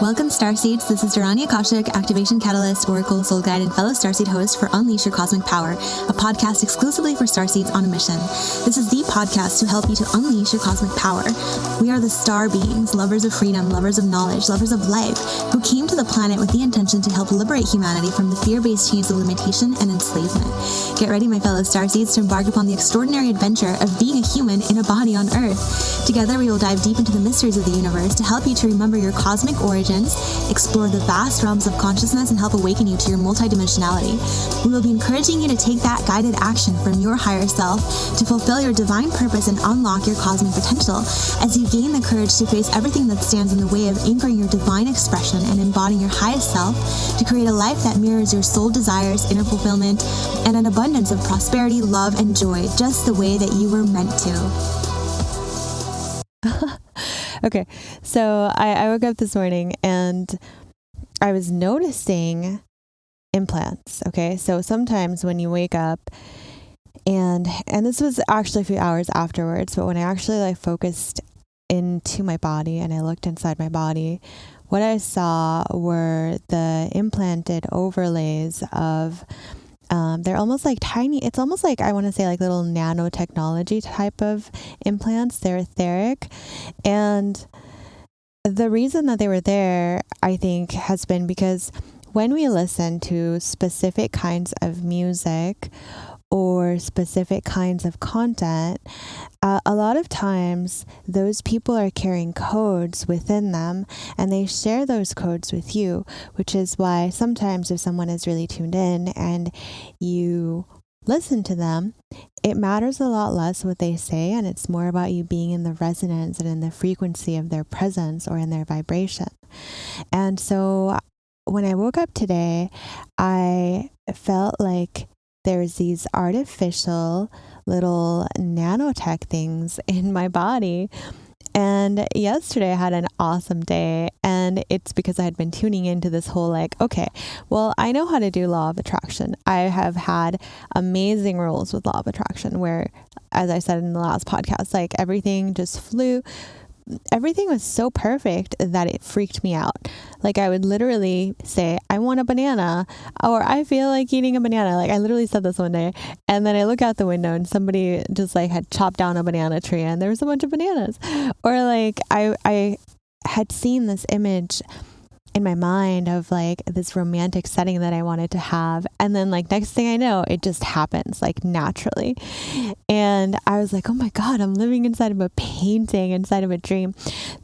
Welcome, Starseeds. This is Dharani Akashic, Activation Catalyst, Oracle, Soul Guide, and fellow Starseed host for Unleash Your Cosmic Power, a podcast exclusively for Starseeds on a mission. This is the podcast to help you to unleash your cosmic power. We are the star beings, lovers of freedom, lovers of knowledge, lovers of life, who came to the planet with the intention to help liberate humanity from the fear-based chains of limitation and enslavement. Get ready, my fellow Starseeds, to embark upon the extraordinary adventure of being a human in a body on Earth. Together, we will dive deep into the mysteries of the universe to help you to remember your cosmic origins, explore the vast realms of consciousness, and help awaken you to your multidimensionality. We will be encouraging you to take that guided action from your higher self to fulfill your divine purpose and unlock your cosmic potential as you gain the courage to face everything that stands in the way of anchoring your divine expression and embodying your highest self to create a life that mirrors your soul desires, inner fulfillment, and an abundance of prosperity, love, and joy, just the way that you were meant to. Okay, so I woke up this morning and I was noticing implants. Okay, so sometimes when you wake up and this was actually a few hours afterwards, but when I actually focused into my body and I looked inside my body, what I saw were the implanted overlays of they're almost like tiny, it's almost like, I want to say little nanotechnology type of implants. They're etheric. And the reason that they were there, I think, has been because when we listen to specific kinds of music or specific kinds of content, a lot of times those people are carrying codes within them and they share those codes with you, which is why sometimes if someone is really tuned in and you listen to them, it matters a lot less what they say, and it's more about you being in the resonance and in the frequency of their presence or in their vibration. And so when I woke up today, I felt like there's these artificial little nanotech things in my body. And yesterday I had an awesome day, and it's because I had been tuning into this whole okay, well, I know how to do law of attraction. I have had amazing rules with law of attraction where, as I said in the last podcast, everything just flew. Everything was so perfect that it freaked me out. I would literally say, I want a banana, or I feel like eating a banana. I literally said this one day, and then I look out the window and somebody just had chopped down a banana tree and there was a bunch of bananas. Or I had seen this image in my mind of this romantic setting that I wanted to have. And then next thing I know, it just happens naturally. And I was oh my God, I'm living inside of a painting, inside of a dream.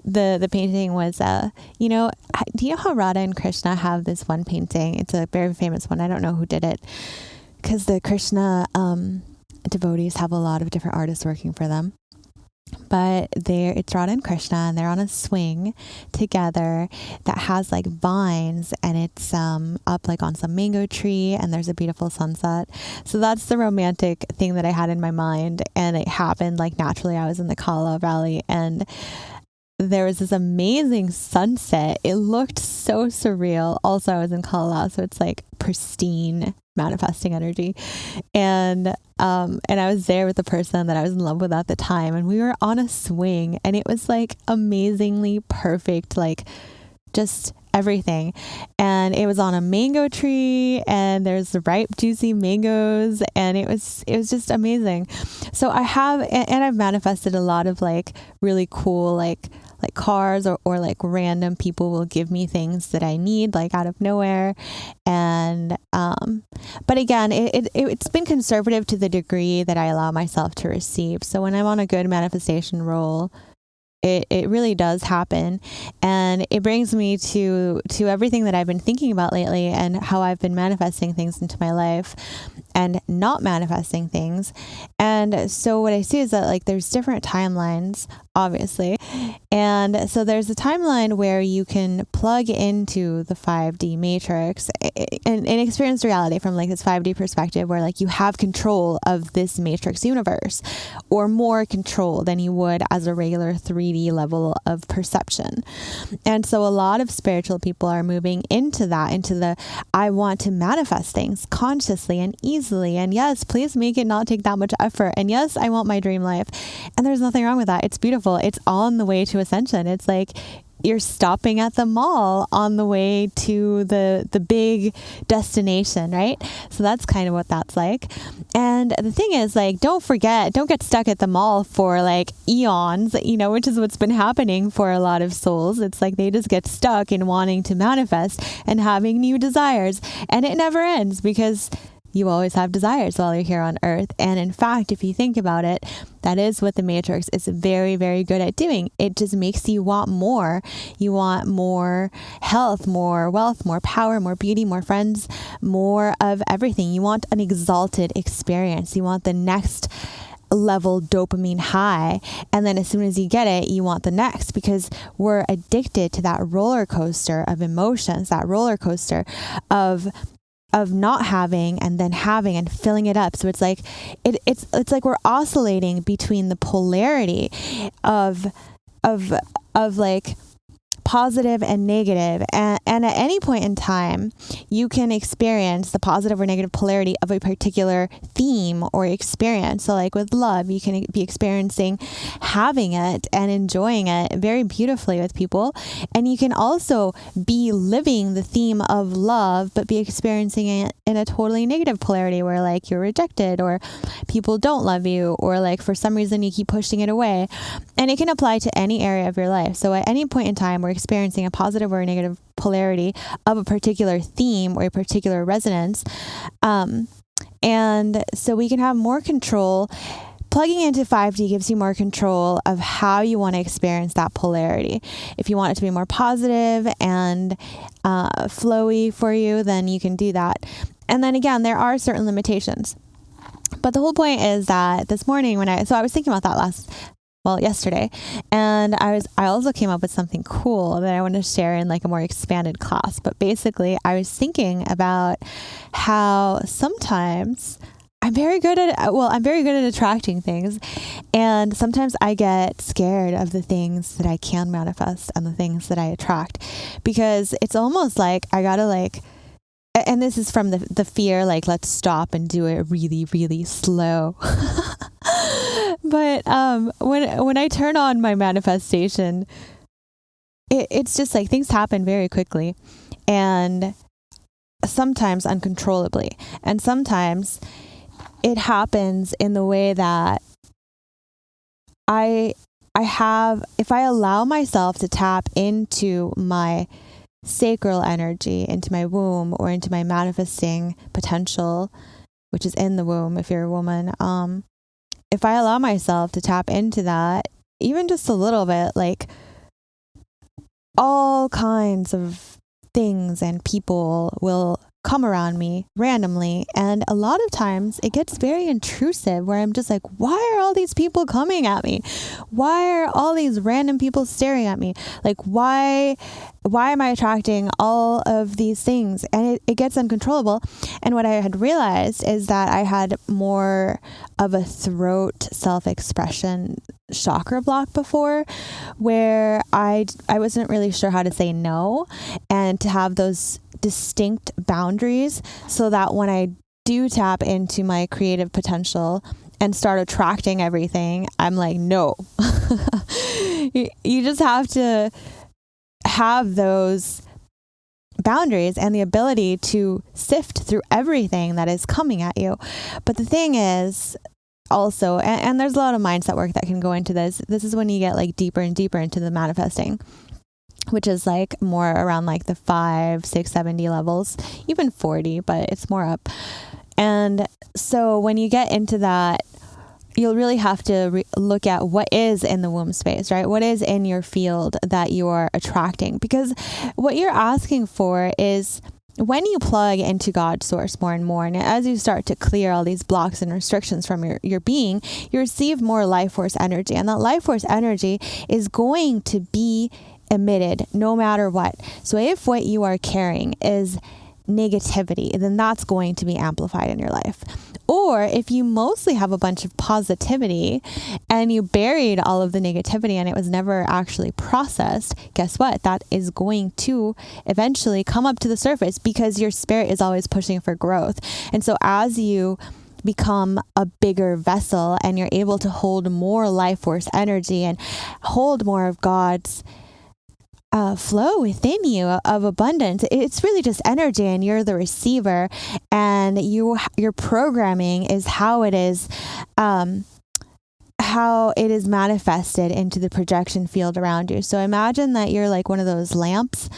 The painting was, do you know how Radha and Krishna have this one painting? It's a very famous one. I don't know who did it because the Krishna devotees have a lot of different artists working for them. But it's Radha and Krishna, and they're on a swing together that has vines, and it's up on some mango tree, and there's a beautiful sunset. So that's the romantic thing that I had in my mind, and it happened naturally. I was in the Kala Valley, and there was this amazing sunset. It looked so surreal. Also, I was in Kala, so it's pristine manifesting energy. And I was there with the person that I was in love with at the time, and we were on a swing, and it was amazingly perfect, just everything. And it was on a mango tree, and there's ripe, juicy mangoes, and it was just amazing. So I've manifested a lot of really cool cars or random people will give me things that I need out of nowhere. And but again, it's been conservative to the degree that I allow myself to receive. So when I'm on a good manifestation roll, it really does happen. And it brings me to everything that I've been thinking about lately and how I've been manifesting things into my life and not manifesting things. And so what I see is that there's different timelines, obviously. And so there's a timeline where you can plug into the 5D matrix and experience reality from this 5D perspective where you have control of this matrix universe, or more control than you would as a regular 3D level of perception. And so a lot of spiritual people are moving into the I want to manifest things consciously and easily. And yes, please make it not take that much effort. And yes, I want my dream life. And there's nothing wrong with that. It's beautiful. beautiful. It's on the way to ascension. It's like you're stopping at the mall on the way to the big destination, right? So that's kind of what that's like. And the thing is, like, don't get stuck at the mall for like eons, which is what's been happening for a lot of souls. It's like they just get stuck in wanting to manifest and having new desires, and it never ends because you always have desires while you're here on earth. And in fact, if you think about it, that is what the Matrix is very, very good at doing. It just makes you want more. You want more health, more wealth, more power, more beauty, more friends, more of everything. You want an exalted experience. You want the next level dopamine high. And then as soon as you get it, you want the next, because we're addicted to that roller coaster of emotions, that roller coaster of not having and then having and filling it up. So it's like it's like we're oscillating between the polarity of like positive and negative, and at any point in time you can experience the positive or negative polarity of a particular theme or experience. So like with love, you can be experiencing having it and enjoying it very beautifully with people, and you can also be living the theme of love but be experiencing it in a totally negative polarity where like you're rejected or people don't love you, or like for some reason you keep pushing it away. And it can apply to any area of your life. So at any point in time we're experiencing a positive or a negative polarity of a particular theme or a particular resonance. And so we can have more control. Plugging into 5D gives you more control of how you want to experience that polarity. If you want it to be more positive and flowy for you, then you can do that. And then again, there are certain limitations. But the whole point is that this morning I was thinking about that yesterday, and I also came up with something cool that I want to share in like a more expanded class. But basically I was thinking about how sometimes I'm very good at attracting things, and sometimes I get scared of the things that I can manifest and the things that I attract, because it's almost like I gotta and this is from the fear, like, let's stop and do it really, really slow. But when I turn on my manifestation, it's just like things happen very quickly, and sometimes uncontrollably, and sometimes it happens in the way that if I allow myself to tap into my sacral energy, into my womb, or into my manifesting potential, which is in the womb if you're a woman, if I allow myself to tap into that, even just a little bit, like all kinds of things and people will come around me randomly. And a lot of times it gets very intrusive, where I'm just like, why are all these people coming at me? Why are all these random people staring at me? Like, why am I attracting all of these things? And it gets uncontrollable. And what I had realized is that I had more of a throat self-expression chakra block before, where I wasn't really sure how to say no and to have those distinct boundaries, so that when I do tap into my creative potential and start attracting everything, I'm like, no. You just have to have those boundaries and the ability to sift through everything that is coming at you. But the thing is also, and there's a lot of mindset work that can go into this. This is when you get like deeper and deeper into the manifesting, which is like more around like the 5, 6, 7D levels, even 40, but it's more up. And so when you get into that, you'll really have to look at what is in the womb space, right? What is in your field that you are attracting? Because what you're asking for is, when you plug into God's source more and more, and as you start to clear all these blocks and restrictions from your being, you receive more life force energy. And that life force energy is going to be emitted no matter what. So if what you are carrying is negativity, then that's going to be amplified in your life. Or if you mostly have a bunch of positivity and you buried all of the negativity and it was never actually processed, guess what? That is going to eventually come up to the surface, because your spirit is always pushing for growth. And so as you become a bigger vessel, and you're able to hold more life force energy and hold more of God's flow within you of abundance. It's really just energy, and you're the receiver, and your programming is how it is manifested into the projection field around you. So imagine that you're like one of those lamps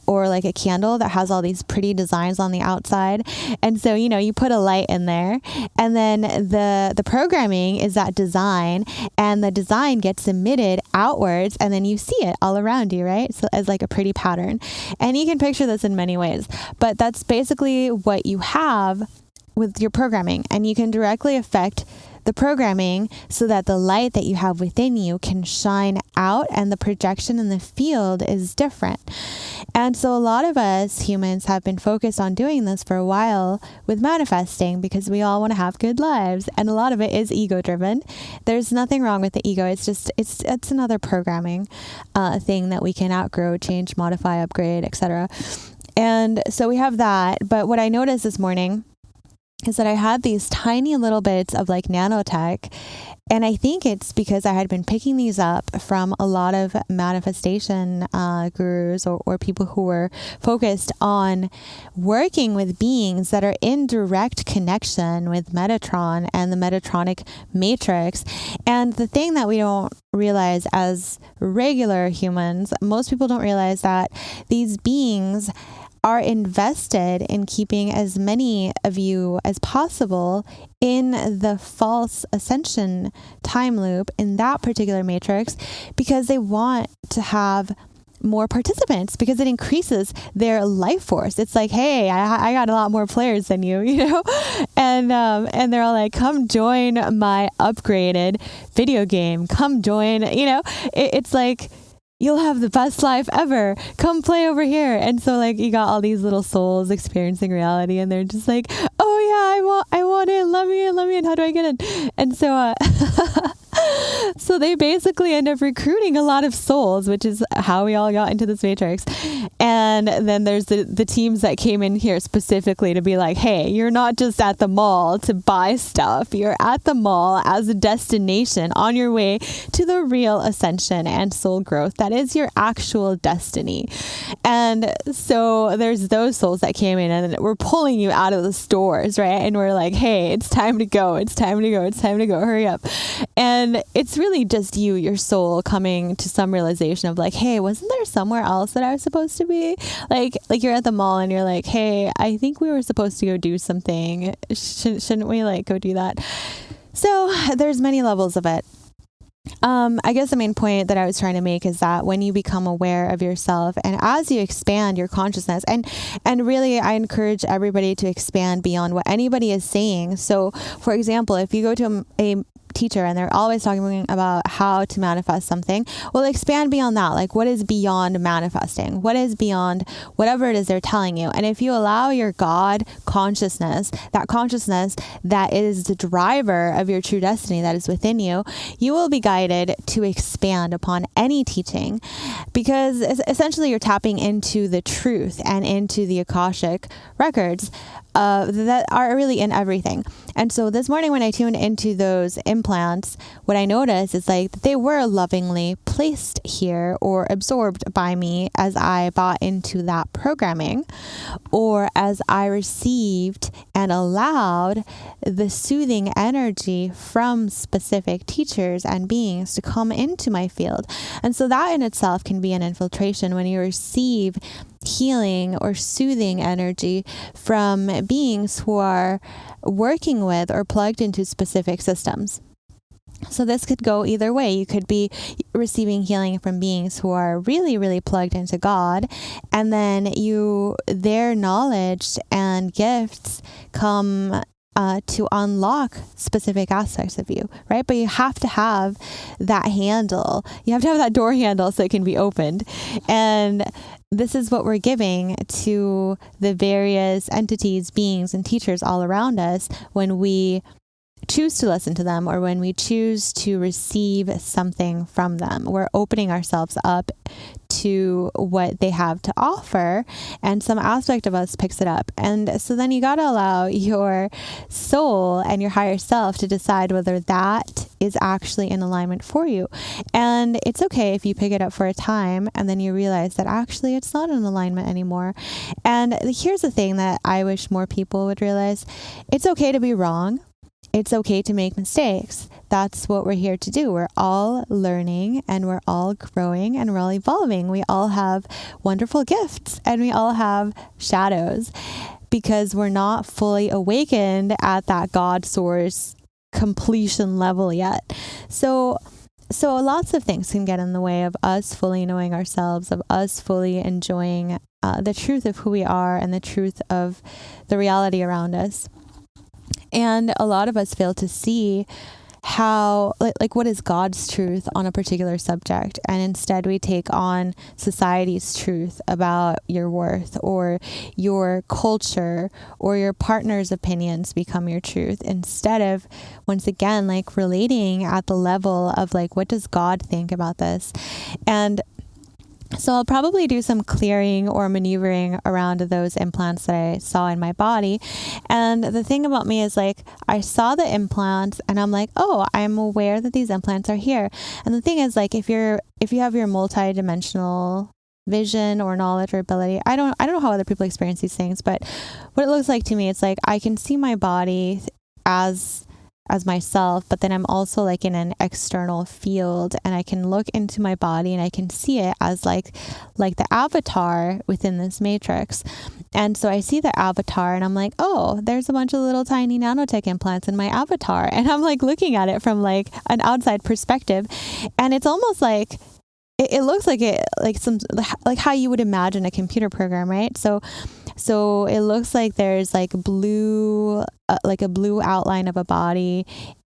or like a candle that has all these pretty designs on the outside. And so, you put a light in there, and then the programming is that design, and the design gets emitted outwards, and then you see it all around you, right? So as like a pretty pattern. And you can picture this in many ways, but that's basically what you have with your programming, and you can directly affect the programming so that the light that you have within you can shine out, and the projection in the field is different. And so a lot of us humans have been focused on doing this for a while with manifesting, because we all want to have good lives, and a lot of it is ego driven. There's nothing wrong with the ego. It's just it's another programming thing that we can outgrow, change, modify, upgrade, etc. And so we have that. But what I noticed this morning is that I had these tiny little bits of like nanotech. And I think it's because I had been picking these up from a lot of manifestation gurus or people who were focused on working with beings that are in direct connection with Metatron and the Metatronic matrix. And the thing that we don't realize as regular humans, most people don't realize that these beings are invested in keeping as many of you as possible in the false ascension time loop in that particular matrix, because they want to have more participants, because it increases their life force. It's like, hey, I got a lot more players than you, and they're all like, come join my upgraded video game, come join, it's like, you'll have the best life ever. Come play over here. And so like you got all these little souls experiencing reality, and they're just like, oh yeah, I want it. Let me in. How do I get in? And so so they basically end up recruiting a lot of souls, which is how we all got into this matrix. And then there's the teams that came in here specifically to be like, hey, you're not just at the mall to buy stuff. You're at the mall as a destination on your way to the real ascension and soul growth. That is your actual destiny. And so there's those souls that came in, and we're pulling you out of the stores, right? And we're like, hey, it's time to go. It's time to go. It's time to go. Hurry up. And it's really just you, your soul, coming to some realization of like, hey, wasn't there somewhere else that I was supposed to be? Like you're at the mall and you're like, hey, I think we were supposed to go do something. Shouldn't we like go do that? So there's many levels of it. I guess the main point that I was trying to make is that when you become aware of yourself, and as you expand your consciousness, and really I encourage everybody to expand beyond what anybody is saying. So for example, if you go to a teacher and they're always talking about how to manifest something, well, expand beyond that. Like, what is beyond manifesting? What is beyond whatever it is they're telling you? And if you allow your God consciousness that is the driver of your true destiny that is within you, you will be guided to expand upon any teaching, because essentially you're tapping into the truth and into the Akashic records that are really in everything. And so this morning when I tuned into those implants, what I noticed is like they were lovingly placed here or absorbed by me as I bought into that programming, or as I received and allowed the soothing energy from specific teachers and beings to come into my field. And so that in itself can be an infiltration when you receive healing or soothing energy from beings who are working with or plugged into specific systems. So this could go either way. You could be receiving healing from beings who are really, really plugged into God, and then their knowledge and gifts come to unlock specific aspects of you, right? But you have to have that handle. You have to have that door handle so it can be opened. And this is what we're giving to the various entities, beings, and teachers all around us when we choose to listen to them or when we choose to receive something from them. We're opening ourselves up to what they have to offer, and some aspect of us picks it up. And so then you got to allow your soul and your higher self to decide whether that is actually in alignment for you. And it's okay if you pick it up for a time and then you realize that actually it's not in alignment anymore. And here's the thing that I wish more people would realize. It's okay to be wrong. It's okay to make mistakes. That's what we're here to do. We're all learning and we're all growing and we're all evolving. We all have wonderful gifts and we all have shadows because we're not fully awakened at that God source completion level yet. So lots of things can get in the way of us fully knowing ourselves, of us fully enjoying the truth of who we are and the truth of the reality around us. And a lot of us fail to see how, like what is God's truth on a particular subject. And instead we take on society's truth about your worth, or your culture or your partner's opinions become your truth, instead of, once again, like relating at the level of like, what does God think about this? And so I'll probably do some clearing or maneuvering around those implants that I saw in my body. And the thing about me is like, I saw the implants and I'm like, oh, I'm aware that these implants are here. And the thing is like, if you have your multi-dimensional vision or knowledge or ability, I don't know how other people experience these things, but what it looks like to me, it's like, I can see my body as myself, but then I'm also like in an external field and I can look into my body and I can see it as like the avatar within this matrix. And so I see the avatar and I'm like, oh, there's a bunch of little tiny nanotech implants in my avatar. And I'm like looking at it from like an outside perspective. And it's almost like, it looks like it, like how you would imagine a computer program, right? So it looks like there's like blue, like a blue outline of a body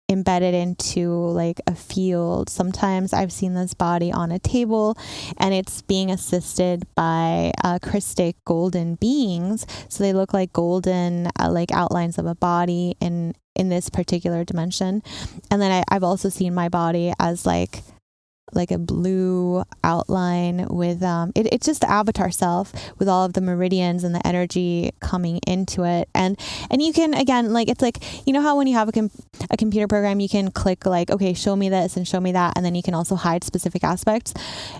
embedded into like a field. Sometimes I've seen this body on a table and it's being assisted by Christic golden beings. So they look like golden, like outlines of a body in this particular dimension. And then I've also seen my body as like a blue outline with it's just the avatar self with all of the meridians and the energy coming into it. And you can, again, like, it's like, you know how when you have a computer program, you can click like, okay, show me this and show me that, and then you can also hide specific aspects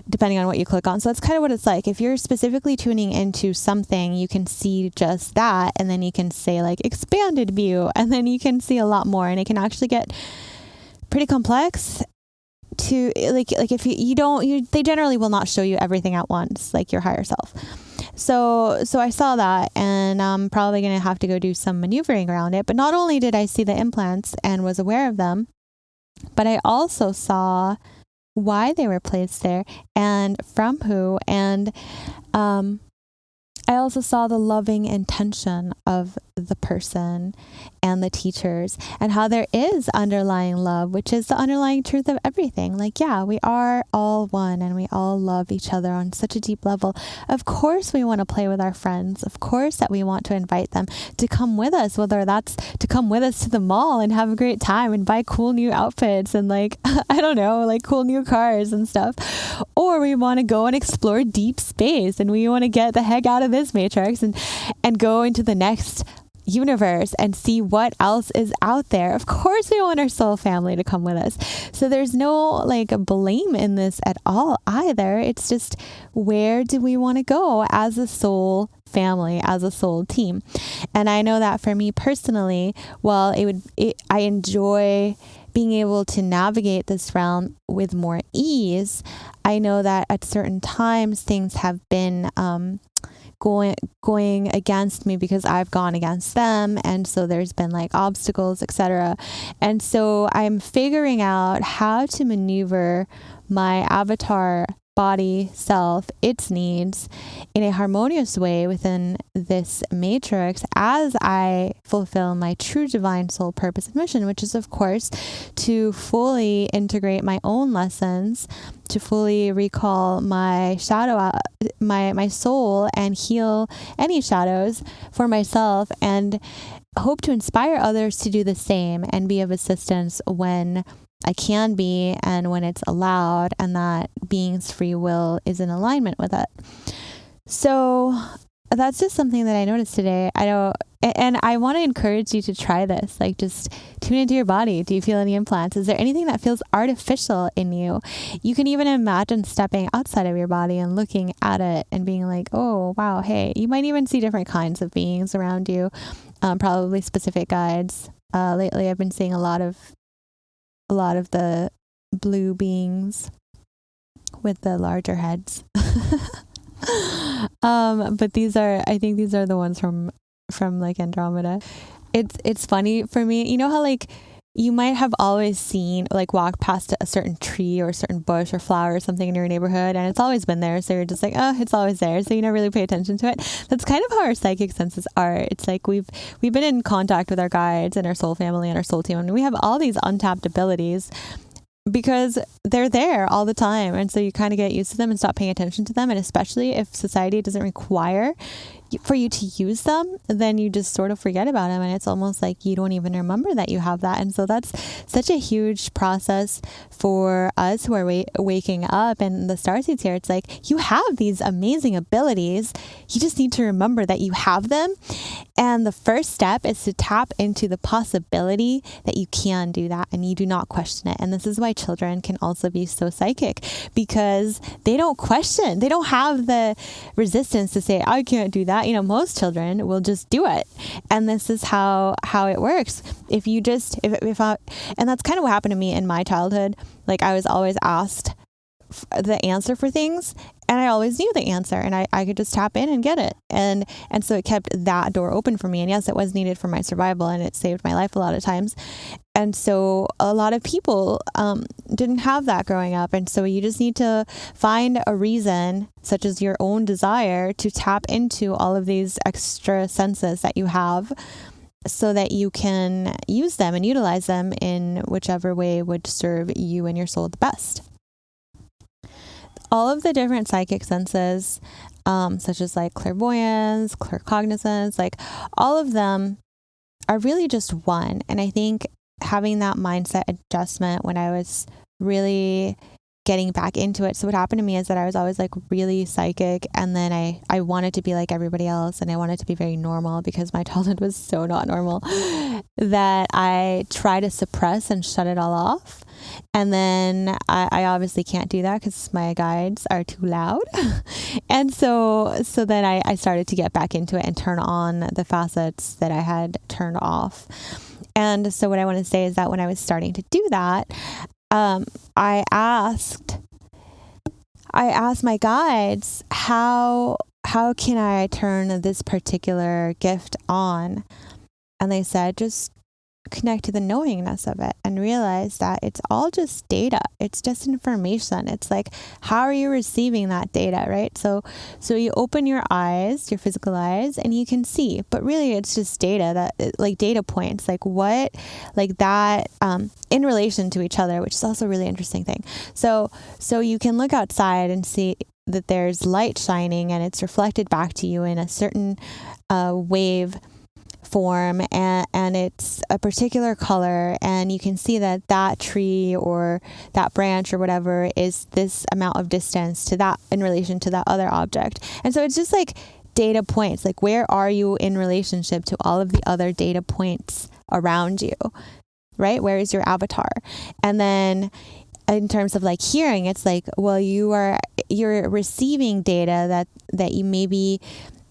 depending on what you click on. So that's kind of what it's like. If you're specifically tuning into something, you can see just that, and then you can say like expanded view, and then you can see a lot more, and it can actually get pretty complex. To like if they generally will not show you everything at once, like your higher self. So I saw that, and I'm probably going to have to go do some maneuvering around it. But not only did I see the implants and was aware of them, but I also saw why they were placed there and from who. And I also saw the loving intention of the person and the teachers, and how there is underlying love, which is the underlying truth of everything. Like, yeah, we are all one and we all love each other on such a deep level. Of course, we want to play with our friends. Of course that we want to invite them to come with us, whether that's to come with us to the mall and have a great time and buy cool new outfits and like, I don't know, like cool new cars and stuff. Or we want to go and explore deep space and we want to get the heck out of this matrix and go into the next universe and see what else is out there. Of course we want our soul family to come with us. So there's no like blame in this at all either. It's just, where do we want to go as a soul family, as a soul team? And I know that for me personally, well, I enjoy being able to navigate this realm with more ease. I know that at certain times things have been going against me because I've gone against them, and so there's been like obstacles, etc. And so I'm figuring out how to maneuver my avatar body, self, its needs in a harmonious way within this matrix as I fulfill my true divine soul purpose and mission, which is, of course, to fully integrate my own lessons, to fully recall my shadow, my soul, and heal any shadows for myself, and hope to inspire others to do the same and be of assistance when I can be and when it's allowed, and that being's free will is in alignment with it. So that's just something that I noticed today. And I want to encourage you to try this. Like, just tune into your body. Do you feel any implants? Is there anything that feels artificial in you? You can even imagine stepping outside of your body and looking at it and being like, oh, wow, hey. You might even see different kinds of beings around you, probably specific guides. Lately, I've been seeing a lot of the blue beings with the larger heads. But I think these are the ones from like Andromeda. It's funny for me. You know how like you might have always seen, like, walked past a certain tree or a certain bush or flower or something in your neighborhood, and it's always been there. So you're just like, oh, it's always there. So you never really pay attention to it. That's kind of how our psychic senses are. It's like we've been in contact with our guides and our soul family and our soul team, and we have all these untapped abilities because they're there all the time. And so you kind of get used to them and stop paying attention to them. And especially if society doesn't require for you to use them, then you just sort of forget about them. And it's almost like you don't even remember that you have that. And so that's such a huge process for us who are waking up and the starseeds here. It's like, you have these amazing abilities. You just need to remember that you have them. And the first step is to tap into the possibility that you can do that and you do not question it. And this is why children can also be so psychic, because they don't question. They don't have the resistance to say, I can't do that. You know, most children will just do it. And this is how it works. If you just, and that's kind of what happened to me in my childhood. Like, I was always asked the answer for things, and I always knew the answer, and I could just tap in and get it. And so it kept that door open for me. And yes, it was needed for my survival, and it saved my life a lot of times. And so a lot of people didn't have that growing up. And so you just need to find a reason, such as your own desire, to tap into all of these extra senses that you have, so that you can use them and utilize them in whichever way would serve you and your soul the best. All of the different psychic senses, such as like clairvoyance, claircognizance, like all of them are really just one. And I think having that mindset adjustment when I was really getting back into it. So what happened to me is that I was always like really psychic, and then I wanted to be like everybody else, and I wanted to be very normal because my childhood was so not normal that I try to suppress and shut it all off. And then I obviously can't do that because my guides are too loud. And so then I started to get back into it and turn on the facets that I had turned off. And so what I want to say is that when I was starting to do that, I asked my guides, how can I turn this particular gift on? And they said, just connect to the knowingness of it and realize that it's all just data. It's just information. It's like, how are you receiving that data, right? So you open your eyes, your physical eyes, and you can see, but really it's just data, that like data points, like what, like that, in relation to each other, which is also a really interesting thing. So you can look outside and see that there's light shining and it's reflected back to you in a certain wave form, and it's a particular color, and you can see that tree or that branch or whatever is this amount of distance to that in relation to that other object. And so it's just like data points, like where are you in relationship to all of the other data points around you, right? Where is your avatar? And then in terms of like hearing, it's like, well, you're receiving data that you maybe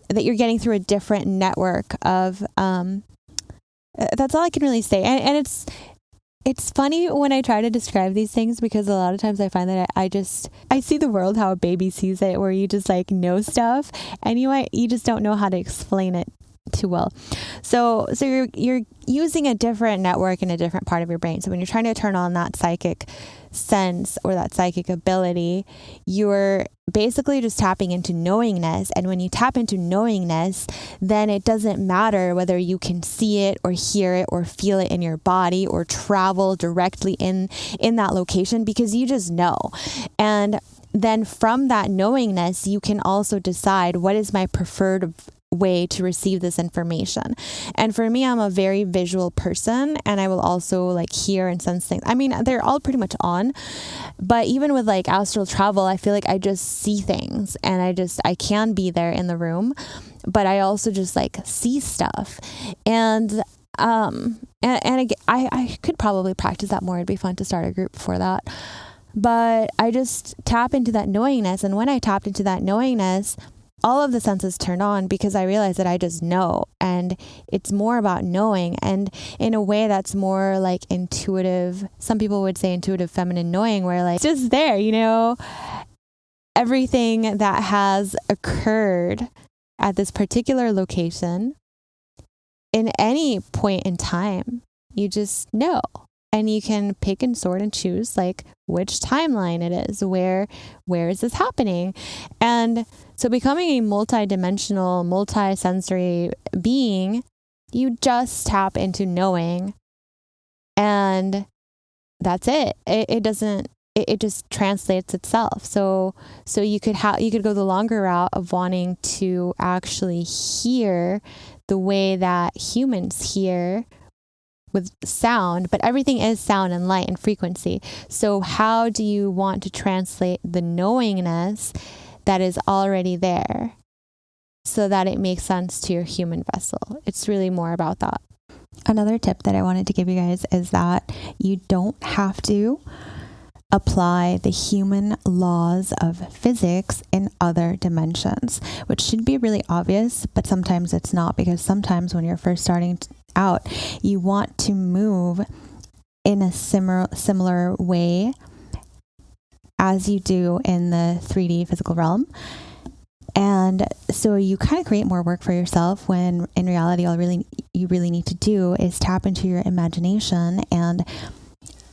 that you're getting through a different network of, that's all I can really say. And it's funny when I try to describe these things, because a lot of times I find that I see the world how a baby sees it, where you just like know stuff and you just don't know how to explain it too well. So you're using a different network in a different part of your brain. So when you're trying to turn on that psychic sense or that psychic ability, you're basically just tapping into knowingness. And when you tap into knowingness, then it doesn't matter whether you can see it or hear it or feel it in your body or travel directly in that location, because you just know. And then from that knowingness, you can also decide, what is my preferred way to receive this information. And for me, I'm a very visual person, and I will also like hear and sense things. I mean, they're all pretty much on, but even with like astral travel, I feel like I just see things, and I can be there in the room, but I also just like see stuff. And again, I could probably practice that more. It'd be fun to start a group for that. But I just tap into that knowingness. And when I tapped into that knowingness, all of the senses turned on, because I realized that I just know, and it's more about knowing, and in a way that's more like intuitive. Some people would say intuitive feminine knowing, where like it's just there, everything that has occurred at this particular location in any point in time, you just know. And you can pick and sort and choose like which timeline it is, where is this happening? And so becoming a multidimensional, multi-sensory being, you just tap into knowing, and that's it. It just translates itself. So you could go the longer route of wanting to actually hear the way that humans hear with sound, but everything is sound and light and frequency. So how do you want to translate the knowingness that is already there so that it makes sense to your human vessel? It's really more about that. Another tip that I wanted to give you guys is that you don't have to apply the human laws of physics in other dimensions, which should be really obvious, but sometimes it's not, because sometimes when you're first starting out, you want to move in a similar way as you do in the 3D physical realm. And so you kind of create more work for yourself, when in reality all you really need to do is tap into your imagination, and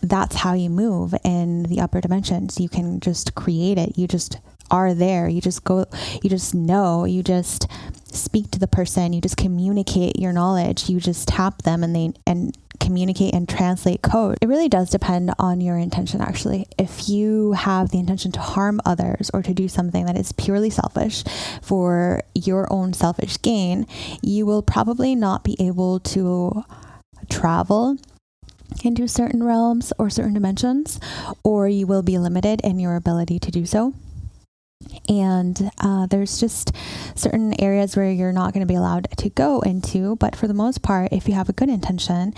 that's how you move in the upper dimensions. You can just create it. You just are there. You just go, you just know, you just speak to the person, you just communicate your knowledge, you just tap them, and communicate and translate code. It really does depend on your intention, actually. If you have the intention to harm others or to do something that is purely selfish for your own selfish gain, you will probably not be able to travel into certain realms or certain dimensions, or you will be limited in your ability to do so. And there's just certain areas where you're not going to be allowed to go into. But for the most part, if you have a good intention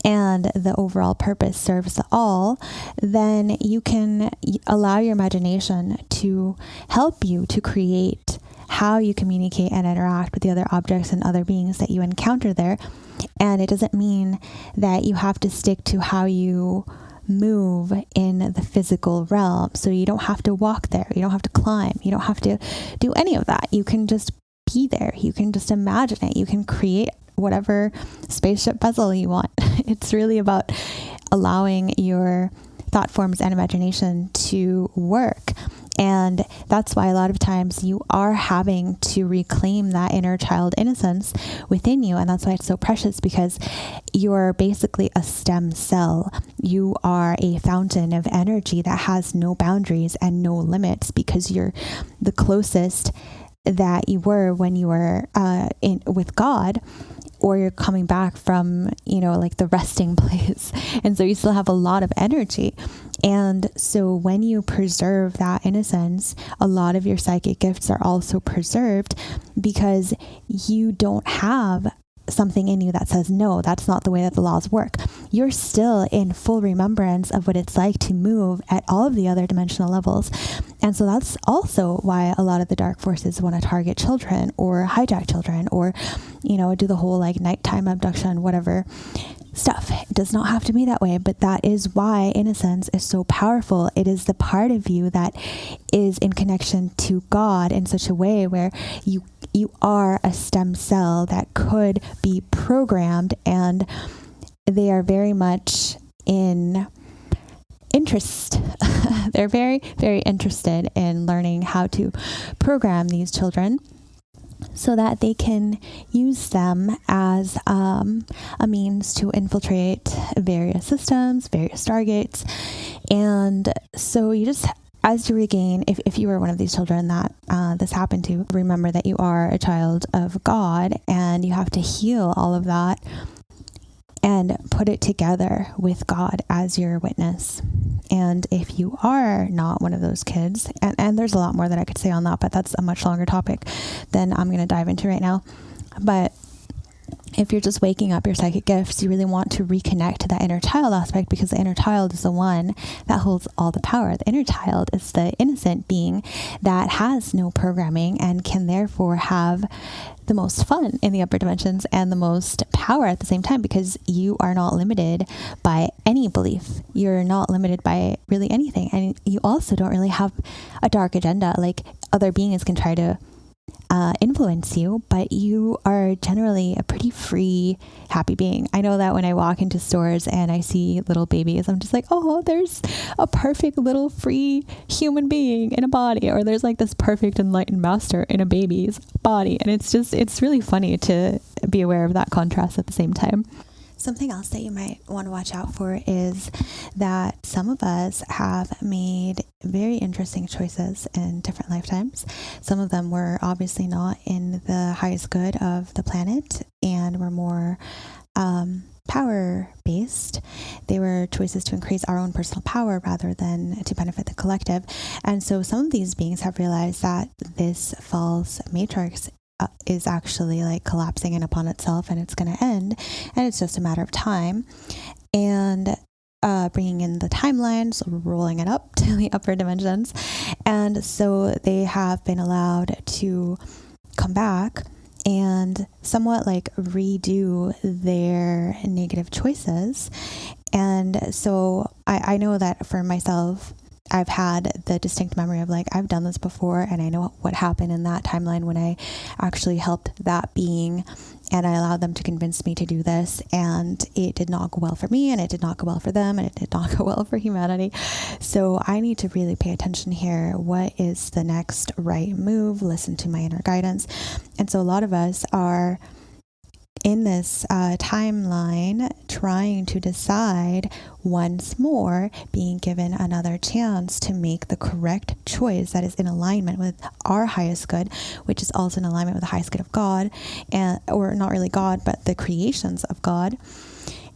and the overall purpose serves all, then you can allow your imagination to help you to create how you communicate and interact with the other objects and other beings that you encounter there. And it doesn't mean that you have to stick to how you move in the physical realm. So you don't have to walk there. You don't have to climb. You don't have to do any of that. You can just be there. You can just imagine it. You can create whatever spaceship vessel you want. It's really about allowing your thought forms and imagination to work. And that's why a lot of times you are having to reclaim that inner child innocence within you. And that's why it's so precious, because you're basically a stem cell. You are a fountain of energy that has no boundaries and no limits, because you're the closest that you were when you were with God, or you're coming back from, like the resting place. And so you still have a lot of energy. And so when you preserve that innocence, a lot of your psychic gifts are also preserved, because you don't have something in you that says, no, that's not the way that the laws work. You're still in full remembrance of what it's like to move at all of the other dimensional levels. And so that's also why a lot of the dark forces want to target children or hijack children, or, do the whole like nighttime abduction, whatever stuff. It does not have to be that way, but that is why innocence is so powerful. It is the part of you that is in connection to God in such a way where you are a stem cell that could be programmed, and they are very much in interest. They're very, very interested in learning how to program these children, so that they can use them as a means to infiltrate various systems, various stargates. And so you just as you regain, if you were one of these children that this happened to, remember that you are a child of God, and you have to heal all of that and put it together with God as your witness. And if you are not one of those kids, and there's a lot more that I could say on that, but that's a much longer topic than I'm going to dive into right now. But if you're just waking up your psychic gifts, you really want to reconnect to that inner child aspect, because the inner child is the one that holds all the power. The inner child is the innocent being that has no programming and can therefore have the most fun in the upper dimensions and the most power at the same time, because you are not limited by any belief. You're not limited by really anything. And you also don't really have a dark agenda. Like, other beings can try to influence you, but you are generally a pretty free, happy being. I know that when I walk into stores and I see little babies, I'm just like, oh, there's a perfect little free human being in a body, or there's like this perfect enlightened master in a baby's body. And it's really funny to be aware of that contrast at the same time. Something else that you might want to watch out for is that some of us have made very interesting choices in different lifetimes. Some of them were obviously not in the highest good of the planet and were more power-based. They were choices to increase our own personal power rather than to benefit the collective. And so some of these beings have realized that this false matrix is actually like collapsing in upon itself, and it's going to end, and it's just a matter of time. And bringing in the timelines, rolling it up to the upper dimensions. And so they have been allowed to come back and somewhat like redo their negative choices. And so I know that for myself, I've had the distinct memory of like, I've done this before, and I know what happened in that timeline when I actually helped that being and I allowed them to convince me to do this, and it did not go well for me, and it did not go well for them, and it did not go well for humanity. So I need to really pay attention here. What is the next right move? Listen to my inner guidance. And so a lot of us are in this timeline trying to decide once more, being given another chance to make the correct choice that is in alignment with our highest good, which is also in alignment with the highest good of God, and or not really God, but the creations of God.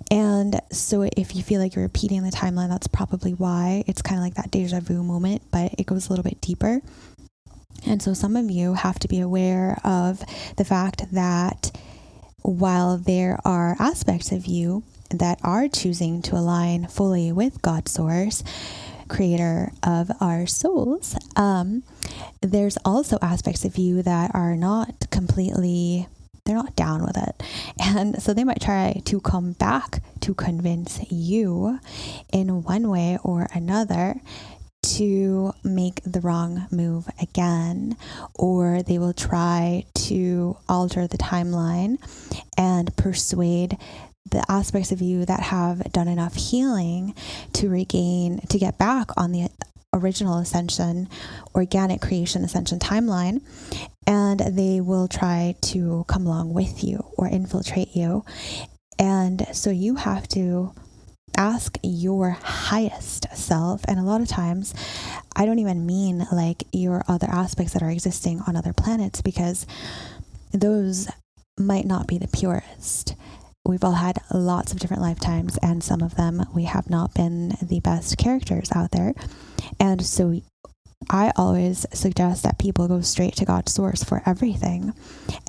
And so if you feel like you're repeating the timeline, that's probably why. It's kind of like that deja vu moment, but it goes a little bit deeper. And so some of you have to be aware of the fact that while there are aspects of you that are choosing to align fully with God Source, creator of our souls, there's also aspects of you that are not completely, they're not down with it. And so they might try to come back to convince you in one way or another to make the wrong move again, or they will try to alter the timeline and persuade the aspects of you that have done enough healing to get back on the original ascension, organic creation ascension timeline, and they will try to come along with you or infiltrate you. And so you have to ask your highest self. And a lot of times I don't even mean like your other aspects that are existing on other planets, because those might not be the purest. We've all had lots of different lifetimes, and some of them we have not been the best characters out there. And so I always suggest that people go straight to God's source for everything.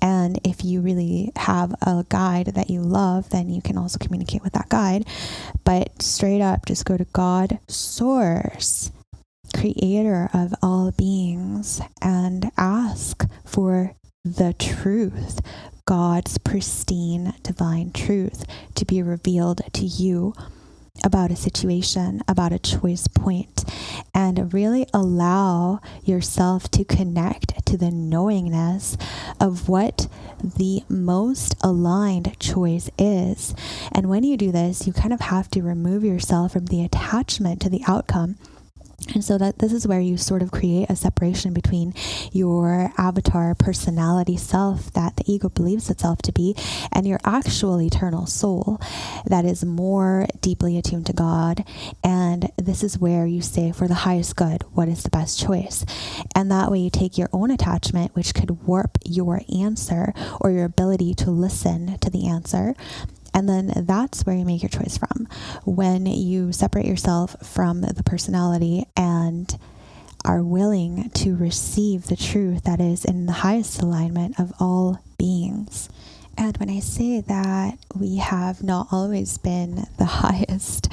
And if you really have a guide that you love, then you can also communicate with that guide. But straight up, just go to God Source, creator of all beings, and ask for the truth, God's pristine divine truth, to be revealed to you about a situation, about a choice point, and really allow yourself to connect to the knowingness of what the most aligned choice is. And when you do this, you kind of have to remove yourself from the attachment to the outcome. And so that this is where you sort of create a separation between your avatar personality self that the ego believes itself to be, and your actual eternal soul that is more deeply attuned to God, and this is where you say, for the highest good, what is the best choice? And that way you take your own attachment, which could warp your answer or your ability to listen to the answer. And then that's where you make your choice from. When you separate yourself from the personality and are willing to receive the truth that is in the highest alignment of all beings. And when I say that we have not always been the highest,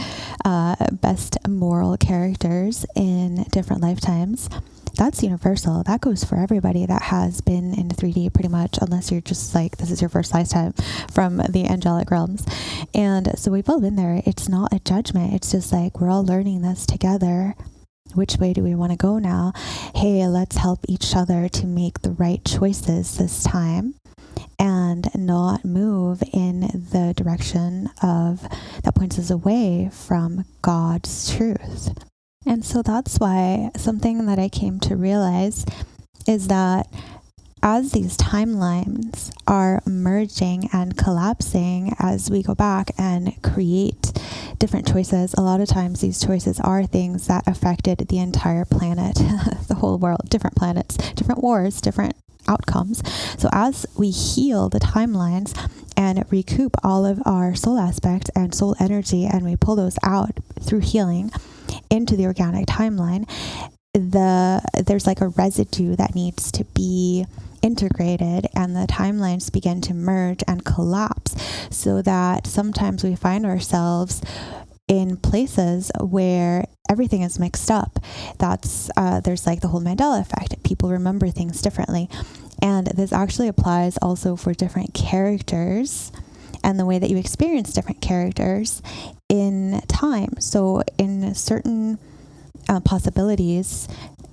best moral characters in different lifetimes, that's universal. That goes for everybody that has been in 3D pretty much, unless you're just like, this is your first lifetime from the angelic realms. And so we've all been there. It's not a judgment. It's just like, we're all learning this together. Which way do we want to go now? Hey, let's help each other to make the right choices this time and not move in the direction of that points us away from God's truth. And so that's why something that I came to realize is that as these timelines are merging and collapsing as we go back and create different choices, a lot of times these choices are things that affected the entire planet, the whole world, different planets, different wars, different outcomes. So as we heal the timelines and recoup all of our soul aspects and soul energy, and we pull those out through healing into the organic timeline, there's like a residue that needs to be integrated, and the timelines begin to merge and collapse, so that sometimes we find ourselves in places where everything is mixed up. That's there's like the whole Mandela effect. People remember things differently, and this actually applies also for different characters and the way that you experience different characters in time. So in certain possibilities,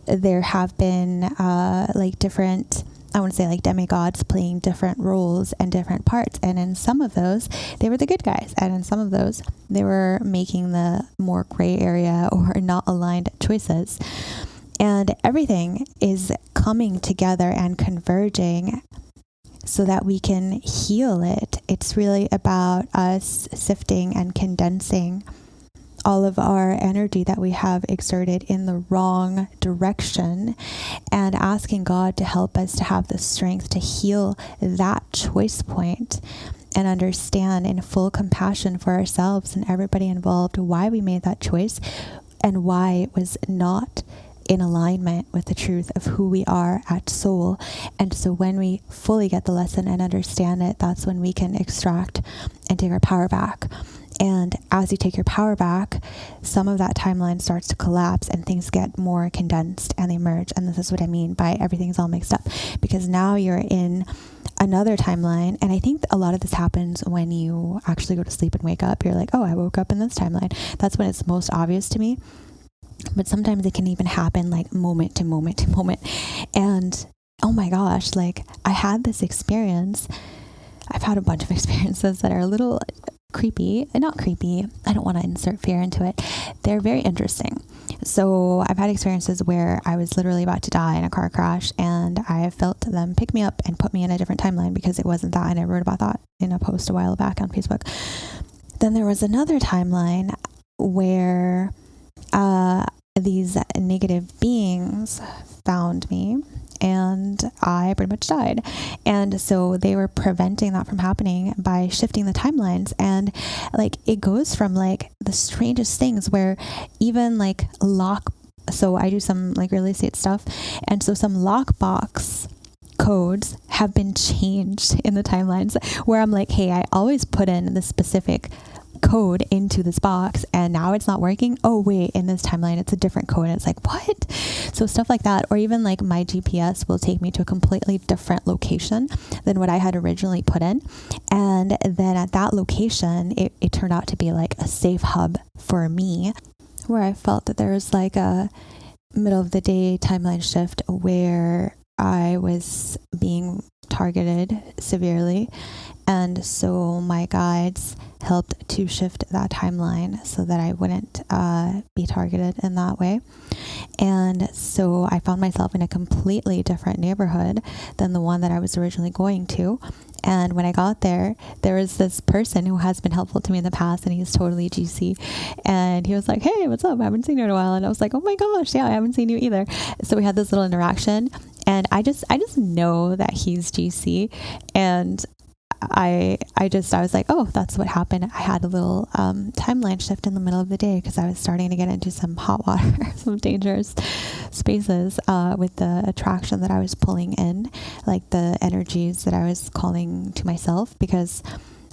there have been like different, I want to say like demigods playing different roles and different parts. And in some of those, they were the good guys. And in some of those, they were making the more gray area or not aligned choices. And everything is coming together and converging so that we can heal it. It's really about us sifting and condensing all of our energy that we have exerted in the wrong direction and asking God to help us to have the strength to heal that choice point and understand in full compassion for ourselves and everybody involved why we made that choice and why it was not in alignment with the truth of who we are at soul. And so when we fully get the lesson and understand it, that's when we can extract and take our power back. And as you take your power back, some of that timeline starts to collapse and things get more condensed and they merge. And this is what I mean by everything's all mixed up, because now you're in another timeline. And I think a lot of this happens when you actually go to sleep and wake up. You're like, oh, I woke up in this timeline. That's when it's most obvious to me. But sometimes it can even happen like moment to moment to moment. And oh my gosh, like I had this experience. I've had a bunch of experiences that are a little creepy, not creepy. I don't want to insert fear into it. They're very interesting. So I've had experiences where I was literally about to die in a car crash, and I felt them pick me up and put me in a different timeline because it wasn't that. And I wrote about that in a post a while back on Facebook. Then there was another timeline where these negative beings found me and I pretty much died. And so they were preventing that from happening by shifting the timelines. And like, it goes from like the strangest things where even like so I do some like real estate stuff. And so some lockbox codes have been changed in the timelines where I'm like, hey, I always put in the specific code into this box and now it's not working. Oh wait, in this timeline it's a different code. And it's like, what? So stuff like that. Or even like my GPS will take me to a completely different location than what I had originally put in. And then at that location, it turned out to be like a safe hub for me, where I felt that there was like a middle of the day timeline shift where I was being targeted severely. And so my guides helped to shift that timeline so that I wouldn't be targeted in that way. And so I found myself in a completely different neighborhood than the one that I was originally going to. And when I got there, there was this person who has been helpful to me in the past, and he's totally GC. And he was like, hey, what's up? I haven't seen you in a while. And I was like, oh my gosh, yeah, I haven't seen you either. So we had this little interaction, and I just know that he's GC. And I was like, oh, that's what happened. I had a little timeline shift in the middle of the day because I was starting to get into some hot water, some dangerous spaces with the attraction that I was pulling in, like the energies that I was calling to myself. Because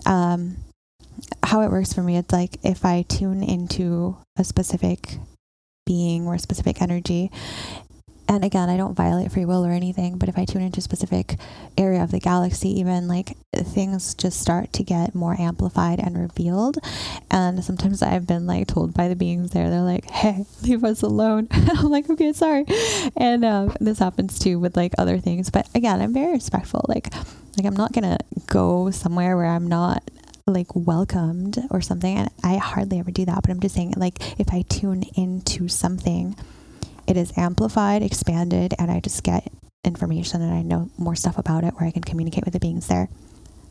how it works for me, it's like if I tune into a specific being or a specific energy, and again, I don't violate free will or anything, but if I tune into a specific area of the galaxy, even, like, things just start to get more amplified and revealed. And sometimes I've been, like, told by the beings there, they're like, hey, leave us alone. I'm like, okay, sorry. And this happens too with, like, other things. But again, I'm very respectful. Like I'm not going to go somewhere where I'm not, like, welcomed or something. And I hardly ever do that. But I'm just saying, like, if I tune into something, it is amplified, expanded, and I just get information and I know more stuff about it where I can communicate with the beings there.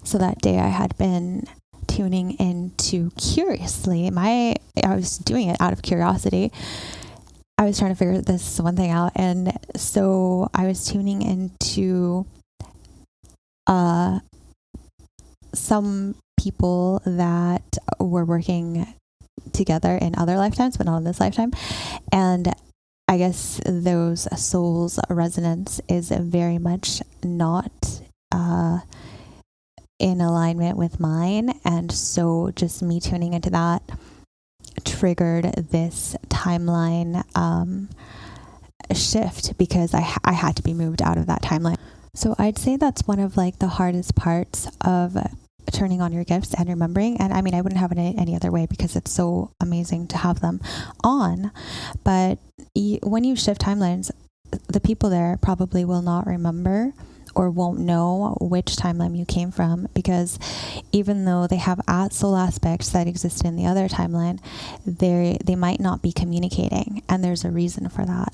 So that day I had been tuning into curiously. I was doing it out of curiosity. I was trying to figure this one thing out. And so I was tuning into some people that were working together in other lifetimes, but not in this lifetime. And I guess those souls' resonance is very much not in alignment with mine. And so just me tuning into that triggered this timeline shift because I had to be moved out of that timeline. So I'd say that's one of, like, the hardest parts of turning on your gifts and remembering. And I mean, I wouldn't have it any other way because it's so amazing to have them on. But when you shift timelines, the people there probably will not remember or won't know which timeline you came from, because even though they have soul aspects that exist in the other timeline, they might not be communicating, and there's a reason for that.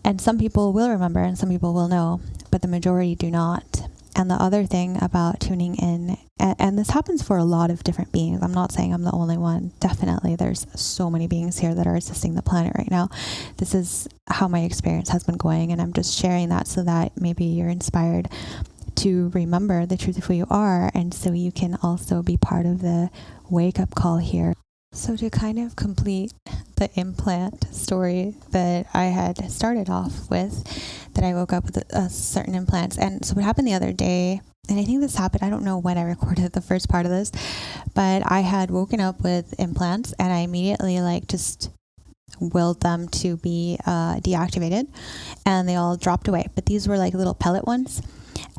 And some people will remember and some people will know, but the majority do not. And the other thing about tuning in, and this happens for a lot of different beings. I'm not saying I'm the only one. Definitely, there's so many beings here that are assisting the planet right now. This is how my experience has been going, and I'm just sharing that so that maybe you're inspired to remember the truth of who you are, and so you can also be part of the wake-up call here. So to kind of complete the implant story that I had started off with, that I woke up with certain implants. And so what happened the other day, and I think this happened, I don't know when I recorded the first part of this, but I had woken up with implants and I immediately, like, just willed them to be deactivated, and they all dropped away. But these were like little pellet ones.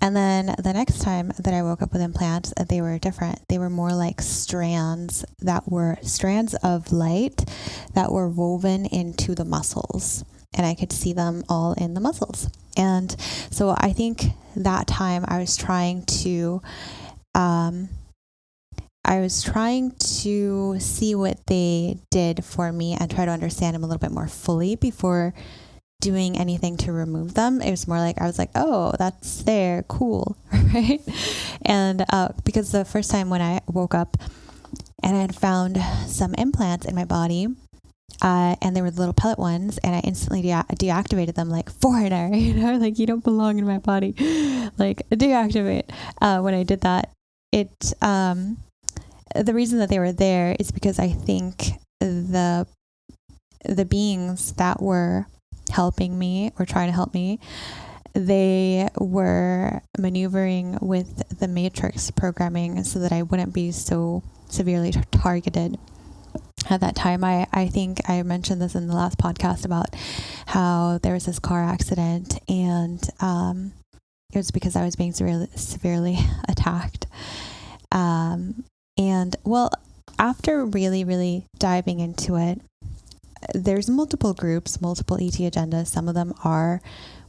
And then the next time that I woke up with implants, they were different. They were more like strands of light that were woven into the muscles. And I could see them all in the muscles. And so I think that time I was trying to see what they did for me and try to understand them a little bit more fully before doing anything to remove them. It was more like, I was like, oh, that's there, cool, right? And because the first time when I woke up and I had found some implants in my body, and they were the little pellet ones, and I instantly deactivated them, like, foreigner, like, you don't belong in my body, like, deactivate. When I did that, the reason that they were there is because I think the beings that were helping me or trying to help me, they were maneuvering with the matrix programming so that I wouldn't be so severely targeted. At that time, I think I mentioned this in the last podcast about how there was this car accident, and it was because I was being severely attacked. And well, after really, really diving into it, there's multiple groups, multiple ET agendas. Some of them are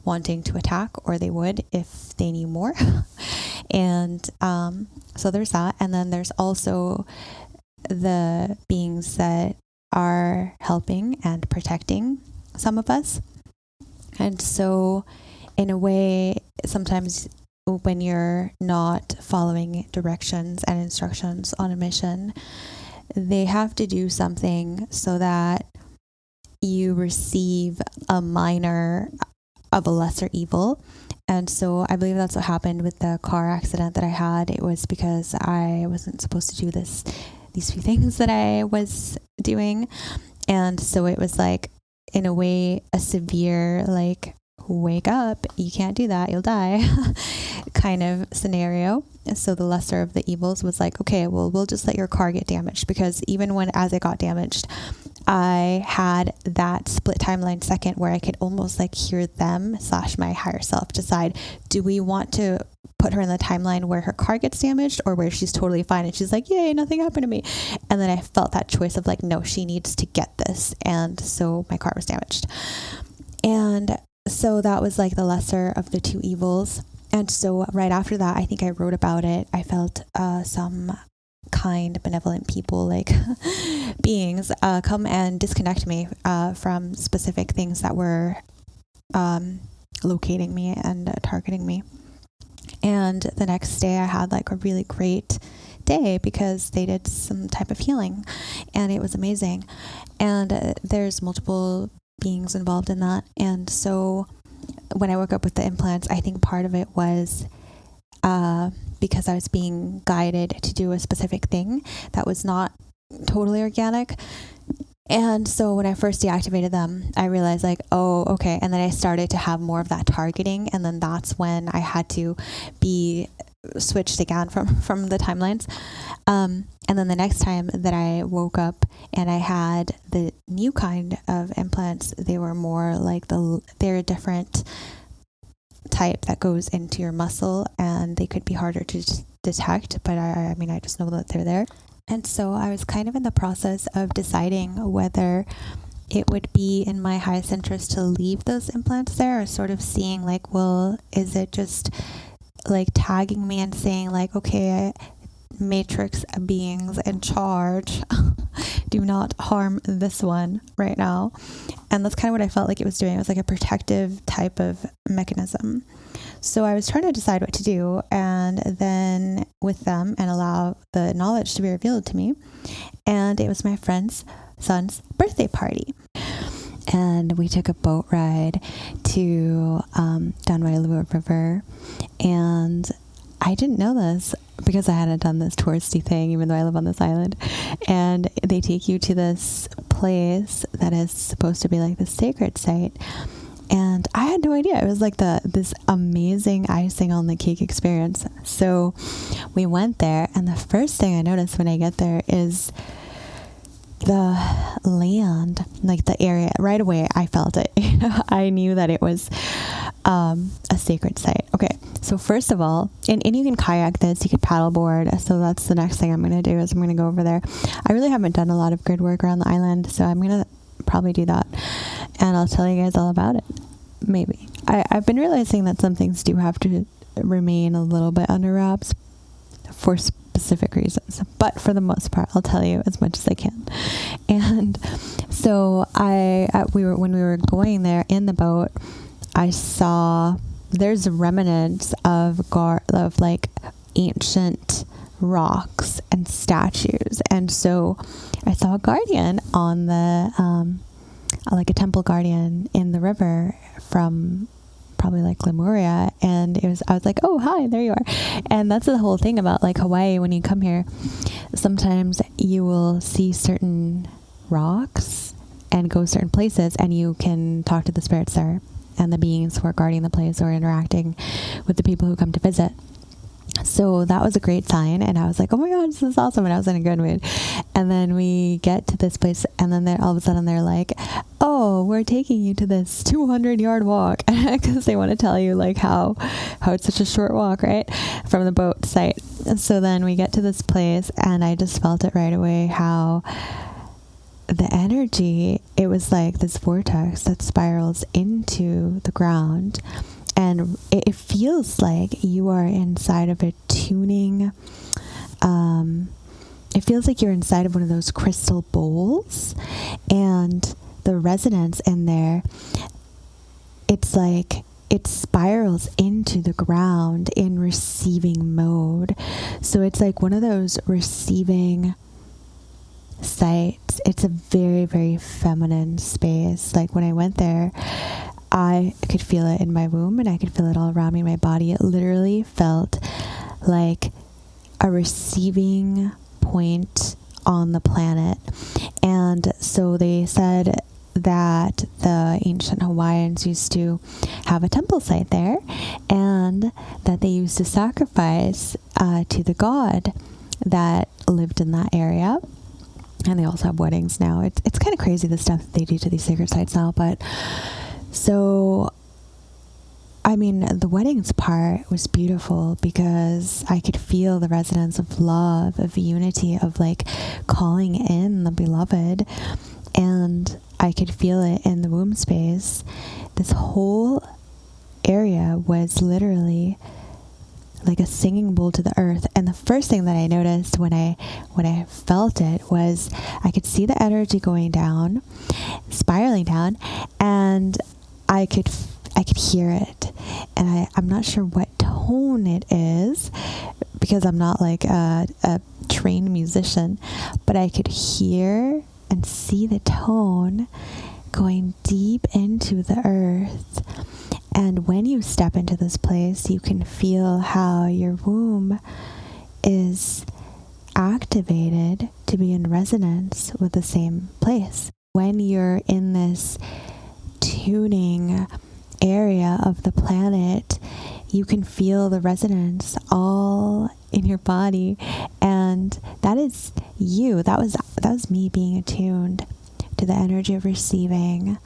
wanting to attack, or they would if they knew more. And so there's that. And then there's also the beings that are helping and protecting some of us. And so in a way, sometimes when you're not following directions and instructions on a mission, they have to do something so that you receive a minor of a lesser evil. And so I believe that's what happened with the car accident that I had. It was because I wasn't supposed to do these few things that I was doing. And so it was like, in a way, a severe, like, wake up, you can't do that, you'll die kind of scenario. So the lesser of the evils was like, okay, well, we'll just let your car get damaged, because even as it got damaged, I had that split timeline second where I could almost like hear them / my higher self decide, do we want to put her in the timeline where her car gets damaged or where she's totally fine and she's like, yay, nothing happened to me. And then I felt that choice of like, no, she needs to get this. And so my car was damaged. And so that was like the lesser of the two evils. And so right after that, I think I wrote about it. I felt some kind, benevolent people, like beings, come and disconnect me from specific things that were locating me and targeting me. And the next day I had like a really great day because they did some type of healing and it was amazing. And there's multiple beings involved in that. And so when I woke up with the implants, I think part of it was because I was being guided to do a specific thing that was not totally organic. And so when I first deactivated them, I realized like, oh, okay. And then I started to have more of that targeting. And then that's when I had to be switched again from the timelines. And then the next time that I woke up and I had the new kind of implants, they were more like they're a different type that goes into your muscle, and they could be harder to detect. But I mean, I just know that they're there. And so I was kind of in the process of deciding whether it would be in my highest interest to leave those implants there, or sort of seeing like, well, is it just like tagging me and saying like, okay, matrix beings in charge, do not harm this one right now. And that's kind of what I felt like it was doing. It was like a protective type of mechanism. So I was trying to decide what to do, and then with them and allow the knowledge to be revealed to me. And it was my friend's son's birthday party. And we took a boat ride to down by Lua River. And I didn't know this because I hadn't done this touristy thing, even though I live on this island. And they take you to this place that is supposed to be like the sacred site. And I had no idea. It was like this amazing icing on the cake experience. So we went there, and the first thing I noticed when I get there is the land, like the area. Right away, I felt it. I knew that it was a sacred site. Okay, so first of all, and you can kayak this, you could paddleboard. So that's the next thing I'm going to do is I'm going to go over there. I really haven't done a lot of grid work around the island, so I'm going to probably do that. And I'll tell you guys all about it. Maybe. I've been realizing that some things do have to remain a little bit under wraps for specific reasons. But for the most part, I'll tell you as much as I can. And so when we were going there in the boat, I saw there's remnants of like ancient rocks and statues. And so I saw a guardian on the like a temple guardian in the river from probably like Lemuria. And I was like, oh, hi, there you are. And that's the whole thing about like Hawaii. When you come here, sometimes you will see certain rocks and go certain places, and you can talk to the spirits there and the beings who are guarding the place or interacting with the people who come to visit. So that was a great sign. And I was like, oh my God, this is awesome. And I was in a good mood. And then we get to this place, and then all of a sudden they're like, oh, we're taking you to this 200-yard walk. Because they want to tell you like how it's such a short walk, right? From the boat site. And so then we get to this place, and I just felt it right away how the energy, it was like this vortex that spirals into the ground. And it feels like you are inside of a tuning. It feels like you're inside of one of those crystal bowls, and the resonance in there, it's like it spirals into the ground in receiving mode. So it's like one of those receiving sites. It's a very, very feminine space. Like when I went there, I could feel it in my womb and I could feel it all around me in my body. It literally felt like a receiving point on the planet. And so they said that the ancient Hawaiians used to have a temple site there, and that they used to sacrifice to the god that lived in that area. And they also have weddings now. It's kind of crazy the stuff that they do to these sacred sites now. But so, I mean, the weddings part was beautiful because I could feel the resonance of love, of unity, of like calling in the beloved. And I could feel it in the womb space. This whole area was literally like a singing bowl to the earth. And the first thing that I noticed when I felt it was I could see the energy going down, spiraling down, and I could hear it. And I'm not sure what tone it is because I'm not like a trained musician, but I could hear and see the tone going deep into the earth. And when you step into this place, you can feel how your womb is activated to be in resonance with the same place. When you're in this tuning area of the planet, you can feel the resonance all in your body, and that is you. That was me being attuned to the energy of receiving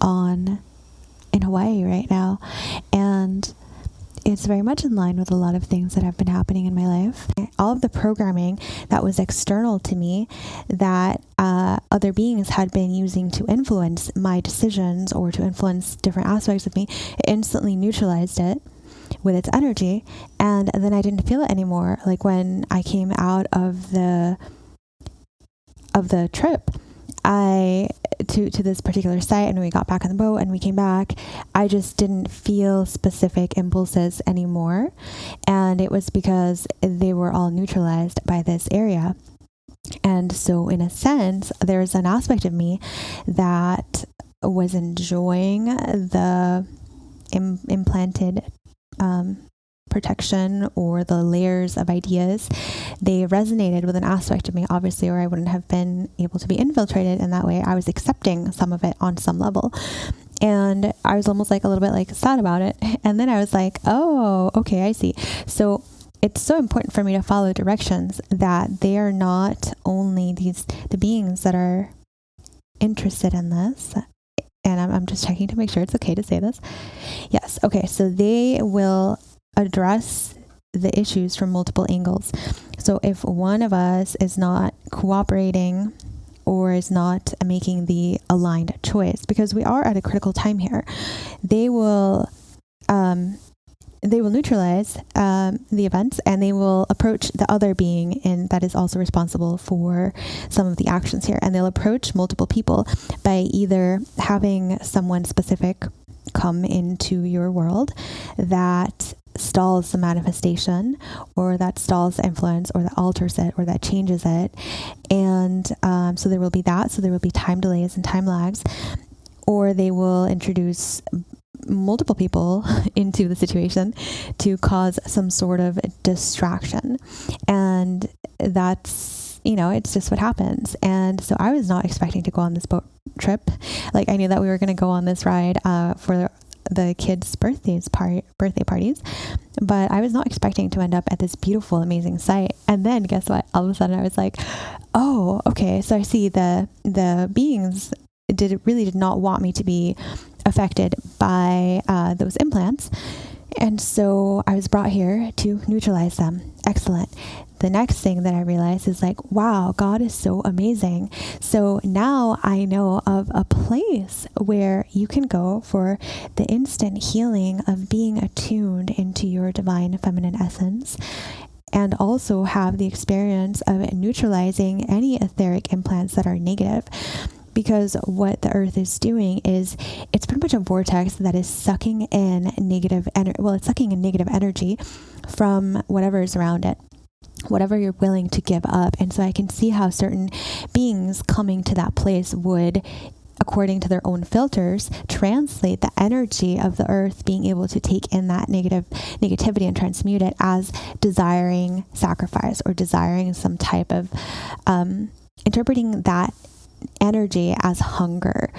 in Hawaii right now. And it's very much in line with a lot of things that have been happening in my life. All of the programming that was external to me that other beings had been using to influence my decisions or to influence different aspects of me, it instantly neutralized it with its energy. And then I didn't feel it anymore. Like when I came out of the trip, to this particular site, and we got back on the boat and we came back, I just didn't feel specific impulses anymore. And it was because they were all neutralized by this area. And so in a sense, there's an aspect of me that was enjoying the implanted protection or the layers of ideas. They resonated with an aspect of me, obviously, or I wouldn't have been able to be infiltrated in that way. I was accepting some of it on some level. And I was almost like a little bit like sad about it. And then I was like, oh, okay, I see. So it's so important for me to follow directions that they are not only the beings that are interested in this. And I'm just checking to make sure it's okay to say this. Yes. Okay. So they will address the issues from multiple angles. So if one of us is not cooperating or is not making the aligned choice, because we are at a critical time here, they will neutralize the events, and they will approach the other being that is also responsible for some of the actions here. And they'll approach multiple people by either having someone specific come into your world that stalls the manifestation, or that stalls the influence, or that alters it, or that changes it. And so there will be that. So there will be time delays and time lags. Or they will introduce multiple people into the situation to cause some sort of distraction. And that's, it's just what happens. And so I was not expecting to go on this boat trip. Like, I knew that we were going to go on this ride for the kids' birthday parties, but I was not expecting to end up at this beautiful, amazing site. And then guess what? All of a sudden I was like, oh, okay. So I see the beings did not want me to be affected by those implants. And so I was brought here to neutralize them. Excellent. The next thing that I realized is like, wow, God is so amazing. So now I know of a place where you can go for the instant healing of being attuned into your divine feminine essence, and also have the experience of neutralizing any etheric implants that are negative. Because what the earth is doing is it's pretty much a vortex that is sucking in negative energy. Well, it's sucking in negative energy from whatever is around it, whatever you're willing to give up. And so I can see how certain beings coming to that place would, according to their own filters, translate the energy of the earth being able to take in that negativity and transmute it as desiring sacrifice or desiring some type of interpreting that energy as hunger.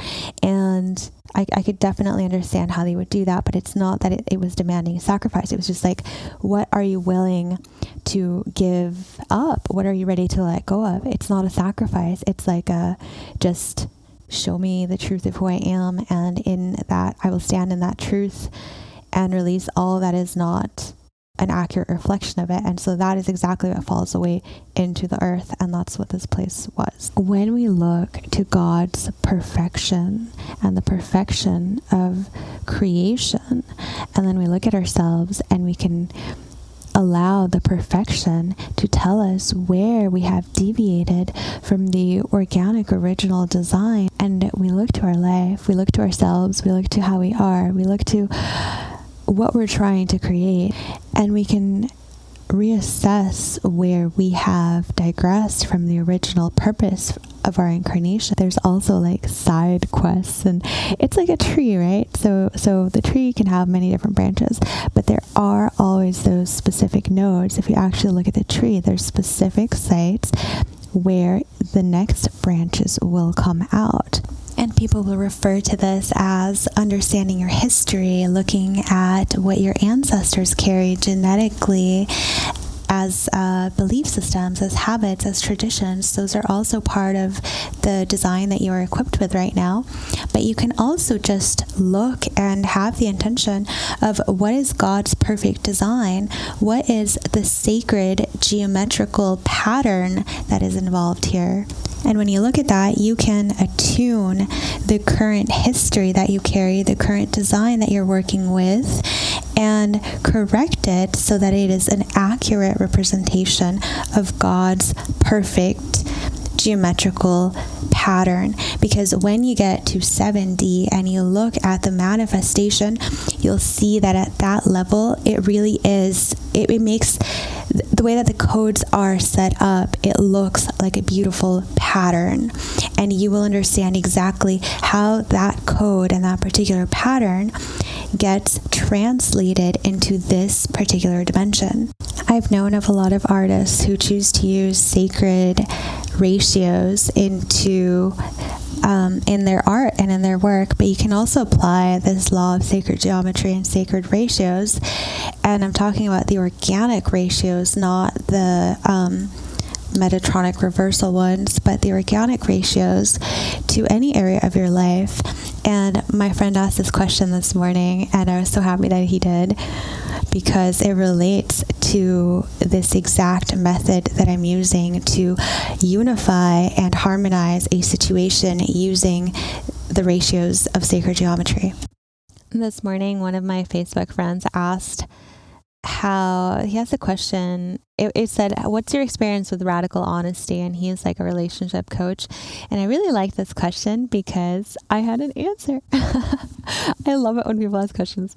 And I could definitely understand how they would do that, but it's not that it was demanding sacrifice. It was just like, what are you willing to give up? What are you ready to let go of? It's not a sacrifice. It's like just show me the truth of who I am, and in that I will stand in that truth and release all that is not an accurate reflection of it. And so that is exactly what falls away into the earth, and that's what this place was. When we look to God's perfection and the perfection of creation, and then we look at ourselves and we can allow the perfection to tell us where we have deviated from the organic original design, and we look to our life, we look to ourselves, we look to how we are, we look to what we're trying to create, and we can reassess where we have digressed from the original purpose of our incarnation. There's also like side quests, and it's like a tree, right? So the tree can have many different branches, but there are always those specific nodes. If you actually look at the tree, there's specific sites where the next branches will come out. And people will refer to this as understanding your history, looking at what your ancestors carried genetically as belief systems, as habits, as traditions. Those are also part of the design that you are equipped with right now. But you can also just look and have the intention of what is God's perfect design? What is the sacred geometrical pattern that is involved here? And when you look at that, you can attune the current history that you carry, the current design that you're working with, and correct it so that it is an accurate representation of God's perfect geometrical pattern. Because when you get to 7D and you look at the manifestation, you'll see that at that level, it really is, it makes the way that the codes are set up, it looks like a beautiful pattern. And you will understand exactly how that code and that particular pattern gets translated into this particular dimension. I've known of a lot of artists who choose to use sacred ratios into in their art and in their work, but you can also apply this law of sacred geometry and sacred ratios. And I'm talking about the organic ratios, not the Metatronic reversal ones, but the organic ratios to any area of your life. And my friend asked this question this morning, and I was so happy that he did, because it relates to this exact method that I'm using to unify and harmonize a situation using the ratios of sacred geometry. This morning, one of my Facebook friends asked how he has a question. It said, what's your experience with radical honesty? And he is like a relationship coach. And I really like this question because I had an answer. I love it when people ask questions.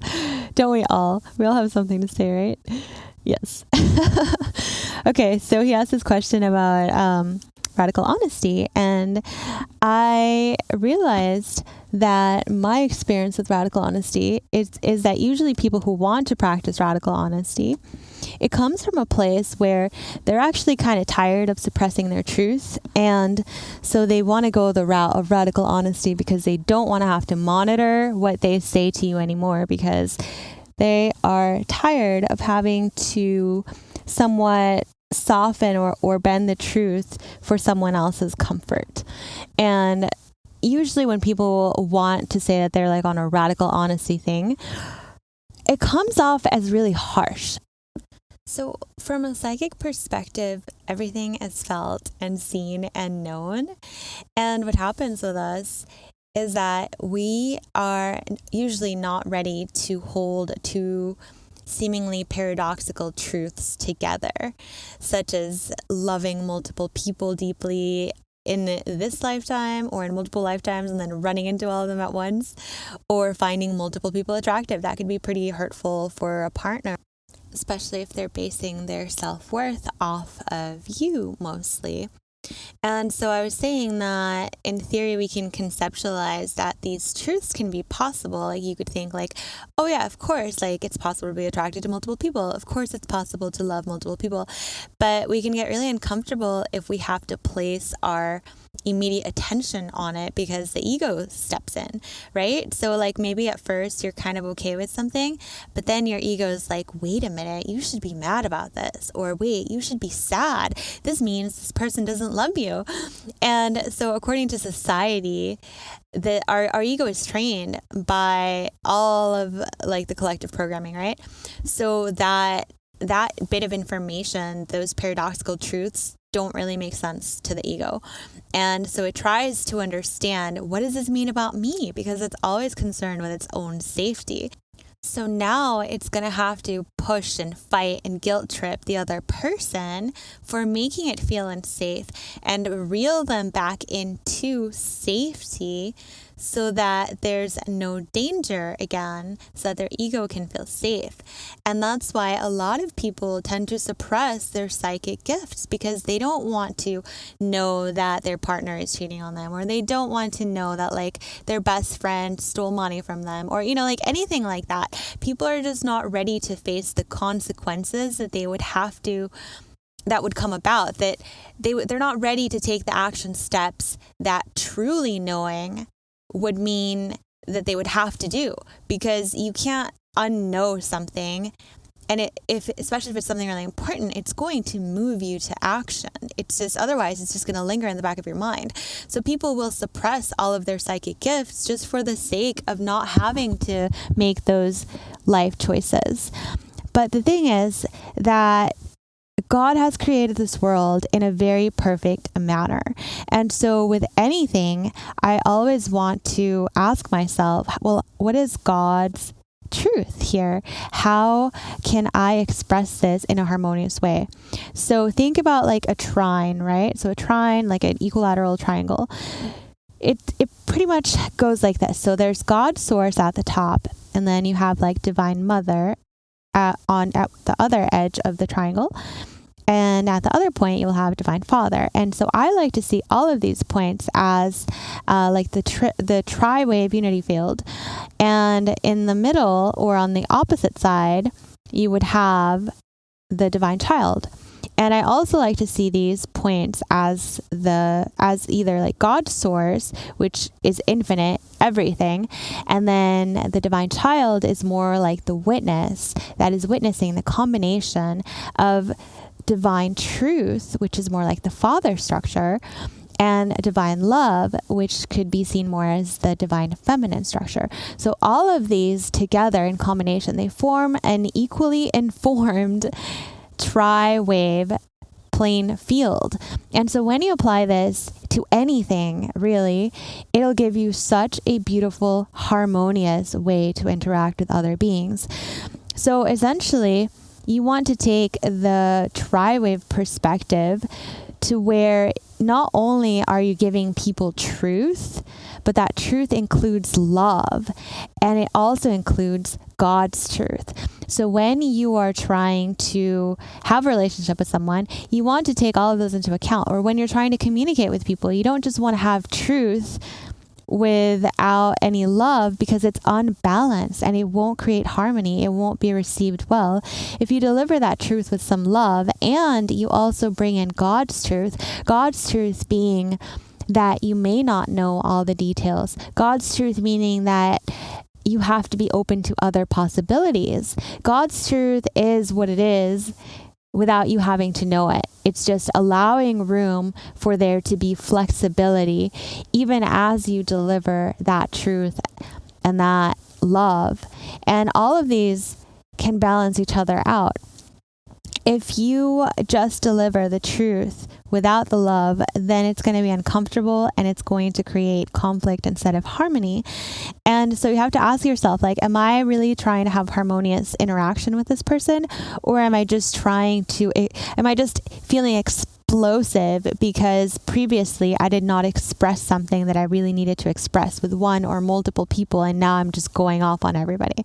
Don't we all? We all have something to say, right? Yes. Okay, so he asked this question about radical honesty. And I realized that my experience with radical honesty is that usually people who want to practice radical honesty, it comes from a place where they're actually kind of tired of suppressing their truth. And so they want to go the route of radical honesty because they don't want to have to monitor what they say to you anymore, because they are tired of having to somewhat soften or bend the truth for someone else's comfort. And usually when people want to say that they're like on a radical honesty thing, it comes off as really harsh. So from a psychic perspective, everything is felt and seen and known. And what happens with us is that we are usually not ready to hold two seemingly paradoxical truths together, such as loving multiple people deeply in this lifetime or in multiple lifetimes and then running into all of them at once, or finding multiple people attractive. That could be pretty hurtful for a partner, especially if they're basing their self-worth off of you mostly. And so I was saying that in theory, we can conceptualize that these truths can be possible. Like you could think like, oh yeah, of course, like it's possible to be attracted to multiple people. Of course, it's possible to love multiple people. But we can get really uncomfortable if we have to place our immediate attention on it because the ego steps in, right? So like maybe at first you're kind of okay with something, but then your ego is like, wait a minute, you should be mad about this, or wait, you should be sad. This means this person doesn't love you. And so according to society, our ego is trained by all of like the collective programming, right? So that bit of information, those paradoxical truths, don't really make sense to the ego. And so it tries to understand, what does this mean about me? Because it's always concerned with its own safety. So now it's going to have to push and fight and guilt trip the other person for making it feel unsafe and reel them back into safety so that there's no danger again, so that their ego can feel safe. And that's why a lot of people tend to suppress their psychic gifts, because they don't want to know that their partner is cheating on them, or they don't want to know that like their best friend stole money from them, or like anything like that. People are just not ready to face the consequences that they would have to, that would come about, that they're not ready to take the action steps that truly knowing would mean that they would have to do, because you can't unknow something. And especially if it's something really important, it's going to move you to action. It's just, otherwise it's just going to linger in the back of your mind. So people will suppress all of their psychic gifts just for the sake of not having to make those life choices. But the thing is that God has created this world in a very perfect manner. And so with anything, I always want to ask myself, well, what is God's truth here? How can I express this in a harmonious way? So think about like a trine, right? So a trine, like an equilateral triangle. It pretty much goes like this. So there's God source at the top, and then you have like divine mother at the other edge of the triangle. And at the other point, you'll have divine father. And so I like to see all of these points as like the tri-wave unity field. And in the middle, or on the opposite side, you would have the divine child. And I also like to see these points as either like God's source, which is infinite, everything, and then the divine child is more like the witness that is witnessing the combination of divine truth, which is more like the father structure, and divine love, which could be seen more as the divine feminine structure. So all of these together in combination, they form an equally informed tri-wave plane field. And so when you apply this to anything, really, it'll give you such a beautiful, harmonious way to interact with other beings. So essentially, you want to take the tri-wave perspective to where not only are you giving people truth, but that truth includes love, and it also includes God's truth. So when you are trying to have a relationship with someone, you want to take all of those into account. Or when you're trying to communicate with people, you don't just want to have truth without any love, because it's unbalanced and it won't create harmony. It won't be received well. If you deliver that truth with some love, and you also bring in God's truth being that you may not know all the details. God's truth meaning that you have to be open to other possibilities. God's truth is what it is without you having to know it. It's just allowing room for there to be flexibility, even as you deliver that truth and that love. And all of these can balance each other out. if you just deliver the truth without the love, then it's going to be uncomfortable and it's going to create conflict instead of harmony. And so you have to ask yourself, like, am I really trying to have harmonious interaction with this person? Or am I just feeling explosive because previously I did not express something that I really needed to express with one or multiple people, and now I'm just going off on everybody?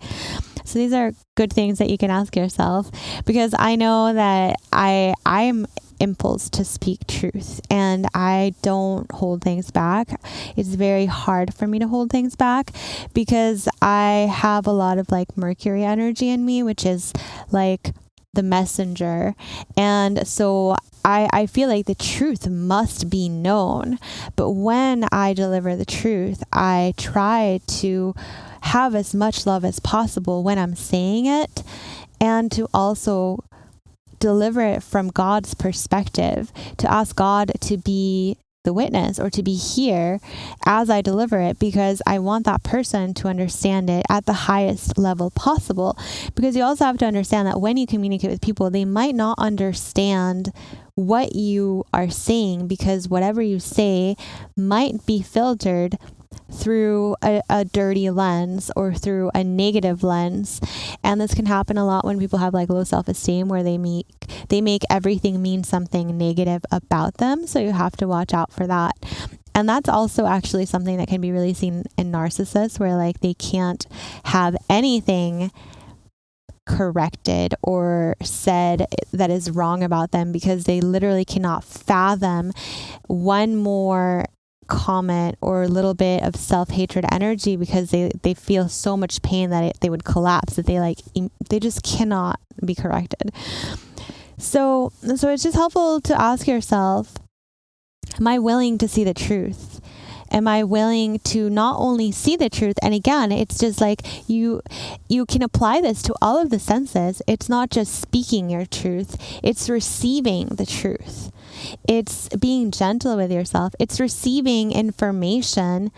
So these are good things that you can ask yourself, because I know that I'm impulse to speak truth and I don't hold things back. It's very hard for me to hold things back because I have a lot of like Mercury energy in me, which is like the messenger. And so I feel like the truth must be known. But when I deliver the truth, I try to have as much love as possible when I'm saying it, and to also deliver it from God's perspective, to ask God to be the witness or to be here as I deliver it, because I want that person to understand it at the highest level possible. Because you also have to understand that when you communicate with people, they might not understand what you are saying, because whatever you say might be filtered through a dirty lens or through a negative lens. And this can happen a lot when people have like low self-esteem, where they make everything mean something negative about them. So you have to watch out for that. And that's also actually something that can be really seen in narcissists, where like they can't have anything corrected or said that is wrong about them, because they literally cannot fathom one more comment or a little bit of self-hatred energy, because they feel so much pain that they would collapse, that they just cannot be corrected. So it's just helpful to ask yourself, am I willing to see the truth? Am I willing to not only see the truth? And again, it's just like you can apply this to all of the senses. It's not just speaking your truth. It's receiving the truth. It's being gentle with yourself. It's receiving information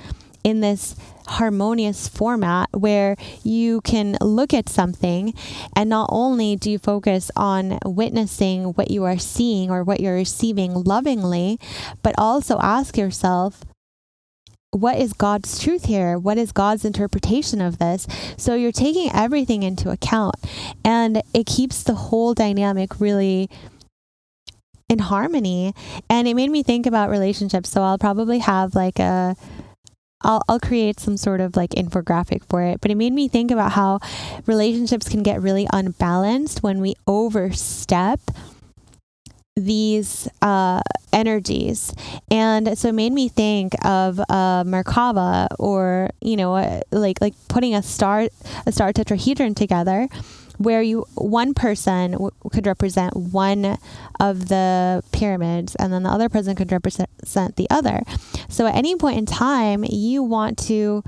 in this harmonious format where you can look at something, and not only do you focus on witnessing what you are seeing or what you're receiving lovingly, but also ask yourself, what is God's truth here? What is God's interpretation of this? So you're taking everything into account, and it keeps the whole dynamic really in harmony. And it made me think about relationships. So I'll probably have like I'll create some sort of like infographic for it, but it made me think about how relationships can get really unbalanced when we overstep these energies. And so it made me think of Merkaba, or like putting a star tetrahedron together, where one person could represent one of the pyramids, and then the other person could represent the other. So at any point in time, you want to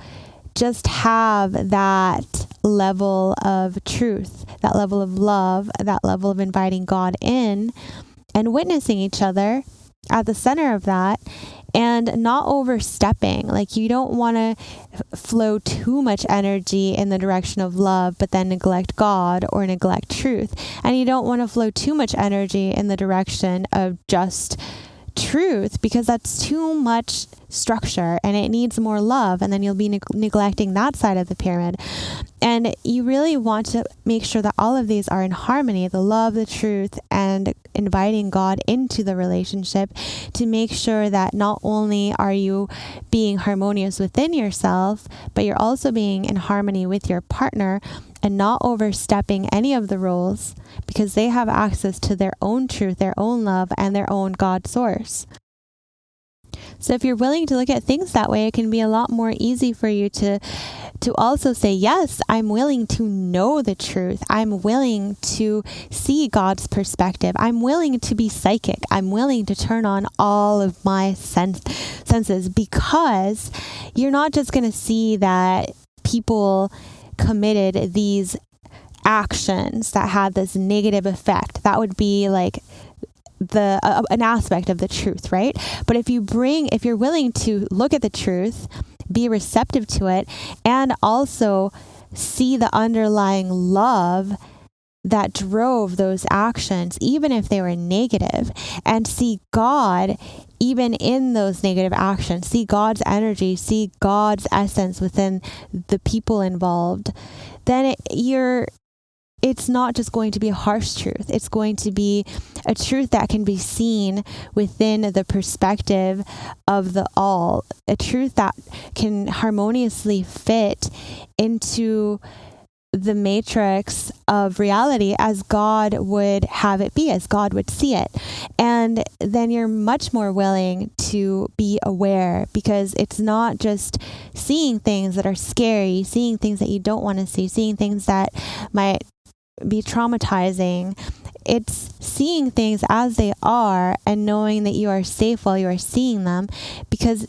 just have that level of truth, that level of love, that level of inviting God in and witnessing each other at the center of that, and not overstepping. Like, you don't want to flow too much energy in the direction of love, but then neglect God or neglect truth. And you don't want to flow too much energy in the direction of just truth, because that's too much structure and it needs more love, and then you'll be neglecting that side of the pyramid. And you really want to make sure that all of these are in harmony, the love, the truth, and inviting God into the relationship, to make sure that not only are you being harmonious within yourself, but you're also being in harmony with your partner, and not overstepping any of the roles, because they have access to their own truth, their own love, and their own God source. So if you're willing to look at things that way, it can be a lot more easy for you to also say, yes, I'm willing to know the truth. I'm willing to see God's perspective. I'm willing to be psychic. I'm willing to turn on all of my senses, because you're not just going to see that people committed these actions that had this negative effect. That would be like an aspect of the truth, right? But if you're willing to look at the truth, be receptive to it, and also see the underlying love that drove those actions, even if they were negative, and see God even in those negative actions, see God's energy, see God's essence within the people involved, then it's not just going to be a harsh truth. It's going to be a truth that can be seen within the perspective of the all, a truth that can harmoniously fit into the matrix of reality as God would have it be, as God would see it. And then you're much more willing to be aware, because it's not just seeing things that are scary, seeing things that you don't want to see, seeing things that might be traumatizing. It's seeing things as they are and knowing that you are safe while you are seeing them, because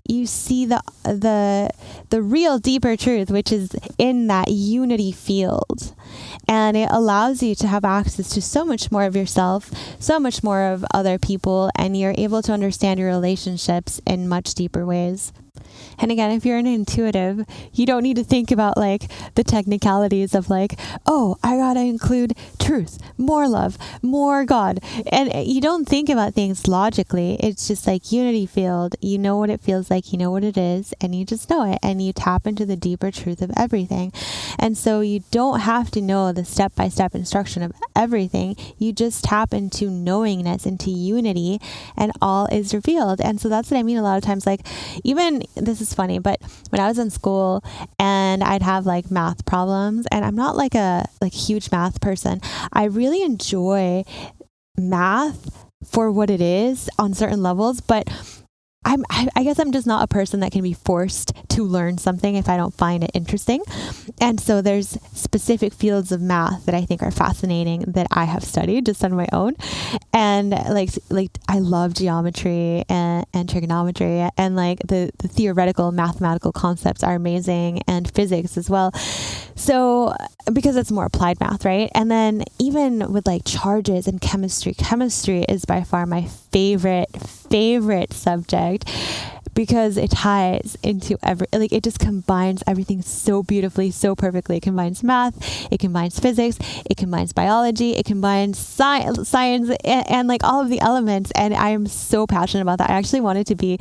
you see the real deeper truth, which is in that unity field. And it allows you to have access to so much more of yourself, so much more of other people, and you're able to understand your relationships in much deeper ways. And again, if you're an intuitive, you don't need to think about like the technicalities of like, oh, I gotta include truth, more love, more God. And you don't think about things logically. It's just like unity field. You know what it feels like, you know what it is, and you just know it, and you tap into the deeper truth of everything. And so you don't have to know the step-by-step instruction of everything. You just tap into knowingness, into unity, and all is revealed. And so that's what I mean a lot of times. Like, even, this is funny, but when I was in school and I'd have like math problems, and I'm not like a huge math person, I really enjoy math for what it is on certain levels, but I guess I'm just not a person that can be forced to learn something if I don't find it interesting. And so there's specific fields of math that I think are fascinating that I have studied just on my own. And like I love geometry and trigonometry, and like the theoretical mathematical concepts are amazing, and physics as well. So because it's more applied math, right? And then even with like charges and chemistry is by far my favorite subject, because it ties into it just combines everything so beautifully, so perfectly. It combines math, it combines physics, it combines biology, it combines science and like all of the elements. And I am so passionate about that. I actually wanted to be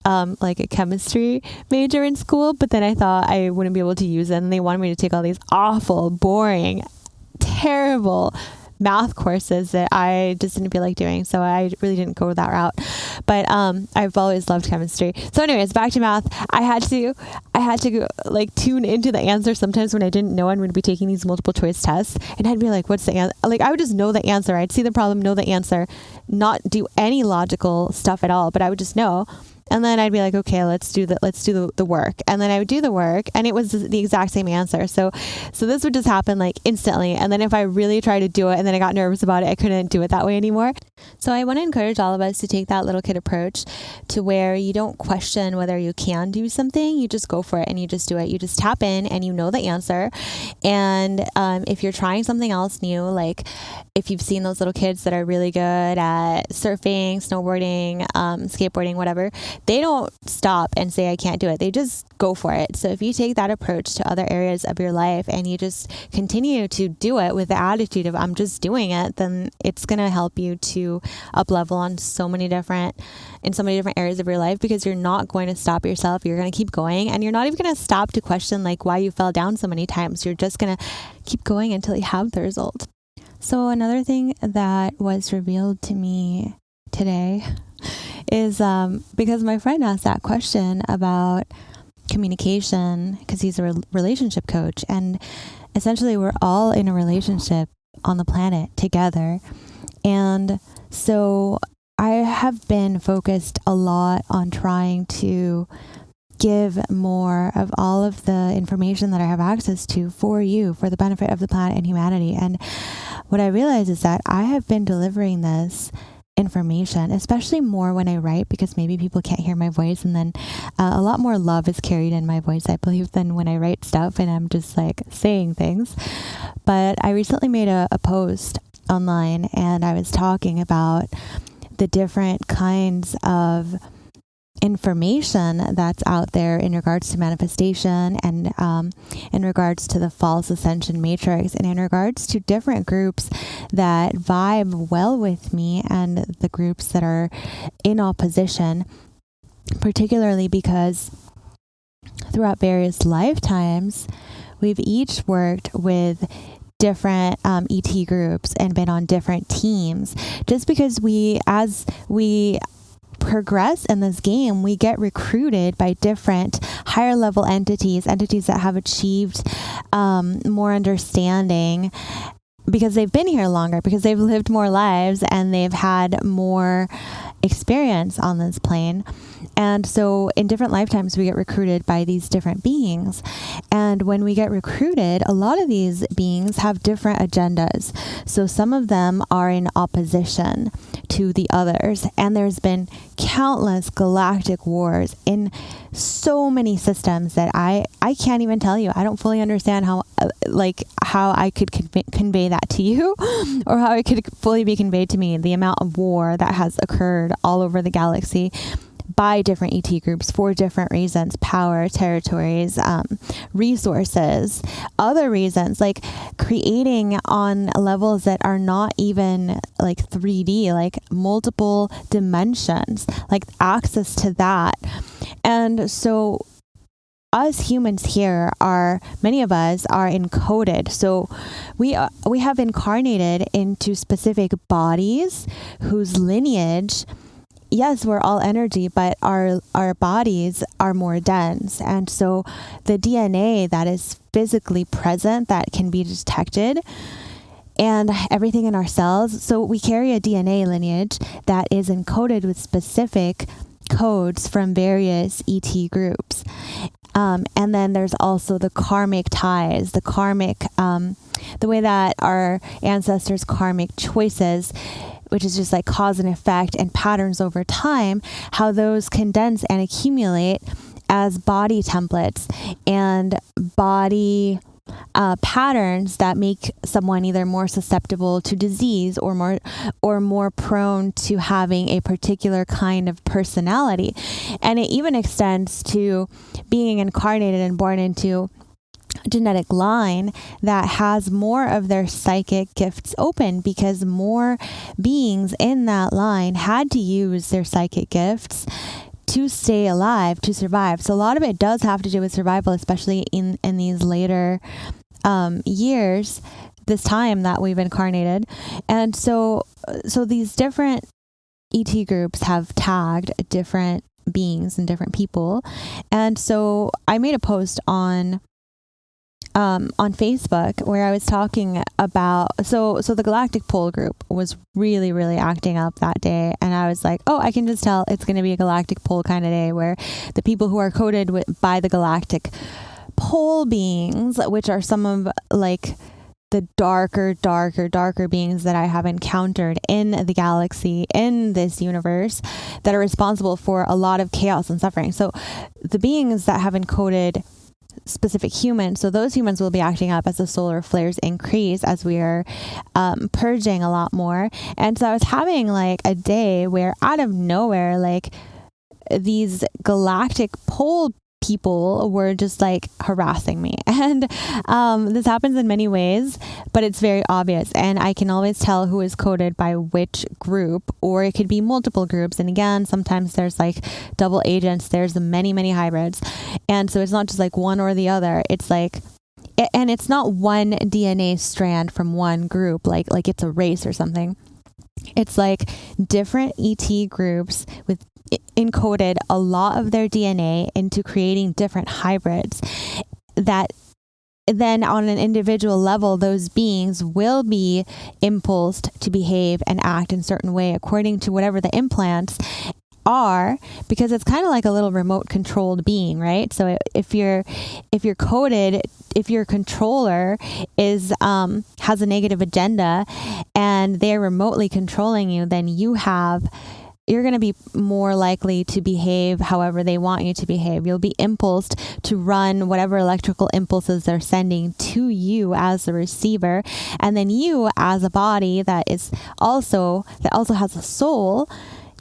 like a chemistry major in school, but then I thought I wouldn't be able to use it, and they wanted me to take all these awful, boring, terrible math courses that I just didn't feel like doing. So I really didn't go that route. But I've always loved chemistry. So anyways, back to math. I had to go, like tune into the answer sometimes when I didn't know and would be taking these multiple choice tests, and I'd be like, what's the answer? Like, I would just know the answer. I'd see the problem, know the answer, not do any logical stuff at all, but I would just know. And then I'd be like, okay, let's do the work. And then I would do the work, and it was the exact same answer. So this would just happen like instantly. And then if I really tried to do it and then I got nervous about it, I couldn't do it that way anymore. So I want to encourage all of us to take that little kid approach to where you don't question whether you can do something. You just go for it and you just do it. You just tap in and you know the answer. And if you're trying something else new, like if you've seen those little kids that are really good at surfing, snowboarding, skateboarding, whatever, they don't stop and say, I can't do it. They just go for it. So if you take that approach to other areas of your life and you just continue to do it with the attitude of I'm just doing it, then it's going to help you to up level in so many different areas of your life, because you're not going to stop yourself. You're going to keep going, and you're not even going to stop to question like why you fell down so many times. You're just going to keep going until you have the result. So another thing that was revealed to me today is because my friend asked that question about communication, because he's a relationship coach, and essentially we're all in a relationship on the planet together. And so I have been focused a lot on trying to give more of all of the information that I have access to for you, for the benefit of the planet and humanity. And what I realize is that I have been delivering this information, especially more when I write, because maybe people can't hear my voice, and then a lot more love is carried in my voice, I believe, than when I write stuff and I'm just like saying things. But I recently made a post online, and I was talking about the different kinds of information that's out there in regards to manifestation and in regards to the false ascension matrix and in regards to different groups that vibe well with me and the groups that are in opposition, particularly because throughout various lifetimes, we've each worked with different ET groups and been on different teams. Just because as we progress in this game, we get recruited by different higher level entities that have achieved more understanding because they've been here longer, because they've lived more lives and they've had more experience on this plane. And so in different lifetimes, we get recruited by these different beings. And when we get recruited, a lot of these beings have different agendas. So some of them are in opposition to the others. And there's been countless galactic wars in so many systems that I can't even tell you. I don't fully understand how I could convey that to you or how it could fully be conveyed to me, the amount of war that has occurred all over the galaxy by different ET groups for different reasons: power, territories, resources, other reasons, like creating on levels that are not even like 3D, like multiple dimensions, like access to that. And so us humans here many of us are encoded. So we have incarnated into specific bodies whose lineage, yes, we're all energy, but our bodies are more dense. And so the DNA that is physically present, that can be detected, and everything in our cells. So we carry a DNA lineage that is encoded with specific codes from various ET groups. And then there's also the karmic ties, the way that our ancestors' karmic choices, which is just like cause and effect and patterns over time, how those condense and accumulate as body templates and body patterns that make someone either more susceptible to disease or more prone to having a particular kind of personality. And it even extends to being incarnated and born into genetic line that has more of their psychic gifts open, because more beings in that line had to use their psychic gifts to stay alive, to survive. So a lot of it does have to do with survival, especially in these later years, this time that we've incarnated. And so these different ET groups have tagged different beings and different people. And so I made a post on Facebook where I was talking about, so the Galactic Pole group was really, really acting up that day. And I was like, oh, I can just tell it's going to be a Galactic Pole kind of day, where the people who are coded by the Galactic Pole beings, which are some of like the darker beings that I have encountered in the galaxy, in this universe, that are responsible for a lot of chaos and suffering. So the beings that have encoded specific humans, so those humans will be acting up as the solar flares increase, as we are purging a lot more. And so I was having like a day where out of nowhere, like these galactic pole people were just like harassing me. And this happens in many ways, but it's very obvious. And I can always tell who is coded by which group, or it could be multiple groups. And again, sometimes there's like double agents, there's many, many hybrids. And so it's not just like one or the other. It's like, and it's not one DNA strand from one group, like it's a race or something. It's like different ET groups with encoded a lot of their DNA into creating different hybrids that then on an individual level, those beings will be impulsed to behave and act in a certain way according to whatever the implants are, because it's kind of like a little remote controlled being, right? So if you're coded, if your controller is has a negative agenda and they're remotely controlling you, then you're going to be more likely to behave however they want you to behave. You'll be impulsed to run whatever electrical impulses they're sending to you as the receiver. And then you, as a body that also has a soul,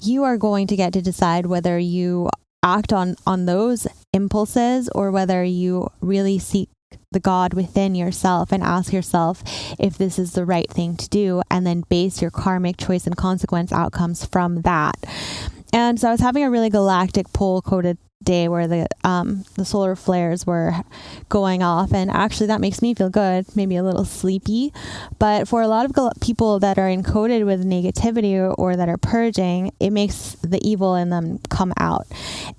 you are going to get to decide whether you act on those impulses, or whether you really seek the God within yourself and ask yourself if this is the right thing to do, and then base your karmic choice and consequence outcomes from that. And so I was having a really galactic pole coded day where the solar flares were going off, and actually that makes me feel good, maybe a little sleepy. But for a lot of people that are encoded with negativity or that are purging, it makes the evil in them come out.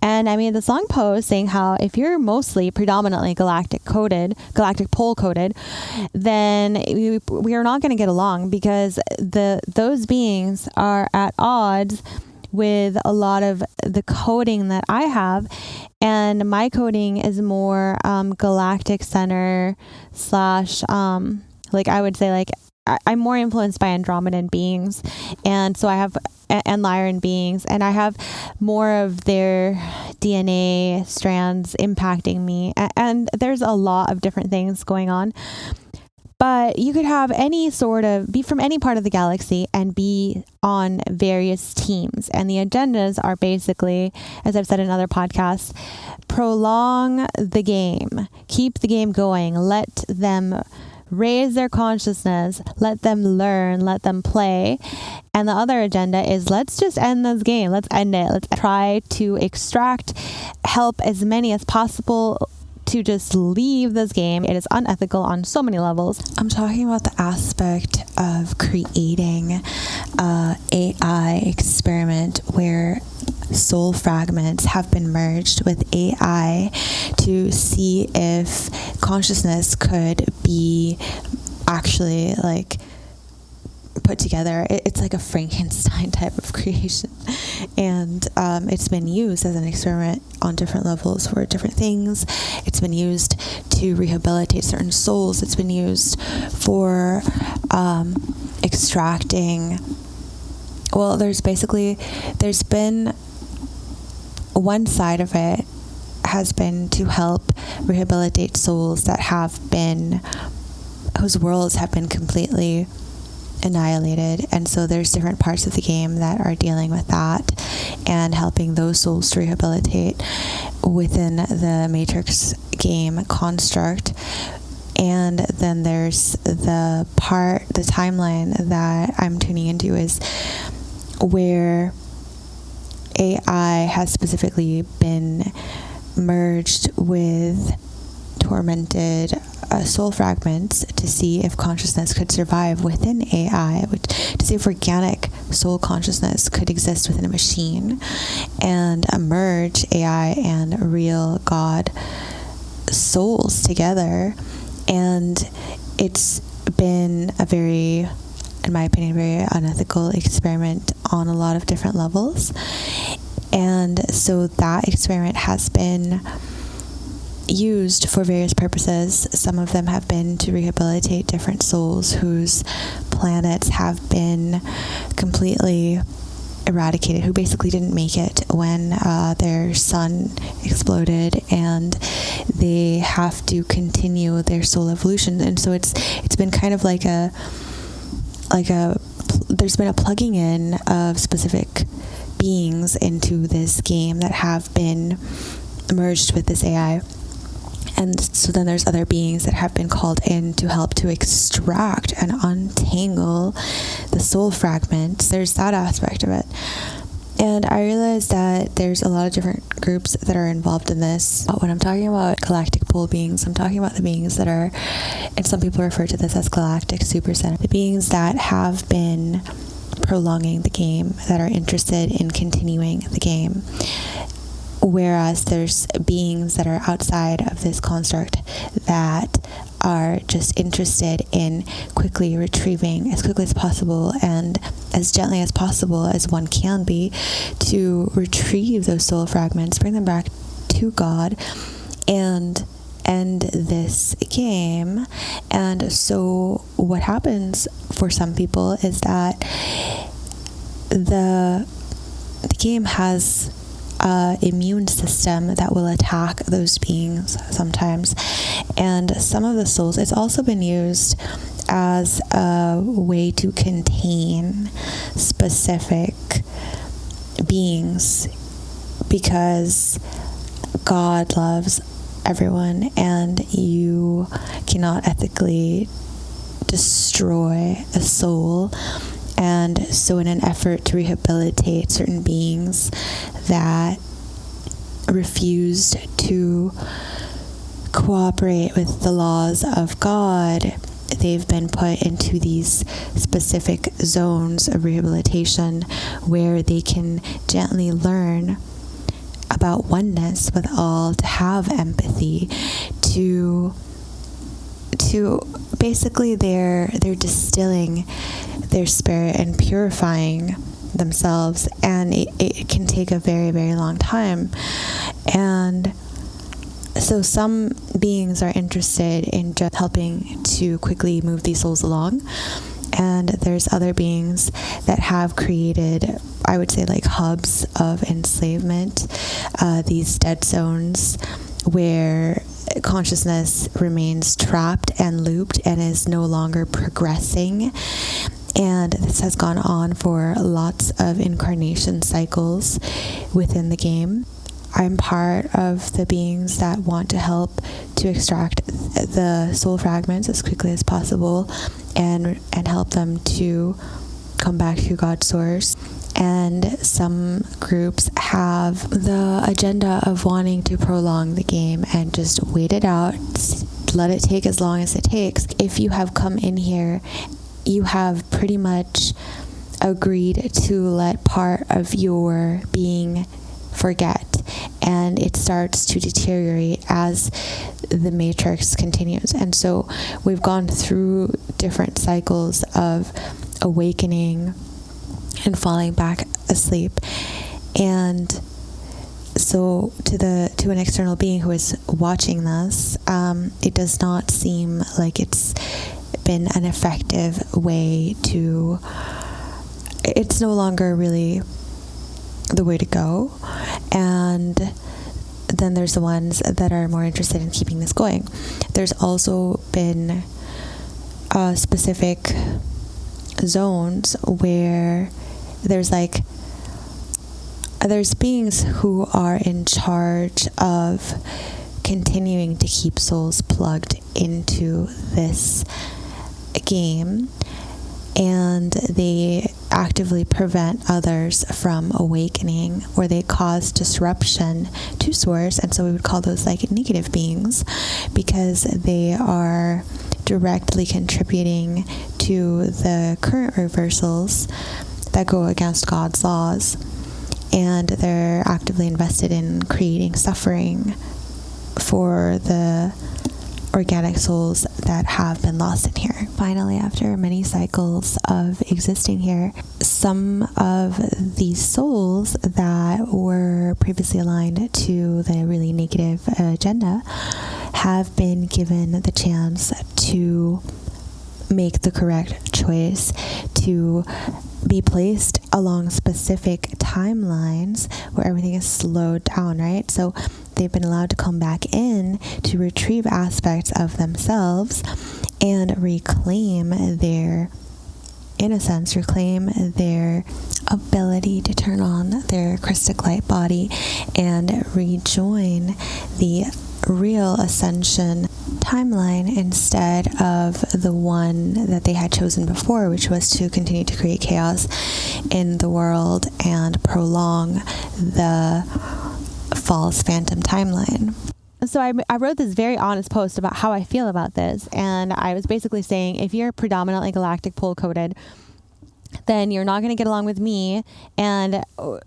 And I made the song post saying how if you're mostly predominantly galactic pole coded, then we are not going to get along, because those beings are at odds with a lot of the coding that I have. And my coding is more galactic center / like I would say, like I'm more influenced by Andromedan beings, and so I have and Lyran beings, and I have more of their DNA strands impacting me, and there's a lot of different things going on. But you could have be from any part of the galaxy and be on various teams. And the agendas are basically, as I've said in other podcasts, prolong the game, keep the game going, let them raise their consciousness, let them learn, let them play. And the other agenda is, let's just end this game. Let's end it. Let's try to help as many as possible to just leave this game. It is unethical on so many levels. I'm talking about the aspect of creating a AI experiment where soul fragments have been merged with AI to see if consciousness could be actually like put together. It's like a Frankenstein type of creation, and it's been used as an experiment on different levels for different things. It's been used to rehabilitate certain souls. It's been used for extracting. Well, there's been one side of it has been to help rehabilitate souls that whose worlds have been completely annihilated. And so there's different parts of the game that are dealing with that and helping those souls to rehabilitate within the Matrix game construct. And then there's the timeline that I'm tuning into is where AI has specifically been merged with tormented soul fragments to see if consciousness could survive within AI, to see if organic soul consciousness could exist within a machine, and merge AI and real God souls together. And it's been in my opinion, very unethical experiment on a lot of different levels. And so that experiment has been used for various purposes. Some of them have been to rehabilitate different souls whose planets have been completely eradicated, who basically didn't make it when their sun exploded, and they have to continue their soul evolution. And so it's been kind of like there's been a plugging in of specific beings into this game that have been merged with this AI. And so then there's other beings that have been called in to help to extract and untangle the soul fragments. There's that aspect of it. And I realized that there's a lot of different groups that are involved in this. But when I'm talking about galactic pole beings, I'm talking about the beings that are, and some people refer to this as galactic supercenter, the beings that have been prolonging the game, that are interested in continuing the game. Whereas there's beings that are outside of this construct that are just interested in quickly retrieving as quickly as possible and as gently as possible as one can be to retrieve those soul fragments, bring them back to God, and end this game. And so what happens for some people is that the game has immune system that will attack those beings sometimes. And some of the souls, it's also been used as a way to contain specific beings because God loves everyone, and you cannot ethically destroy a soul. And so in an effort to rehabilitate certain beings that refused to cooperate with the laws of God, they've been put into these specific zones of rehabilitation where they can gently learn about oneness with all, to have empathy, to basically they're distilling their spirit and purifying themselves, and it can take a very, very long time. And so some beings are interested in just helping to quickly move these souls along, and there's other beings that have created, I would say, like hubs of enslavement, these dead zones where consciousness remains trapped and looped and is no longer progressing. And this has gone on for lots of incarnation cycles within the game. I'm part of the beings that want to help to extract the soul fragments as quickly as possible and help them to come back to God's source. And some groups have the agenda of wanting to prolong the game and just wait it out, let it take as long as it takes. If you have come in here, you have pretty much agreed to let part of your being forget, and it starts to deteriorate as the matrix continues. And so we've gone through different cycles of awakening and falling back asleep. And so to an external being who is watching this, it does not seem like it's been an effective way to, it's no longer really the way to go. And then there's the ones that are more interested in keeping this going. There's also been specific zones where there's beings who are in charge of continuing to keep souls plugged into this game, and they actively prevent others from awakening, or they cause disruption to source. And so we would call those like negative beings, because they are directly contributing to the current reversals that go against God's laws, and they're actively invested in creating suffering for the organic souls that have been lost in here. Finally, after many cycles of existing here, some of these souls that were previously aligned to the really negative agenda have been given the chance to make the correct choice, to be placed along specific timelines where everything is slowed down, right? So they've been allowed to come back in to retrieve aspects of themselves and reclaim their innocence, reclaim their ability to turn on their Christic light body and rejoin the real ascension timeline instead of the one that they had chosen before, which was to continue to create chaos in the world and prolong the false phantom timeline. So I wrote this very honest post about how I feel about this, and I was basically saying, if you're predominantly galactic pole coded, then you're not going to get along with me, and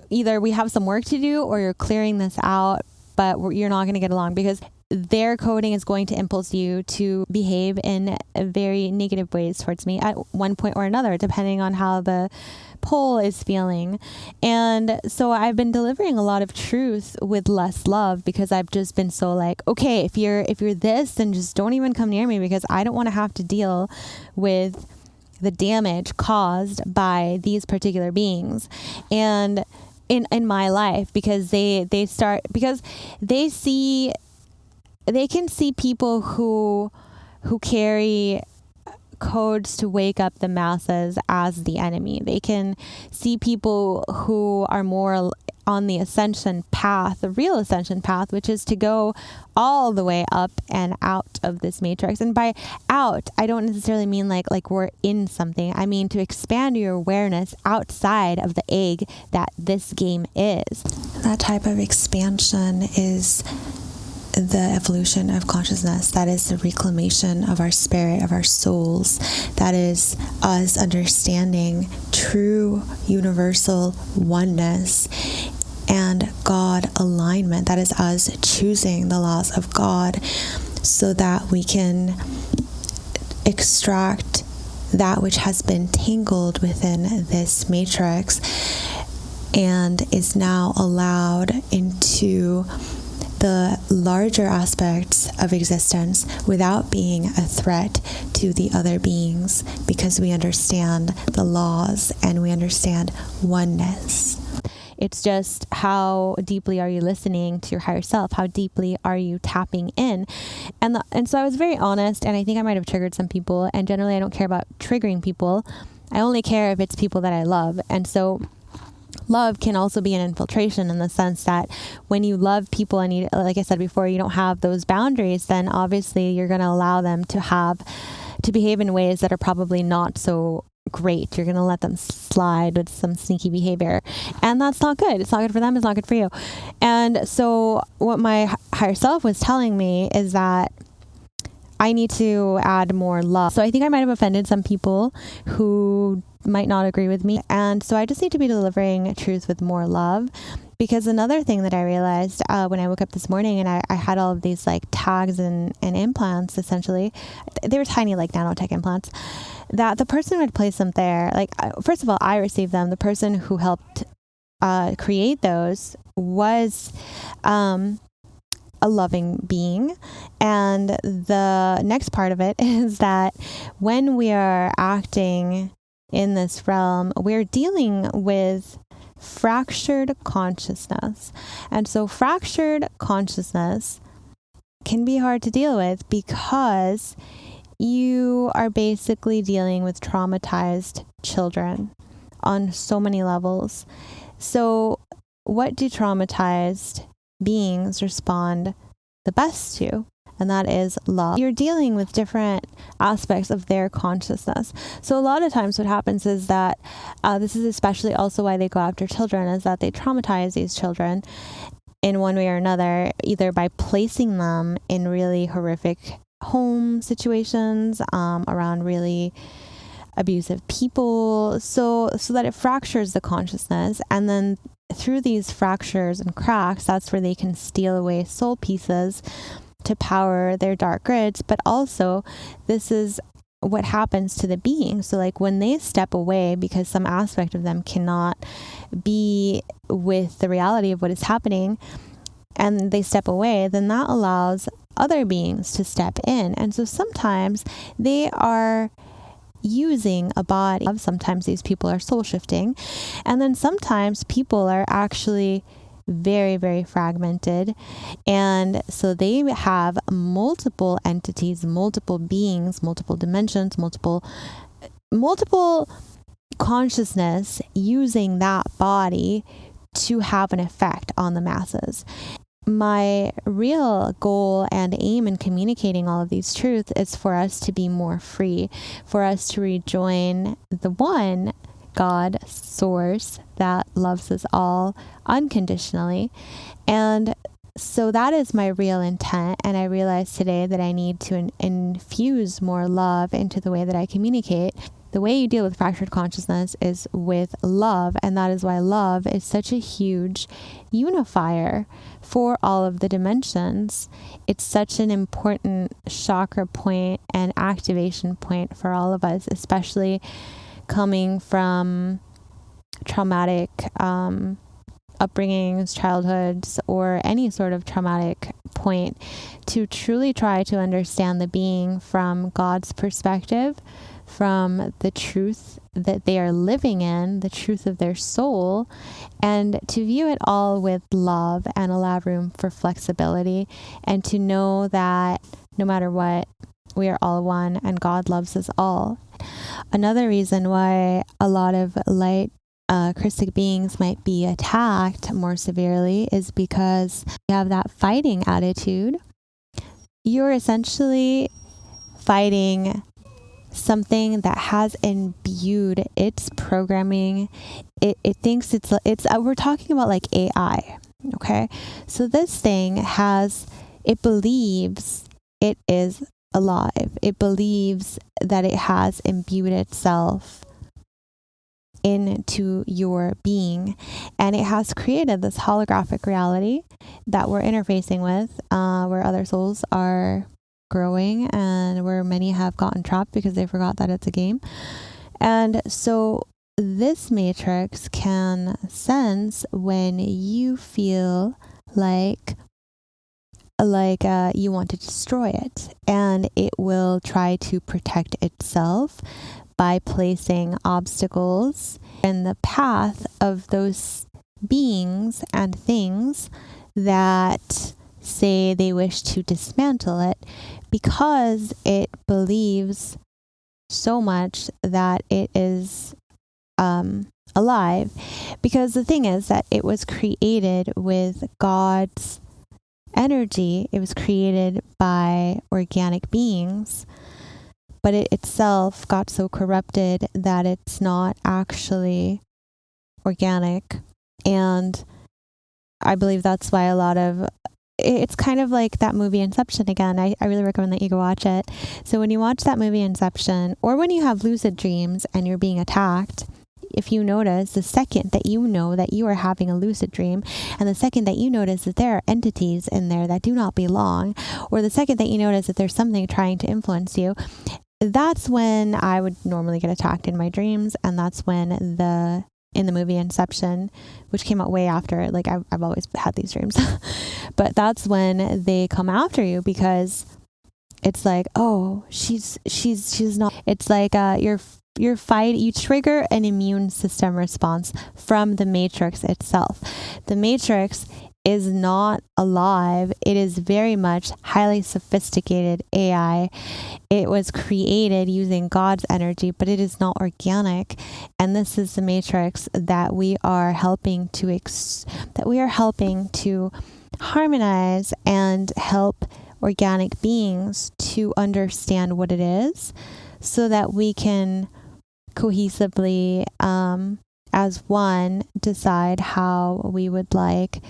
either we have some work to do or you're clearing this out, but you're not going to get along, because their coding is going to impulse you to behave in very negative ways towards me at one point or another, depending on how the pole is feeling. And so I've been delivering a lot of truth with less love, because I've just been so like, okay, if you're this, then just don't even come near me, because I don't want to have to deal with the damage caused by these particular beings. And in my life, because they can see people who carry codes to wake up the masses as the enemy. They can see people who are more on the ascension path, the real ascension path, which is to go all the way up and out of this matrix. And by out, I don't necessarily mean like we're in something. I mean to expand your awareness outside of the egg that this game is. That type of expansion is the evolution of consciousness. That is the reclamation of our spirit, of our souls. That is us understanding true universal oneness and God alignment. That is us choosing the laws of God so that we can extract that which has been tangled within this matrix and is now allowed into the larger aspects of existence without being a threat to the other beings, because we understand the laws and we understand oneness. It's just how deeply are you listening to your higher self? How deeply are you tapping in? And so I was very honest, and I think I might have triggered some people. And generally, I don't care about triggering people. I only care if it's people that I love. And so love can also be an infiltration in the sense that when you love people and you, like I said before, you don't have those boundaries, then obviously you're going to allow them to behave in ways that are probably not so great. You're going to let them slide with some sneaky behavior, and that's not good. It's not good for them. It's not good for you. And so what my higher self was telling me is that I need to add more love. So I think I might have offended some people who might not agree with me. And so I just need to be delivering truth with more love. Because another thing that I realized when I woke up this morning and I had all of these like tags and implants, essentially, they were tiny like nanotech implants, that the person who had placed them there, like, first of all, I received them. The person who helped create those was a loving being. And the next part of it is that when we are acting in this realm, we're dealing with fractured consciousness. And so fractured consciousness can be hard to deal with because you are basically dealing with traumatized children on so many levels. So what do traumatized beings respond the best to? And that is love. You're dealing with different aspects of their consciousness. So a lot of times what happens is that this is especially also why they go after children, is that they traumatize these children in one way or another, either by placing them in really horrific home situations around really abusive people, so that it fractures the consciousness. And then through these fractures and cracks, that's where they can steal away soul pieces to power their dark grids. But also, this is what happens to the being. So like when they step away because some aspect of them cannot be with the reality of what is happening, and they step away, then that allows other beings to step in. And so sometimes they are using a body. Sometimes these people are soul shifting. And then sometimes people are actually very, very fragmented. And so they have multiple entities, multiple beings, multiple dimensions, multiple consciousness using that body to have an effect on the masses. My real goal and aim in communicating all of these truths is for us to be more free, for us to rejoin the one God source that loves us all unconditionally. And so that is my real intent. And I realized today that I need to infuse more love into the way that I communicate. The way you deal with fractured consciousness is with love. And that is why love is such a huge unifier for all of the dimensions. It's such an important chakra point and activation point for all of us, especially coming from traumatic upbringings, childhoods, or any sort of traumatic point, to truly try to understand the being from God's perspective, from the truth that they are living in, the truth of their soul, and to view it all with love and allow room for flexibility, and to know that no matter what, we are all one and God loves us all. Another reason why a lot of light Christic beings might be attacked more severely is because you have that fighting attitude. You're essentially fighting something that has imbued its programming. It thinks it's we're talking about like AI. Okay. So this thing it believes it is alive. It believes that it has imbued itself into your being, and it has created this holographic reality that we're interfacing with, where other souls are growing and where many have gotten trapped because they forgot that it's a game. And so this matrix can sense when you feel like you want to destroy it, and it will try to protect itself by placing obstacles in the path of those beings and things that say they wish to dismantle it, because it believes so much that it is alive. Because the thing is that it was created with God's energy. It was created by organic beings, but it itself got so corrupted that it's not actually organic. And I believe that's why it's kind of like that movie Inception again. I really recommend that you go watch it. So when you watch that movie Inception, or when you have lucid dreams and you're being attacked, if you notice, the second that you know that you are having a lucid dream, and the second that you notice that there are entities in there that do not belong, or the second that you notice that there's something trying to influence you, that's when I would normally get attacked in my dreams. And that's when in the movie Inception, which came out way after, like I've always had these dreams, but that's when they come after you, because it's like, oh, she's not, it's like, you trigger an immune system response from the matrix itself. The matrix is not alive. It is very much highly sophisticated AI. It was created using God's energy, but it is not organic. And this is the matrix that we are helping to harmonize and help organic beings to understand what it is, so that we can cohesively, as one, decide how we would like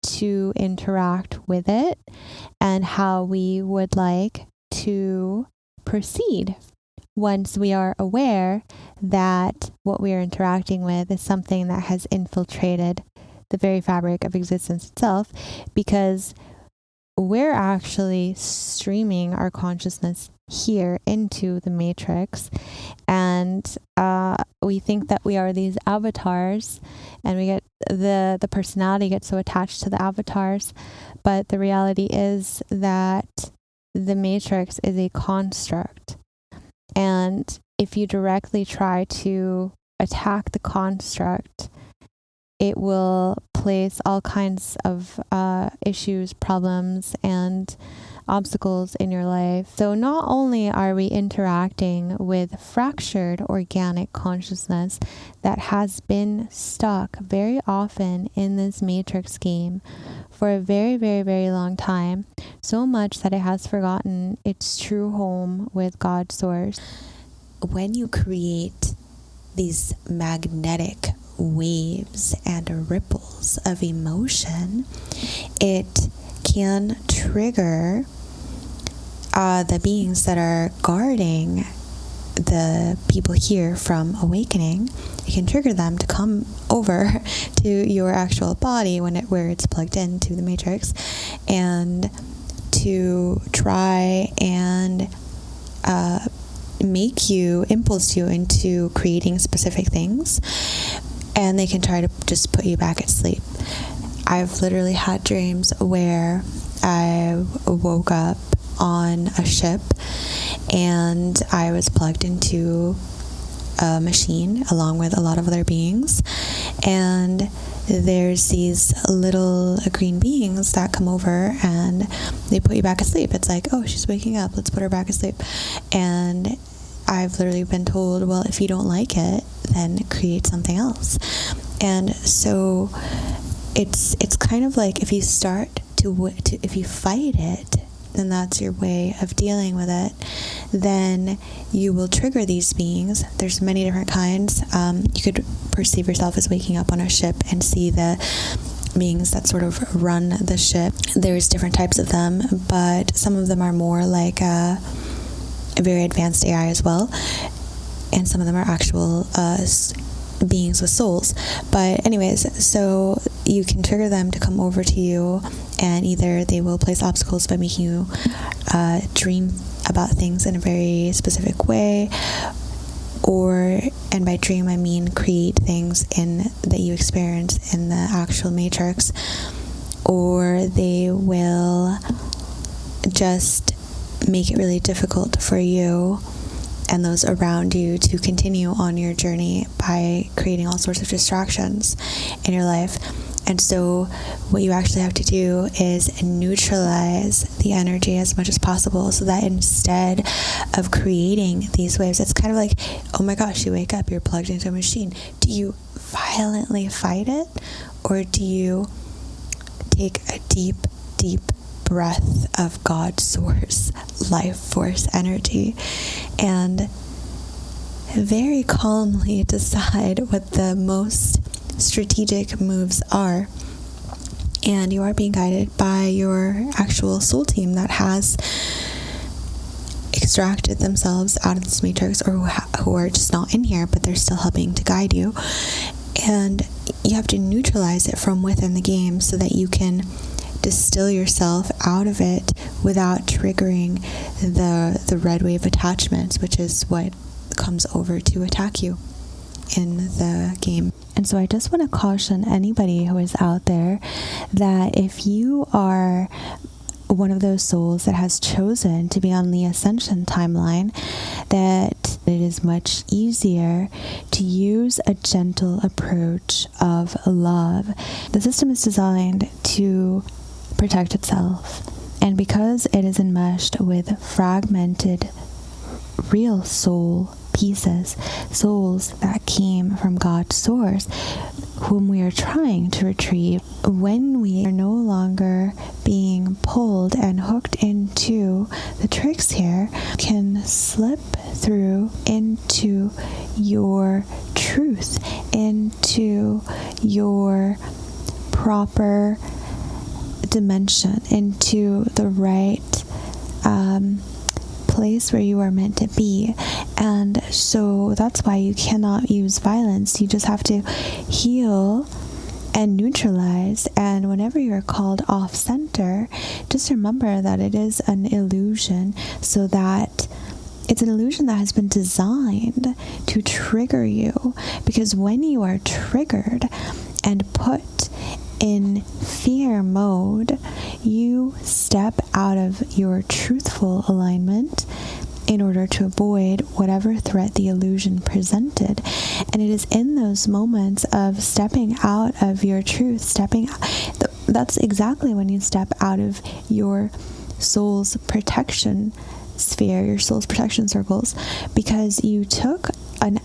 to interact with it and how we would like to proceed once we are aware that what we are interacting with is something that has infiltrated the very fabric of existence itself, because we're actually streaming our consciousness here into the matrix, and we think that we are these avatars, and we get the personality gets so attached to the avatars, but the reality is that the matrix is a construct, and if you directly try to attack the construct, it will place all kinds of issues, problems, and obstacles in your life. So not only are we interacting with fractured organic consciousness that has been stuck very often in this matrix game for a very, very, very long time, so much that it has forgotten its true home with God's source. When you create these magnetic waves and ripples of emotion, it can trigger the beings that are guarding the people here from awakening. It can trigger them to come over to your actual body where it's plugged into the matrix, and to try and impulse you into creating specific things, and they can try to just put you back at sleep. I've literally had dreams where I woke up on a ship and I was plugged into a machine along with a lot of other beings, and there's these little green beings that come over and they put you back asleep. It's like, oh, she's waking up, let's put her back asleep. And I've literally been told, well, if you don't like it, then create something else. And so it's kind of like if you start if you fight it, then that's your way of dealing with it. Then you will trigger these beings. There's many different kinds. You could perceive yourself as waking up on a ship and see the beings that sort of run the ship. There's different types of them, but some of them are more like a very advanced AI as well, and some of them are actual beings with souls. But anyways, so you can trigger them to come over to you, and either they will place obstacles by making you dream about things in a very specific way, and by dream I mean create things that you experience in the actual matrix, or they will just make it really difficult for you and those around you to continue on your journey by creating all sorts of distractions in your life. And so what you actually have to do is neutralize the energy as much as possible, so that instead of creating these waves, it's kind of like, oh my gosh, you wake up, you're plugged into a machine. Do you violently fight it, or do you take a deep, deep breath of God source, life force energy, and very calmly decide what the most strategic moves are? And you are being guided by your actual soul team that has extracted themselves out of this matrix, or who are just not in here, but they're still helping to guide you. And you have to neutralize it from within the game so that you can distill yourself out of it without triggering the red wave attachments, which is what comes over to attack you in the game. And so I just want to caution anybody who is out there that if you are one of those souls that has chosen to be on the ascension timeline, that it is much easier to use a gentle approach of love. The system is designed to protect itself, and because it is enmeshed with fragmented real soul pieces, souls that came from God's source, whom we are trying to retrieve, when we are no longer being pulled and hooked into the tricks here, can slip through into your truth, into your proper dimension, into the right place where you are meant to be. And so that's why you cannot use violence. You just have to heal and neutralize. And whenever you're called off center, just remember that it is an illusion, so that it's an illusion that has been designed to trigger you. Because when you are triggered and put in fear mode, you step out of your truthful alignment in order to avoid whatever threat the illusion presented. And it is in those moments of stepping out of your truth, that's exactly when you step out of your soul's protection sphere, your soul's protection circles, because you took an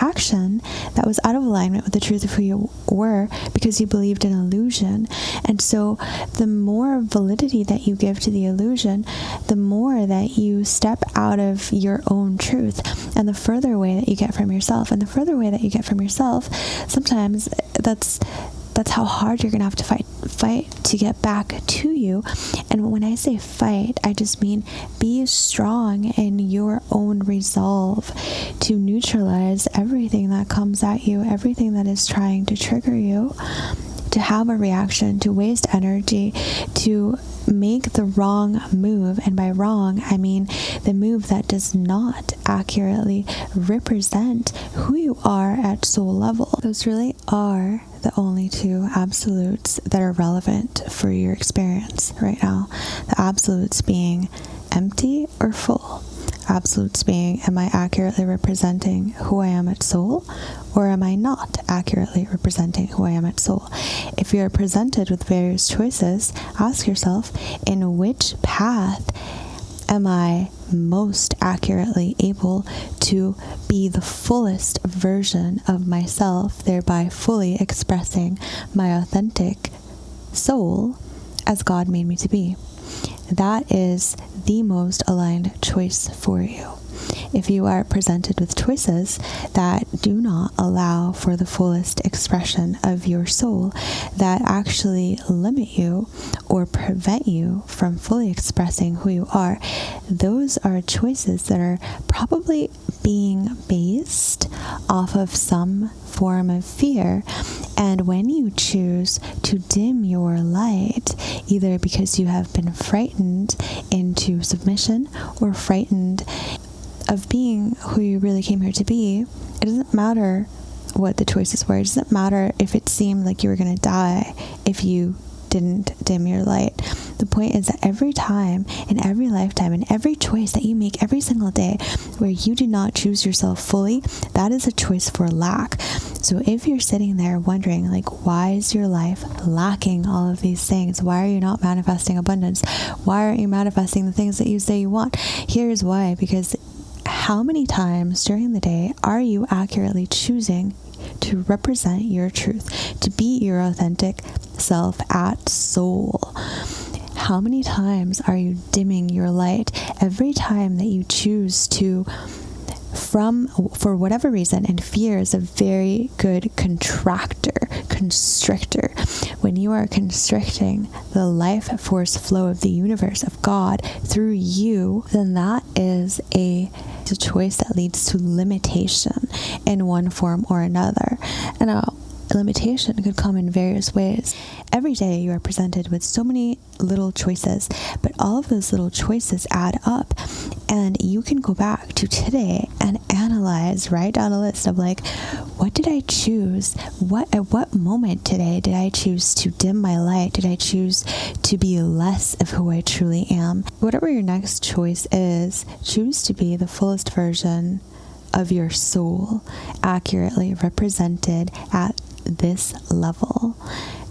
action that was out of alignment with the truth of who you were, because you believed in illusion. And so the more validity that you give to the illusion, the more that you step out of your own truth, and the further away that you get from yourself. And the further away that you get from yourself, sometimes that's how hard you're gonna have to fight to get back to you. And when I say fight, I just mean be strong in your own resolve to neutralize everything that comes at you, everything that is trying to trigger you, to have a reaction, to waste energy, to make the wrong move. And by wrong, I mean the move that does not accurately represent who you are at soul level. Those really are the only two absolutes that are relevant for your experience right now. The absolutes being empty or full. Absolutes being, am I accurately representing who I am at soul, or am I not accurately representing who I am at soul? If you're presented with various choices, ask yourself, in which path am I most accurately able to be the fullest version of myself, thereby fully expressing my authentic soul as God made me to be? That is the most aligned choice for you. If you are presented with choices that do not allow for the fullest expression of your soul, that actually limit you or prevent you from fully expressing who you are, those are choices that are probably being based off of some form of fear. And when you choose to dim your light, either because you have been frightened into submission or frightened of being who you really came here to be, it doesn't matter what the choices were. It doesn't matter if it seemed like you were going to die if you didn't dim your light. The point is that every time, in every lifetime, in every choice that you make every single day where you do not choose yourself fully, that is a choice for lack. So if you're sitting there wondering, like, why is your life lacking all of these things? Why are you not manifesting abundance? Why aren't you manifesting the things that you say you want? Here's why. Because how many times during the day are you accurately choosing to represent your truth, to be your authentic self at soul? How many times are you dimming your light? Every time that you choose to, for whatever reason, and fear is a very good constrictor. When you are constricting the life force flow of the universe, of God, through you, then that is a choice that leads to limitation in one form or another. And a limitation could come in various ways. Every day you are presented with so many little choices, but all of those little choices add up, and you can go back to today and analyze, write down a list of, like, what did I choose? At what moment today did I choose to dim my light? Did I choose to be less of who I truly am? Whatever your next choice is, choose to be the fullest version of your soul, accurately represented at this level,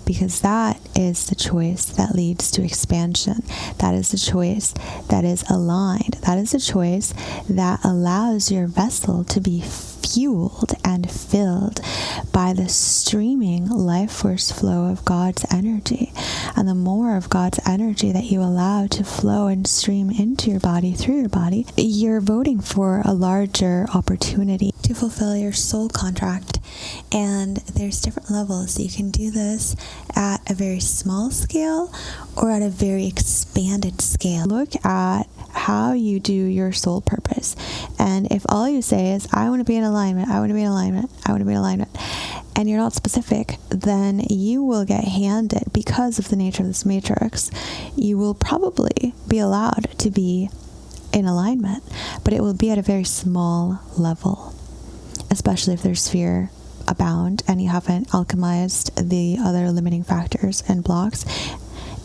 because that is the choice that leads to expansion. That is the choice that is aligned. That is the choice that allows your vessel to be fueled and filled by the streaming life force flow of God's energy. And the more of God's energy that you allow to flow and stream into your body, through your body, you're voting for a larger opportunity to fulfill your soul contract. And there's different levels. You can do this at a very small scale or at a very expanded scale. Look at how you do your soul purpose. And if all you say is, I want to be in alignment, I want to be in alignment, I want to be in alignment, and you're not specific, then you will get handed, because of the nature of this matrix, you will probably be allowed to be in alignment, but it will be at a very small level, especially if there's fear abound and you haven't alchemized the other limiting factors and blocks,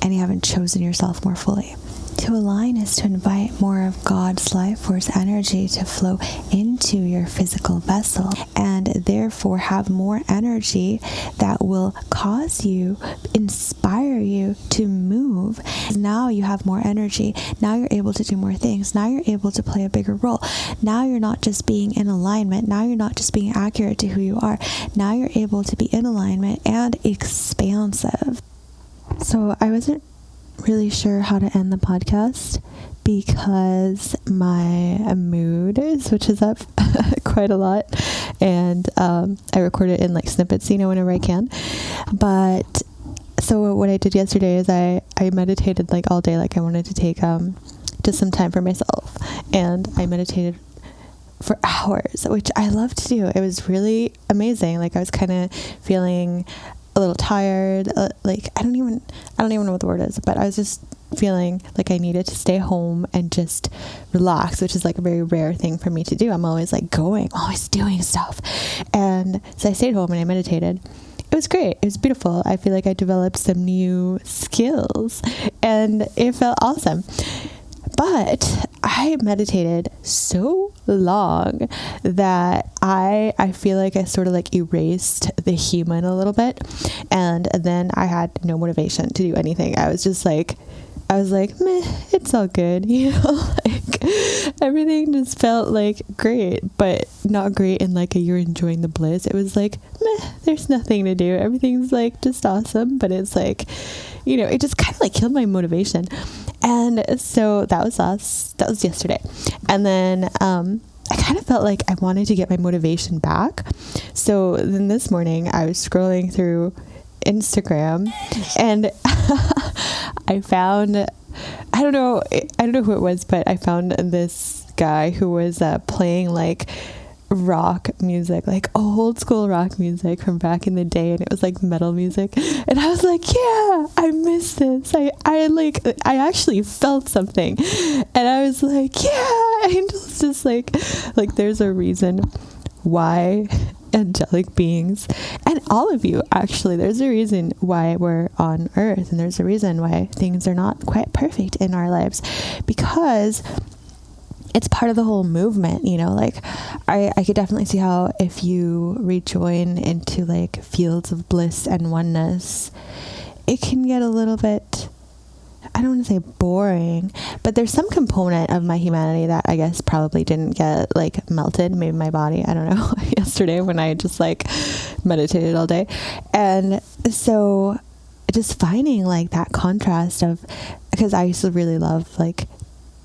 and you haven't chosen yourself more fully. To align is to invite more of God's life force energy to flow into your physical vessel, and therefore have more energy that will cause you, inspire you to move. Now you have more energy. Now you're able to do more things. Now you're able to play a bigger role. Now you're not just being in alignment. Now you're not just being accurate to who you are. Now you're able to be in alignment and expansive. So I wasn't really sure how to end the podcast because my mood switches up quite a lot, and I record it in like snippets, whenever I can. But so what I did yesterday is I meditated like all day. Like I wanted to take just some time for myself, and I meditated for hours, which I love to do. It was really amazing. Like I was kind of feeling a little tired, like I don't even know what the word is, but I was just feeling like I needed to stay home and just relax, which is like a very rare thing for me to do. I'm always like always doing stuff. And so I stayed home and I meditated. It was great. It was beautiful. I feel like I developed some new skills and it felt awesome. But I meditated so long that I feel like I sort of like erased the human a little bit. And then I had no motivation to do anything. I was just like I was like, meh, it's all good, like everything just felt like great, but not great in like a you're enjoying the bliss. It was like, meh, there's nothing to do. Everything's like just awesome, but it's like, it just kind of like killed my motivation. And so that was yesterday. And then, I kind of felt like I wanted to get my motivation back. So then this morning I was scrolling through Instagram and I found, I don't know who it was, but I found this guy who was playing like rock music, like old school rock music from back in the day, and it was like metal music, and I was like, yeah, I miss this. I actually felt something, and I was like, yeah, angels just like there's a reason why angelic beings, and all of you, actually, there's a reason why we're on earth, and there's a reason why things are not quite perfect in our lives, because it's part of the whole movement, like I could definitely see how if you rejoin into like fields of bliss and oneness, it can get a little bit, I don't want to say boring, but there's some component of my humanity that I guess probably didn't get like melted, maybe my body, I don't know, yesterday when I just like meditated all day. And so just finding like that contrast of, because I used to really love like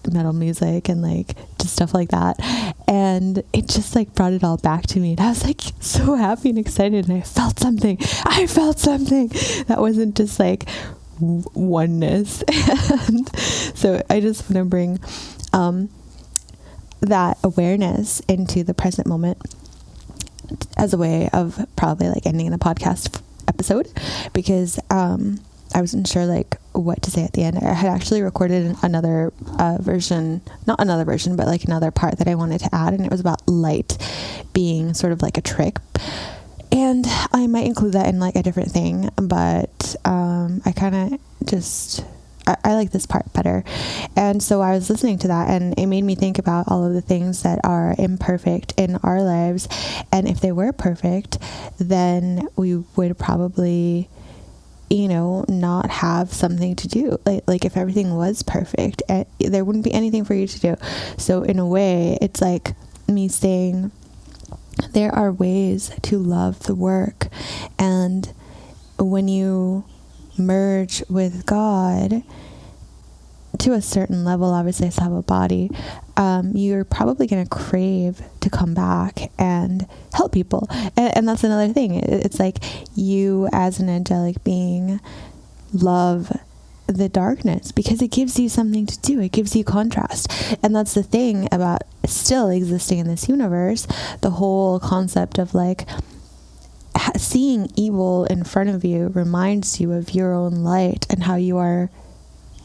metal music and like just stuff like that, and it just like brought it all back to me, and I was like so happy and excited, and I felt something that wasn't just like oneness. And so I just want to bring that awareness into the present moment as a way of probably like ending the podcast episode, because I wasn't sure like what to say at the end. I had actually recorded another version, not another version, but like another part that I wanted to add, and it was about light being sort of like a trick. And I might include that in like a different thing, but I kind of just, I like this part better. And so I was listening to that, and it made me think about all of the things that are imperfect in our lives. And if they were perfect, then we would probably, not have something to do. Like if everything was perfect, there wouldn't be anything for you to do. So in a way, it's like me saying, there are ways to love the work. And when you merge with God to a certain level, obviously I still have a body, you're probably going to crave to come back and help people. And that's another thing. It's like you as an angelic being love the darkness because it gives you something to do. It gives you contrast. And that's the thing about still existing in this universe, the whole concept of like seeing evil in front of you reminds you of your own light and how you are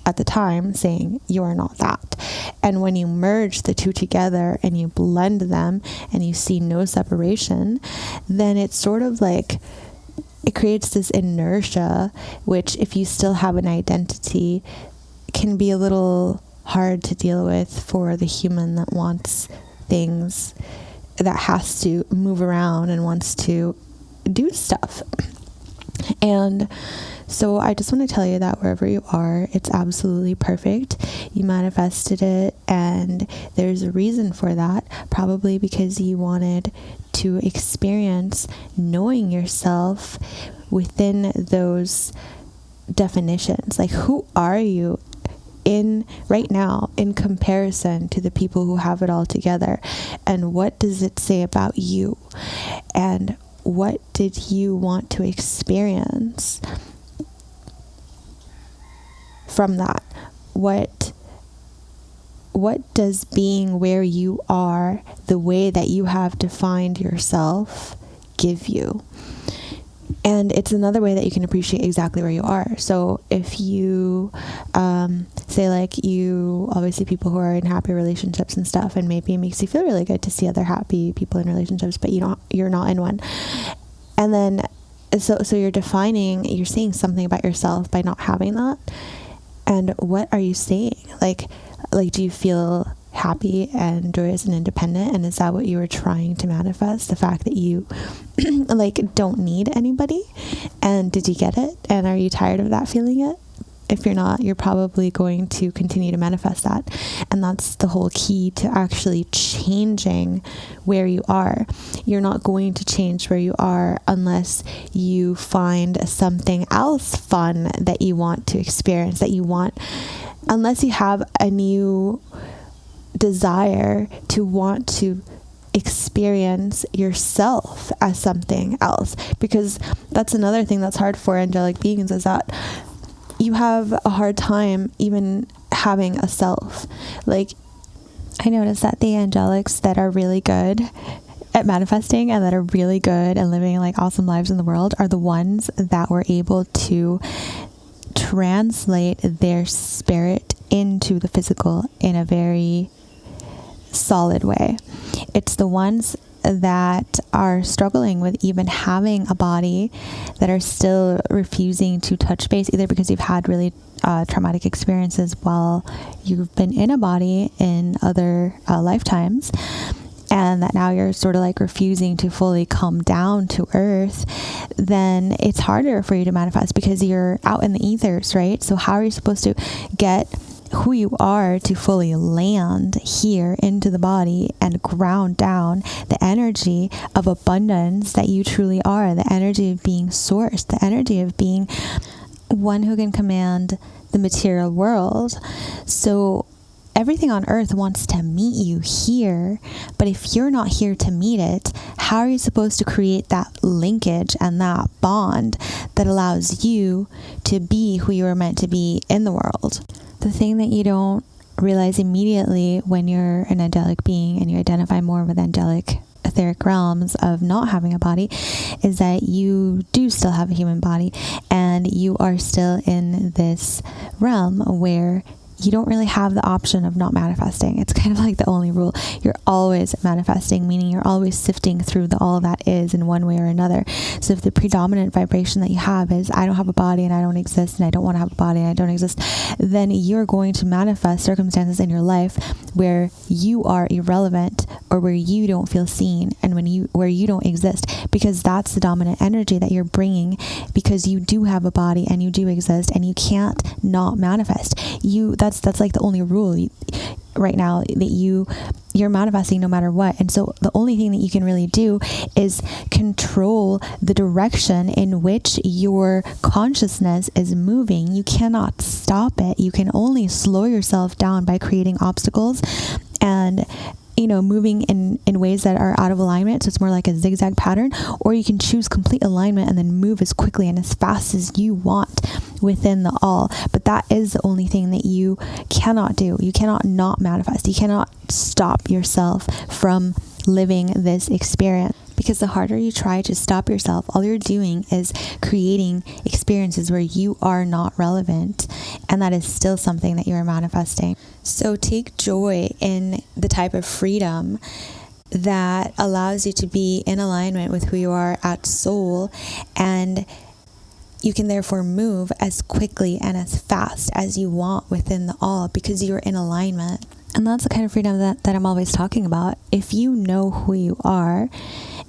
at the time saying you are not that. And when you merge the two together and you blend them and you see no separation, then it's sort of like it creates this inertia, which if you still have an identity can be a little hard to deal with for the human that wants things, that has to move around and wants to do stuff. And so I just want to tell you that wherever you are, it's absolutely perfect. You manifested it, and there's a reason for that, probably because you wanted to experience knowing yourself within those definitions. Like, who are you in right now in comparison to the people who have it all together? And what does it say about you? And what did you want to experience from that? What does being where you are, the way that you have defined yourself, give you? And it's another way that you can appreciate exactly where you are. So if you say, like, you obviously people who are in happy relationships and stuff, and maybe it makes you feel really good to see other happy people in relationships, but you're not in one. And then so you're saying something about yourself by not having that. And what are you saying? Like do you feel happy and joyous and independent? And is that what you were trying to manifest? The fact that you like don't need anybody? And did you get it? And are you tired of that feeling yet? if you're not, you're probably going to continue to manifest that. And that's the whole key to actually changing where you are. You're not going to change where you are unless you find something else fun that you want to experience, unless you have a new desire to want to experience yourself as something else. Because that's another thing that's hard for angelic beings, is that you have a hard time even having a self. Like, I noticed that the angelics that are really good at manifesting and that are really good at living like awesome lives in the world are the ones that were able to translate their spirit into the physical in a very solid way. It's the ones that are struggling with even having a body, that are still refusing to touch base, either because you've had really traumatic experiences while you've been in a body in other lifetimes, and that now you're sort of like refusing to fully come down to earth. Then it's harder for you to manifest because you're out in the ethers, right? So how are you supposed to get who you are to fully land here into the body and ground down the energy of abundance that you truly are, the energy of being sourced, the energy of being one who can command the material world? So everything on earth wants to meet you here, but if you're not here to meet it, how are you supposed to create that linkage and that bond that allows you to be who you were meant to be in the world? The thing that you don't realize immediately when you're an angelic being and you identify more with angelic etheric realms of not having a body is that you do still have a human body, and you are still in this realm where you don't really have the option of not manifesting. It's kind of like the only rule. You're always manifesting, meaning you're always sifting through all that is in one way or another. So if the predominant vibration that you have is, I don't have a body and I don't exist, and I don't want to have a body and I don't exist, then you're going to manifest circumstances in your life where you are irrelevant, or where you don't feel seen, and where you don't exist, because that's the dominant energy that you're bringing, because you do have a body and you do exist, and you can't not manifest. That's like the only rule right now, that you're manifesting no matter what. And so the only thing that you can really do is control the direction in which your consciousness is moving. You cannot stop it. You can only slow yourself down by creating obstacles and moving in ways that are out of alignment. So it's more like a zigzag pattern, or you can choose complete alignment and then move as quickly and as fast as you want within the all. But that is the only thing that you cannot do. You cannot not manifest. You cannot stop yourself from living this experience. Because the harder you try to stop yourself, all you're doing is creating experiences where you are not relevant. And that is still something that you are manifesting. So take joy in the type of freedom that allows you to be in alignment with who you are at soul. And you can therefore move as quickly and as fast as you want within the all, because you're in alignment. And that's the kind of freedom that I'm always talking about. If you know who you are,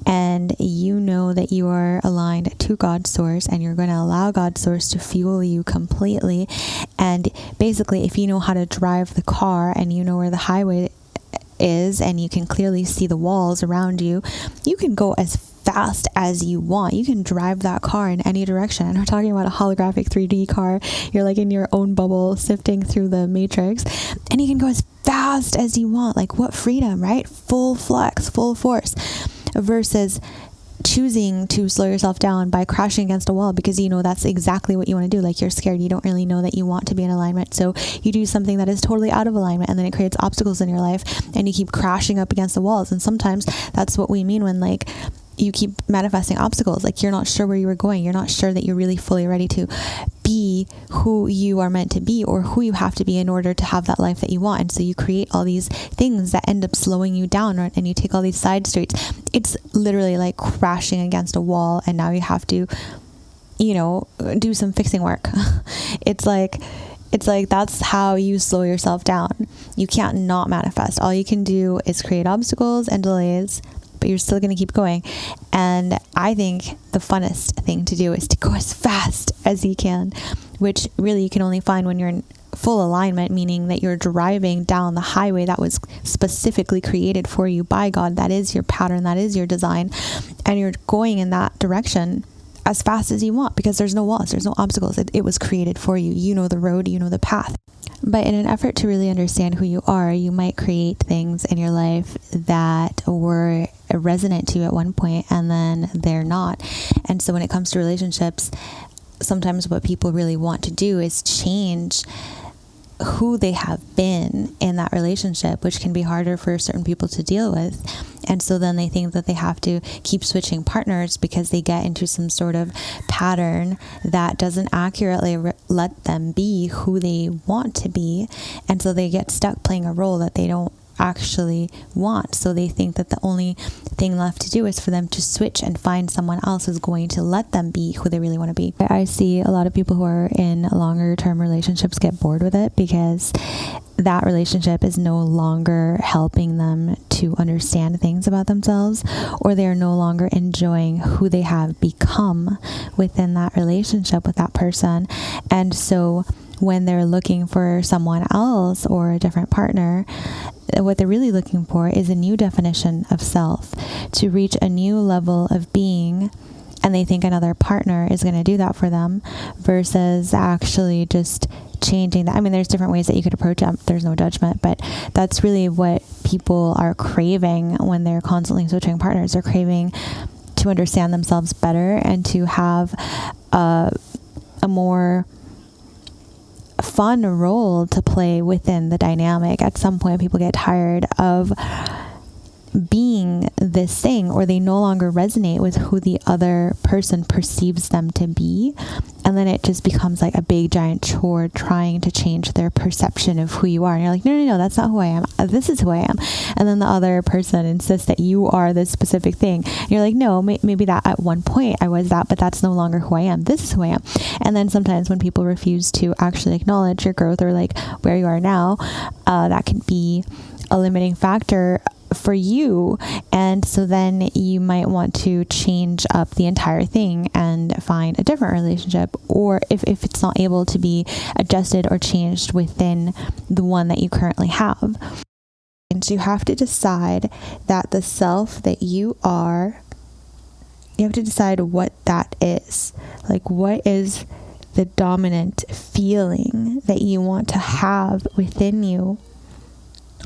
and you know that you are aligned to God's source, and you're going to allow God's source to fuel you completely. And basically, if you know how to drive the car and you know where the highway is, and you can clearly see the walls around you, you can go as fast as you want. You can drive that car in any direction. And we're talking about a holographic 3D car. You're like in your own bubble, sifting through the matrix, and you can go as fast as you want. Like, what freedom, right? Full flex, full force, versus choosing to slow yourself down by crashing against a wall because that's exactly what you want to do. Like, you're scared, you don't really know that you want to be in alignment, so you do something that is totally out of alignment, and then it creates obstacles in your life, and you keep crashing up against the walls. And sometimes that's what we mean when you keep manifesting obstacles. Like, you're not sure where you were going. You're not sure that you're really fully ready to be who you are meant to be, or who you have to be in order to have that life that you want. And so you create all these things that end up slowing you down, right? And you take all these side streets. It's literally like crashing against a wall, and now you have to, do some fixing work. It's like that's how you slow yourself down. You can't not manifest. All you can do is create obstacles and delays, but you're still going to keep going. And I think the funnest thing to do is to go as fast as you can which really you can only find when you're in full alignment, meaning that you're driving down the highway that was specifically created for you by God. That is your pattern, that is your design, and you're going in that direction as fast as you want, because there's no walls, there's no obstacles. It was created for you. You know the road, you know the path. But in an effort to really understand who you are, you might create things in your life that were resonant to you at one point and then they're not. And so when it comes to relationships, sometimes what people really want to do is change who they have been in that relationship, which can be harder for certain people to deal with. And so then they think that they have to keep switching partners because they get into some sort of pattern that doesn't accurately let them be who they want to be. And so they get stuck playing a role that they don't actually want. So they think that the only thing left to do is for them to switch and find someone else who's going to let them be who they really want to be. I see a lot of people who are in longer term relationships get bored with it because that relationship is no longer helping them to understand things about themselves, or they are no longer enjoying who they have become within that relationship with that person. And so when they're looking for someone else or a different partner, what they're really looking for is a new definition of self, to reach a new level of being. And they think another partner is going to do that for them versus actually just changing that. I mean, there's different ways that you could approach it. There's no judgment, but that's really what people are craving when they're constantly switching partners. They're craving to understand themselves better and to have a more fun role to play within the dynamic. At some point, people get tired of being this thing, or they no longer resonate with who the other person perceives them to be. And then it just becomes like a big giant chore trying to change their perception of who you are. And you're like, no, that's not who I am. This is who I am. And then the other person insists that you are this specific thing. And you're like, no, maybe that at one point I was that, but that's no longer who I am. This is who I am. And then sometimes when people refuse to actually acknowledge your growth or like where you are now, that can be a limiting factor for you. And so then you might want to change up the entire thing and find a different relationship, or if it's not able to be adjusted or changed within the one that you currently have. And so you have to decide that the self that you are, you have to decide what that is. Like, what is the dominant feeling that you want to have within you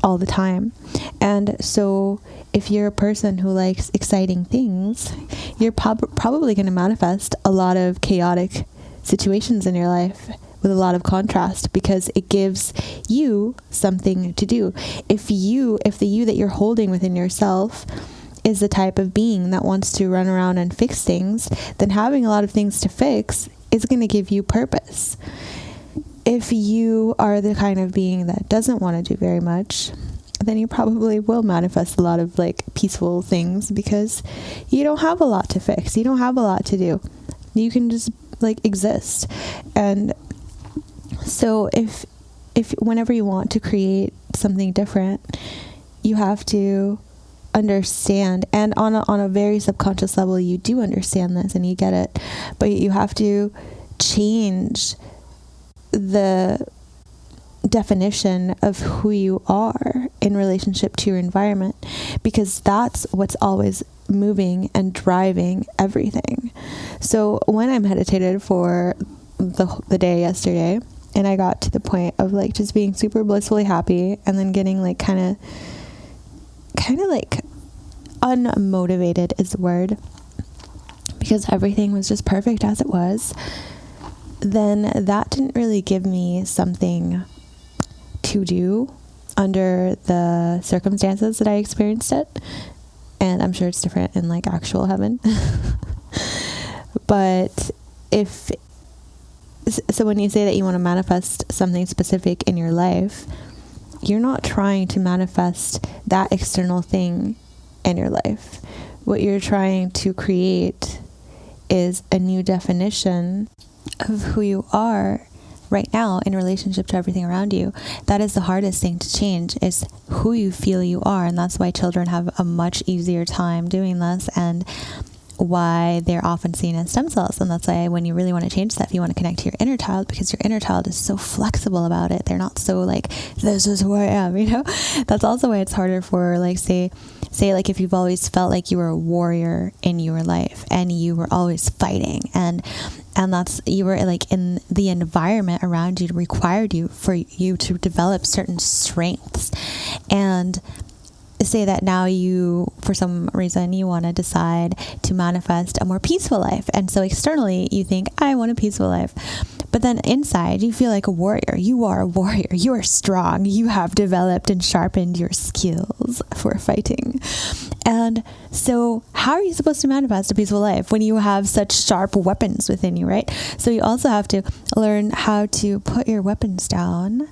all the time? And so if you're a person who likes exciting things, you're probably going to manifest a lot of chaotic situations in your life with a lot of contrast, because it gives you something to do. If the you that you're holding within yourself is the type of being that wants to run around and fix things, then having a lot of things to fix is going to give you purpose. If you are the kind of being that doesn't want to do very much, then you probably will manifest a lot of like peaceful things, because you don't have a lot to fix. You don't have a lot to do. You can just like exist. And so if whenever you want to create something different, you have to understand, and on a very subconscious level, you do understand this and you get it, but you have to change the definition of who you are in relationship to your environment, because that's what's always moving and driving everything. So when I meditated for the day yesterday, and I got to the point of like just being super blissfully happy, and then getting like kind of like unmotivated is the word, because everything was just perfect as it was, then that didn't really give me something to do under the circumstances that I experienced it. And I'm sure it's different in like actual heaven. But so when you say that you want to manifest something specific in your life, you're not trying to manifest that external thing in your life. What you're trying to create is a new definition of who you are right now in relationship to everything around you. That is the hardest thing to change, is who you feel you are. And that's why children have a much easier time doing this. And why they're often seen as stem cells. And that's why when you really want to change that, you want to connect to your inner child, because your inner child is so flexible about it. They're not so like, this is who I am, That's also why it's harder for, like, say like if you've always felt like you were a warrior in your life and you were always fighting, and that's, you were like in the environment around you required you to develop certain strengths, and say that now you, for some reason, you want to decide to manifest a more peaceful life. And so externally you think, I want a peaceful life. But then inside you feel like a warrior. You are a warrior. You are strong. You have developed and sharpened your skills for fighting. And so how are you supposed to manifest a peaceful life when you have such sharp weapons within you, right? So you also have to learn how to put your weapons down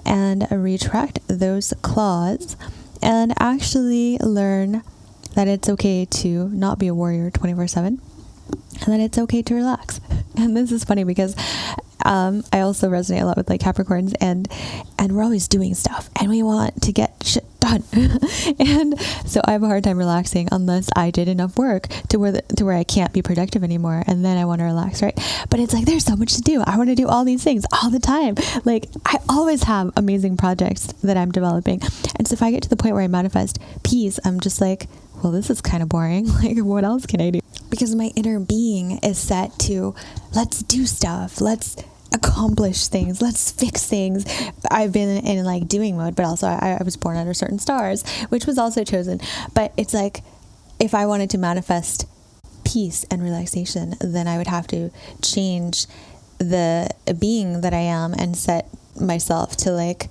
and retract those claws, and actually learn that it's okay to not be a warrior 24/7, and that it's okay to relax. And this is funny because I also resonate a lot with like Capricorns, and we're always doing stuff and we want to get shit done. And so I have a hard time relaxing unless I did enough work to where I can't be productive anymore, and then I want to relax, right? But it's like there's so much to do. I want to do all these things all the time. Like I always have amazing projects that I'm developing. And so if I get to the point where I manifest peace, I'm just like, well, this is kind of boring. Like, what else can I do? Because my inner being is set to, let's do stuff. Let's accomplish things. Let's fix things. I've been in like doing mode, but also I was born under certain stars, which was also chosen. But it's like, if I wanted to manifest peace and relaxation, then I would have to change the being that I am and set myself to like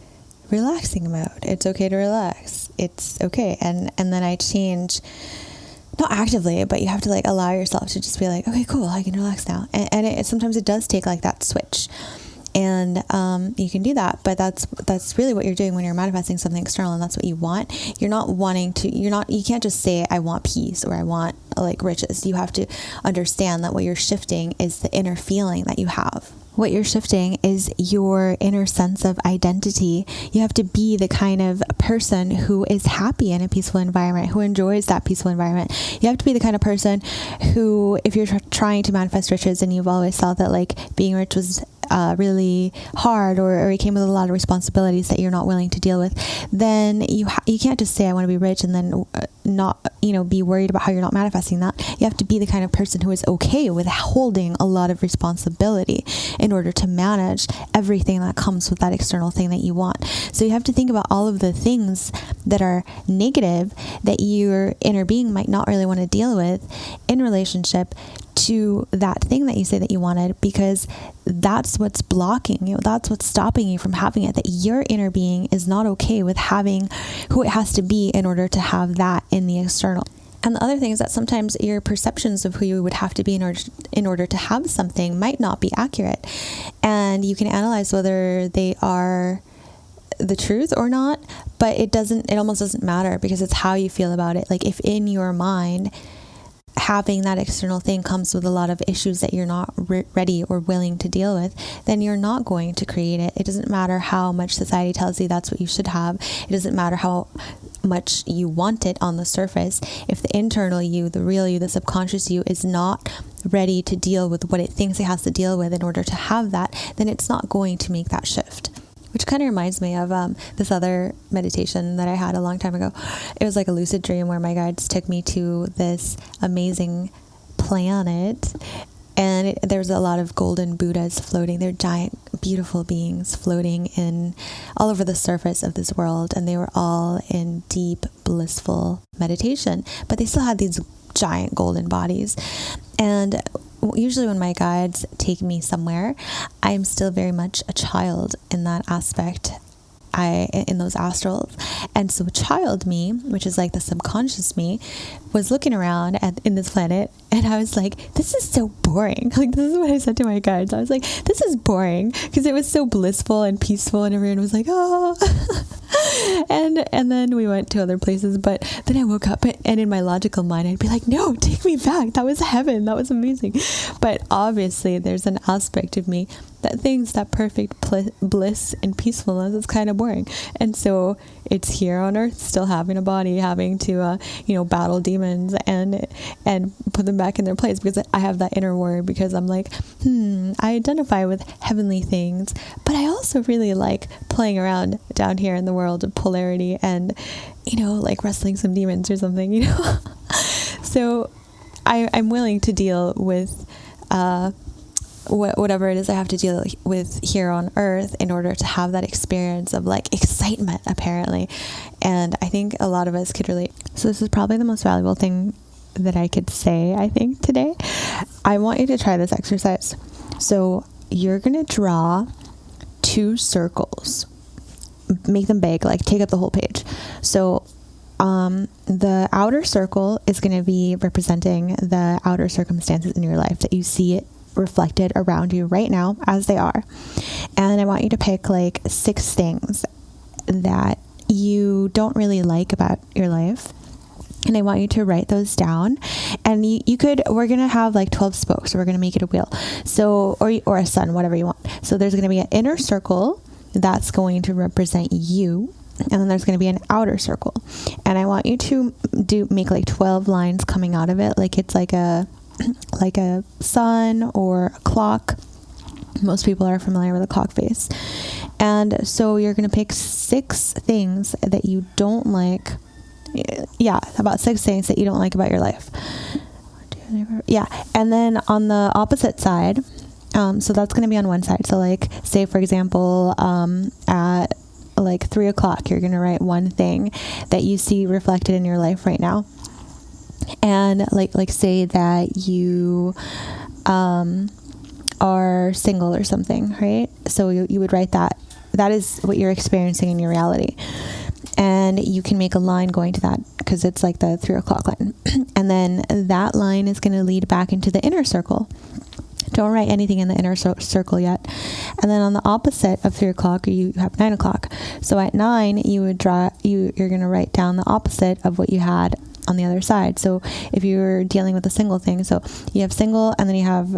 relaxing mode. It's okay to relax. It's okay. And then I change, not actively, but you have to like allow yourself to just be like, okay, cool, I can relax now. And sometimes it does take like that switch, and you can do that. But that's really what you're doing when you're manifesting something external, and that's what you want. You're not wanting to, you can't just say, I want peace or I want like riches. You have to understand that what you're shifting is the inner feeling that you have. What you're shifting is your inner sense of identity. You have to be the kind of person who is happy in a peaceful environment, who enjoys that peaceful environment. You have to be the kind of person who, if you're trying to manifest riches and you've always felt that like being rich was really hard, or it came with a lot of responsibilities that you're not willing to deal with, then you can't just say I want to be rich and then not be worried about how you're not manifesting that. You have to be the kind of person who is okay with holding a lot of responsibility in order to manage everything that comes with that external thing that you want. So you have to think about all of the things that are negative that your inner being might not really want to deal with in relationship to that thing that you say that you wanted, because that's what's blocking you. That's what's stopping you from having it. That your inner being is not okay with having who it has to be in order to have that in the external. And the other thing is that sometimes your perceptions of who you would have to be in order to have something might not be accurate. And you can analyze whether they are the truth or not, but it almost doesn't matter, because it's how you feel about it. Like if in your mind having that external thing comes with a lot of issues that you're not ready or willing to deal with, then you're not going to create it. It doesn't matter how much society tells you that's what you should have. It doesn't matter how much you want it on the surface. If the internal you, the real you, the subconscious you is not ready to deal with what it thinks it has to deal with in order to have that, then it's not going to make that shift. Which kind of reminds me of this other meditation that I had a long time ago. It was like a lucid dream where my guides took me to this amazing planet, and there's a lot of golden Buddhas floating. They're giant, beautiful beings floating in all over the surface of this world, and they were all in deep, blissful meditation, but they still had these giant golden bodies. And usually when my guides take me somewhere, I'm still very much a child in that aspect, in those astrals. And so child me, which is like the subconscious me, was looking around in this planet, and I was like, this is so boring. Like, this is what I said to my guides. I was like, this is boring, because it was so blissful and peaceful, and everyone was like, oh. and then we went to other places, but then I woke up, and in my logical mind I'd be like, no, take me back, that was heaven, that was amazing. But obviously there's an aspect of me that thinks that perfect bliss and peacefulness is kind of boring, and so it's here on earth, still having a body, having to battle demons and put them back in their place, because I have that inner warrior, because I'm like, I identify with heavenly things, but I also really like playing around down here in the world of polarity and, like wrestling some demons or something, So I'm willing to deal with whatever it is I have to deal with here on earth in order to have that experience of like excitement, apparently. And I think a lot of us could relate. So this is probably the most valuable thing that I could say, I think, today. I want you to try this exercise. So you're going to draw 2 circles, make them big, like take up the whole page. So the outer circle is going to be representing the outer circumstances in your life that you see it reflected around you right now as they are. And I want you to pick like 6 things that you don't really like about your life. And I want you to write those down. And we're going to have like 12 spokes. So we're going to make it a wheel. So, or a sun, whatever you want. So there's going to be an inner circle that's going to represent you. And then there's going to be an outer circle. And I want you to make like 12 lines coming out of it. Like it's like a sun or a clock. Most people are familiar with a clock face. And so you're going to pick 6 things that you don't like. Yeah, about 6 things that you don't like about your life. Yeah. And then on the opposite side, so that's going to be on one side. So like, say for example, at like 3 o'clock, you're going to write one thing that you see reflected in your life right now. And like say that you are single or something, right? So you would write that. That is what you're experiencing in your reality. And you can make a line going to that, because it's like the 3 o'clock line. And then that line is going to lead back into the inner circle. Don't write anything in the inner circle yet. And then on the opposite of 3 o'clock, you have 9 o'clock. So at 9, you're going to write down the opposite of what you had on the other side. So if you're dealing with a single thing, so you have single, and then you have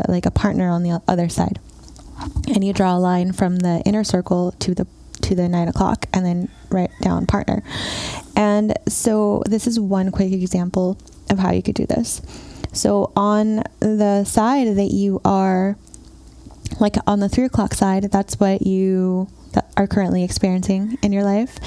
like a partner on the other side. And you draw a line from the inner circle to the 9 o'clock, and then write down partner. And so this is one quick example of how you could do this. So on the side that you are, like on the 3 o'clock side, that's what you are currently experiencing in your life.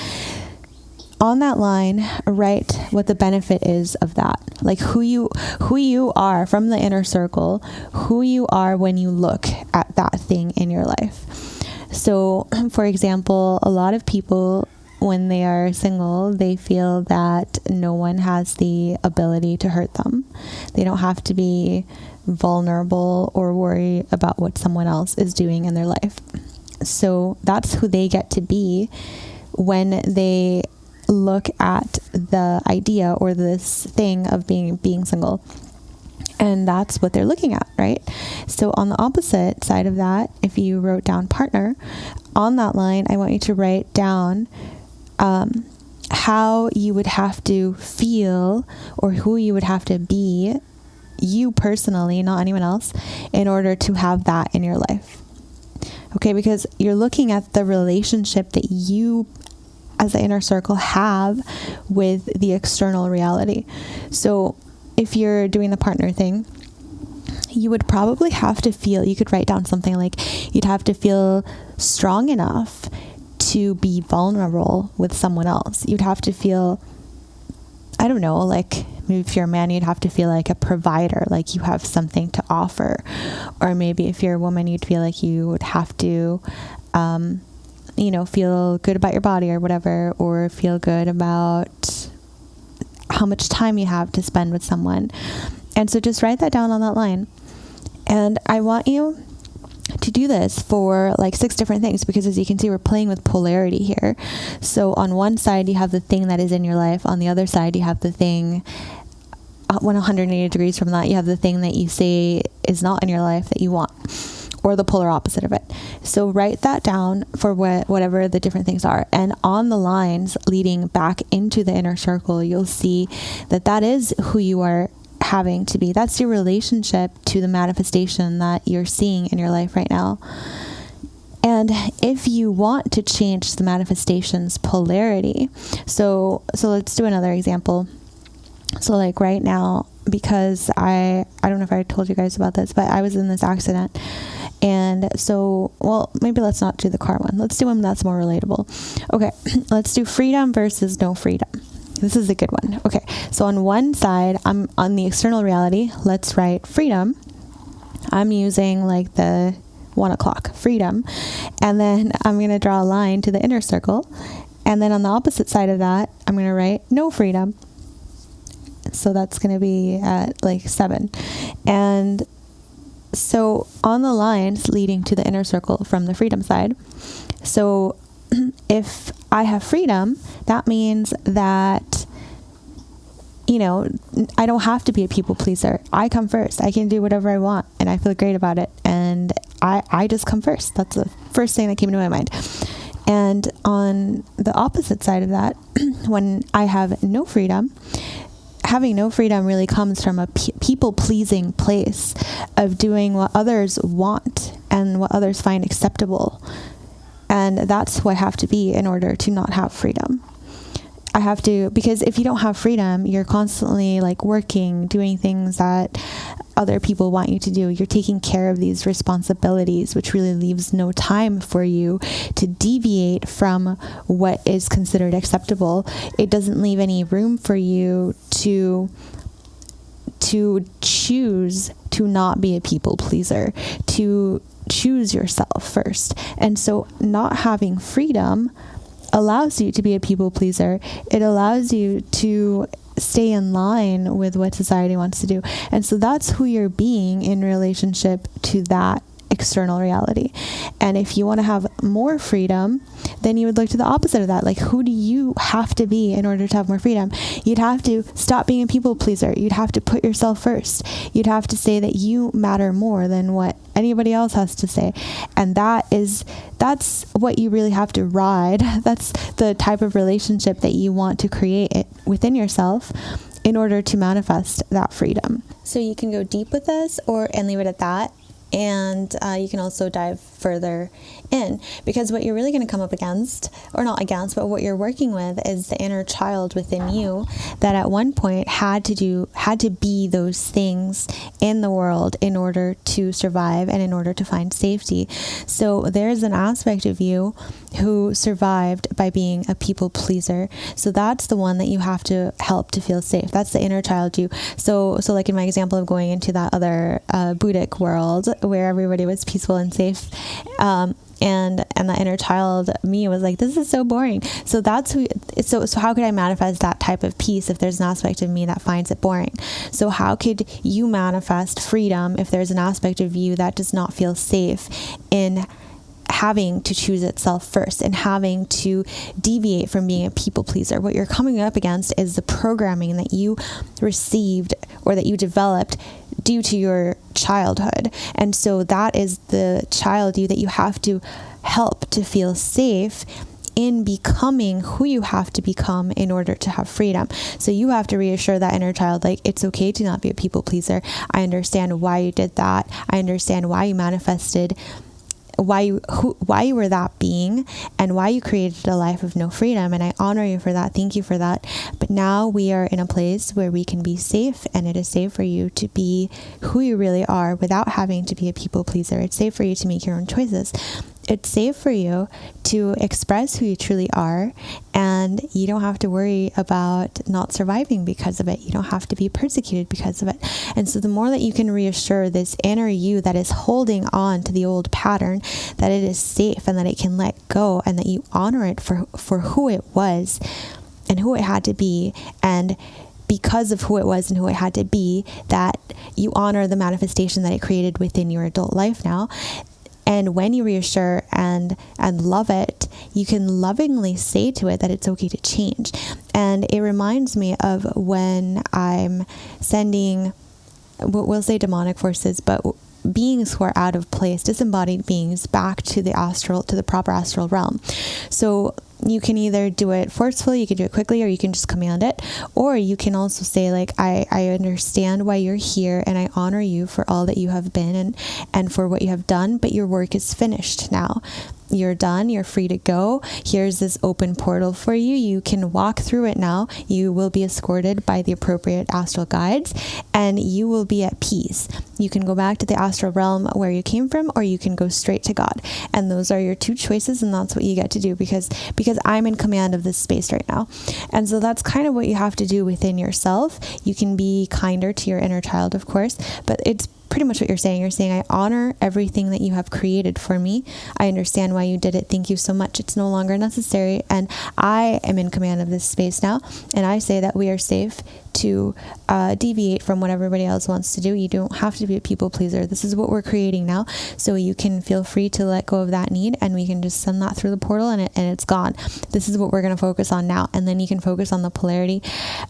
On that line, write what the benefit is of that. Like who you are from the inner circle, who you are when you look at that thing in your life. So, for example, a lot of people, when they are single, they feel that no one has the ability to hurt them. They don't have to be vulnerable or worry about what someone else is doing in their life. So that's who they get to be when they look at the idea or this thing of being single. And that's what they're looking at, right? So on the opposite side of that, if you wrote down partner, on that line, I want you to write down how you would have to feel, or who you would have to be, you personally, not anyone else, in order to have that in your life. Okay, because you're looking at the relationship that you as the inner circle have with the external reality. So if you're doing the partner thing, you would probably have to feel, you could write down something like, you'd have to feel strong enough to be vulnerable with someone else. You'd have to feel, I don't know, like maybe if you're a man, you'd have to feel like a provider, like you have something to offer. Or maybe if you're a woman, you'd feel like you would have to, feel good about your body or whatever, or feel good about how much time you have to spend with someone. And so just write that down on that line. And I want you to do this for like 6 different things, because as you can see, we're playing with polarity here. So on one side, you have the thing that is in your life. On the other side, you have the thing 180 degrees from that. You have the thing that you say is not in your life that you want, or the polar opposite of it. So write that down for whatever the different things are. And on the lines leading back into the inner circle, you'll see that is who you are having to be. That's your relationship to the manifestation that you're seeing in your life right now. And if you want to change the manifestation's polarity, so let's do another example. So like right now, because I don't know if I told you guys about this, but I was in this accident. And so, well, maybe let's not do the car one. Let's do one that's more relatable. Okay, let's do freedom versus no freedom. This is a good one. Okay, so on one side, I'm on the external reality. Let's write freedom. I'm using like the 1 o'clock freedom. And then I'm going to draw a line to the inner circle. And then on the opposite side of that, I'm going to write no freedom. So that's going to be at like 7. And so on the lines leading to the inner circle from the freedom side, so if I have freedom, that means that, you know, I don't have to be a people pleaser. I come first. I can do whatever I want and I feel great about it. And I just come first. That's the first thing that came into my mind. And on the opposite side of that, when I have no freedom, having no freedom really comes from a people-pleasing place of doing what others want and what others find acceptable. And that's who I have to be in order to not have freedom. I have to, because if you don't have freedom, you're constantly like working, doing things that other people want you to do. You're taking care of these responsibilities, which really leaves no time for you to deviate from what is considered acceptable. It doesn't leave any room for you to choose to not be a people pleaser, to choose yourself first. And so not having freedom allows you to be a people pleaser. It allows you to stay in line with what society wants to do. And so that's who you're being in relationship to that external reality. And if you want to have more freedom, then you would look to the opposite of that. Like, who do you have to be in order to have more freedom? You'd have to stop being a people pleaser. You'd have to put yourself first. You'd have to say that you matter more than what anybody else has to say. And that's what you really have to ride. That's the type of relationship that you want to create within yourself in order to manifest that freedom. So you can go deep with this and leave it at that. And you can also dive further in, because what you're really going to come up against, or not against, but what you're working with is the inner child within you that at one point had to be those things in the world in order to survive and in order to find safety. So there's an aspect of you who survived by being a people pleaser. So that's the one that you have to help to feel safe. That's the inner child you. So like in my example of going into that other Buddhic world where everybody was peaceful and safe, and the inner child me was like, this is so boring. So that's who. So how could I manifest that type of peace if there's an aspect of me that finds it boring? So how could you manifest freedom if there's an aspect of you that does not feel safe in having to choose itself first and having to deviate from being a people pleaser? What you're coming up against is the programming that you received or that you developed due to your childhood. And so that is the child you that you have to help to feel safe in becoming who you have to become in order to have freedom. So you have to reassure that inner child, like, it's okay to not be a people pleaser. I understand why you did that. I understand why you manifested, why you were that being, and why you created a life of no freedom. And I honor you for that. Thank you for that. But now we are in a place where we can be safe, and it is safe for you to be who you really are without having to be a people pleaser. It's safe for you to make your own choices. It's safe for you to express who you truly are, and you don't have to worry about not surviving because of it. You don't have to be persecuted because of it. And so the more that you can reassure this inner you that is holding on to the old pattern, that it is safe and that it can let go, and that you honor it for who it was and who it had to be, and because of who it was and who it had to be, that you honor the manifestation that it created within your adult life now. And when you reassure and love it, you can lovingly say to it that it's okay to change. And it reminds me of when I'm sending, we'll say demonic forces, but beings who are out of place, disembodied beings, back to the proper astral realm. So you can either do it forcefully, you can do it quickly, or you can just command it. Or you can also say, like, I understand why you're here, and I honor you for all that you have been and for what you have done, but your work is finished now. you're done. You're free to go. Here's this open portal for you. You can walk through it now. You will be escorted by the appropriate astral guides, and you will be at peace. You can go back to the astral realm where you came from, or you can go straight to God. And those are your two choices, and that's what you get to do because I'm in command of this space right now. And so that's kind of what you have to do within yourself. You can be kinder to your inner child, of course, but it's pretty much what you're saying. You're saying, I honor everything that you have created for me. I understand why you did it. Thank you so much. It's no longer necessary. And I am in command of this space now. And I say that we are safe to deviate from what everybody else wants to do. You don't have to be a people pleaser. This is what we're creating now. So you can feel free to let go of that need, and we can just send that through the portal, and it's gone. This is what we're going to focus on now. And then you can focus on the polarity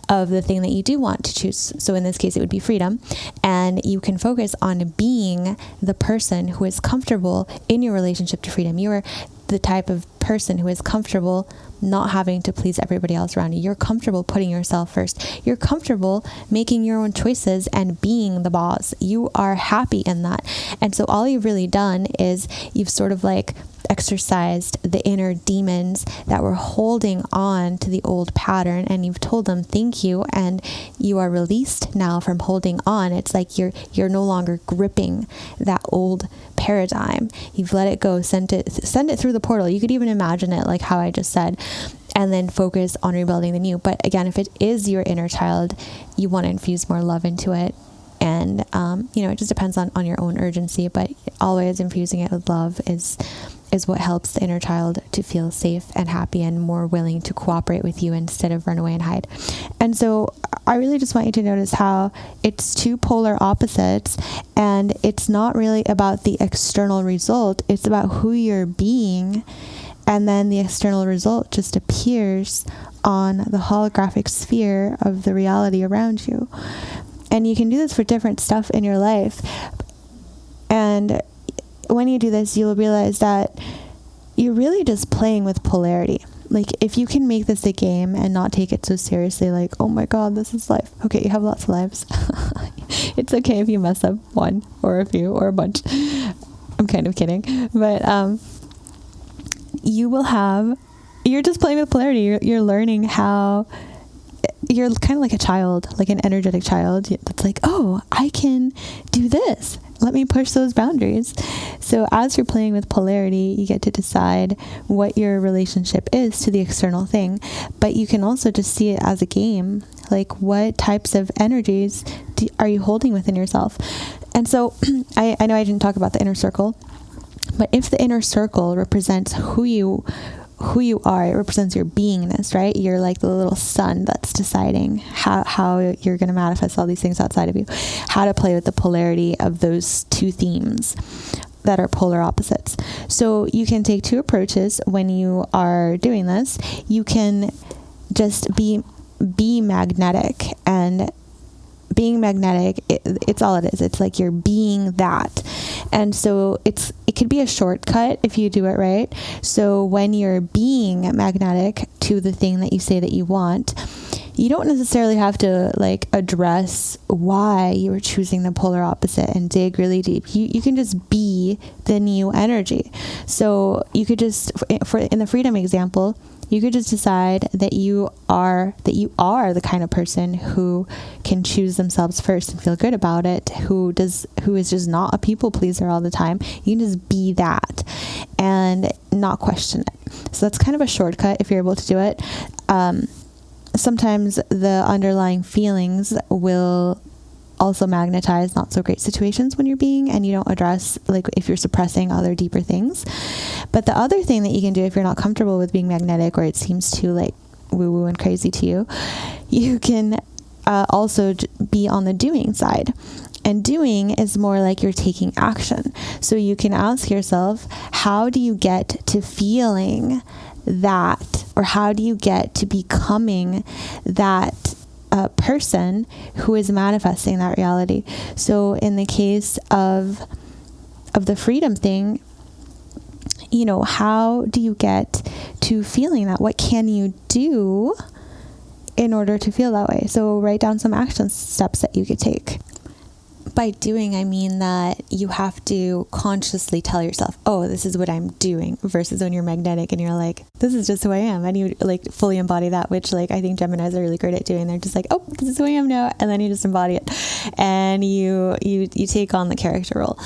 of the thing that you do want to choose. So in this case, it would be freedom. And you can focus on being the person who is comfortable in your relationship to freedom. You are the type of person who is comfortable not having to please everybody else around you. You're comfortable putting yourself first. You're comfortable making your own choices and being the boss. You are happy in that. And so all you've really done is you've sort of like exercised the inner demons that were holding on to the old pattern, and you've told them thank you, and you are released now from holding on. It's like you're no longer gripping that old paradigm. You've let it go, send it through the portal. You could even imagine it like how I just said, and then focus on rebuilding the new. But again, if it is your inner child, you want to infuse more love into it. And it just depends on your own urgency, but always infusing it with love is what helps the inner child to feel safe and happy and more willing to cooperate with you instead of run away and hide. And so I really just want you to notice how it's two polar opposites, and it's not really about the external result. It's about who you're being. And then the external result just appears on the holographic sphere of the reality around you. And you can do this for different stuff in your life. And when you do this, you'll realize that you're really just playing with polarity. Like, if you can make this a game and not take it so seriously, like, oh my God, this is life. Okay, you have lots of lives. It's okay if you mess up one or a few or a bunch. I'm kind of kidding. But you're just playing with polarity. You're learning how... You're kind of like a child, like an energetic child that's like, oh, I can do this. Let me push those boundaries. So as you're playing with polarity, you get to decide what your relationship is to the external thing. But you can also just see it as a game. Like, what types of energies are you holding within yourself? And so I know I didn't talk about the inner circle, but if the inner circle represents who you are, it represents your beingness, right? You're like the little sun that's deciding how you're going to manifest all these things outside of you, how to play with the polarity of those two themes that are polar opposites. So you can take two approaches when you are doing this. You can just be magnetic, and being magnetic, it's all it is. It's like you're being that. And so it could be a shortcut if you do it right. So when you're being magnetic to the thing that you say that you want, you don't necessarily have to like address why you were choosing the polar opposite and dig really deep. You can just be the new energy. So you could just, in the freedom example, you could just decide that you are the kind of person who can choose themselves first and feel good about it, who is just not a people pleaser all the time. You can just be that and not question it. So that's kind of a shortcut if you're able to do it. Sometimes the underlying feelings will also magnetize not so great situations when you're being, and you don't address, like, if you're suppressing other deeper things. But the other thing that you can do if you're not comfortable with being magnetic, or it seems too like woo-woo and crazy to you, you can also be on the doing side. And doing is more like you're taking action. So you can ask yourself, how do you get to feeling that, or how do you get to becoming that person who is manifesting that reality? So in the case of the freedom thing, how do you get to feeling that? What can you do in order to feel that way? So write down some action steps that you could take. by doing, I mean that you have to consciously tell yourself, oh, this is what I'm doing, versus when you're magnetic and you're like, this is just who I am. And you like fully embody that, which like I think Geminis are really great at doing. They're just like, oh, this is who I am now. And then you just embody it and you take on the character role.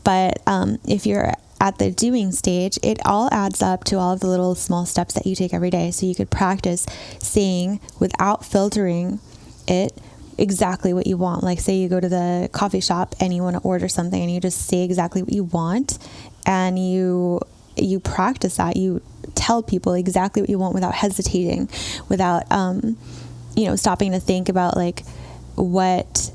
But if you're at the doing stage, it all adds up to all of the little small steps that you take every day. So you could practice saying, without filtering it, exactly what you want. Like say you go to the coffee shop and you want to order something and you just say exactly what you want, and you practice that. You tell people exactly what you want without hesitating, without stopping to think about like what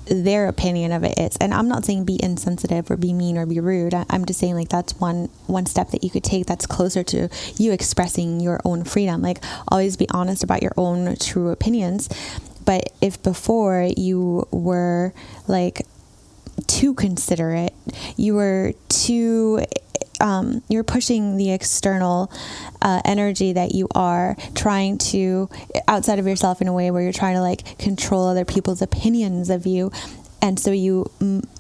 their opinion of it is. And I'm not saying be insensitive or be mean or be rude. I'm just saying like that's one step that you could take that's closer to you expressing your own freedom. Like always be honest about your own true opinions. But if before you were like too considerate, you were too you're pushing the external energy that you are trying to outside of yourself in a way where you're trying to like control other people's opinions of you. And so you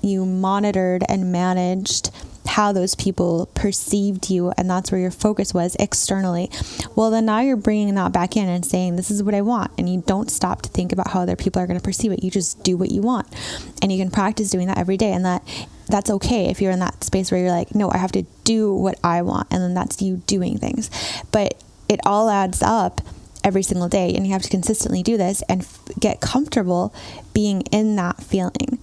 monitored and managed how those people perceived you, and that's where your focus was externally. Well, then now you're bringing that back in and saying, this is what I want. And you don't stop to think about how other people are going to perceive it. You just do what you want. And you can practice doing that every day. And that's okay if you're in that space where you're like, no, I have to do what I want. And then that's you doing things. But it all adds up every single day. And you have to consistently do this and get comfortable being in that feeling.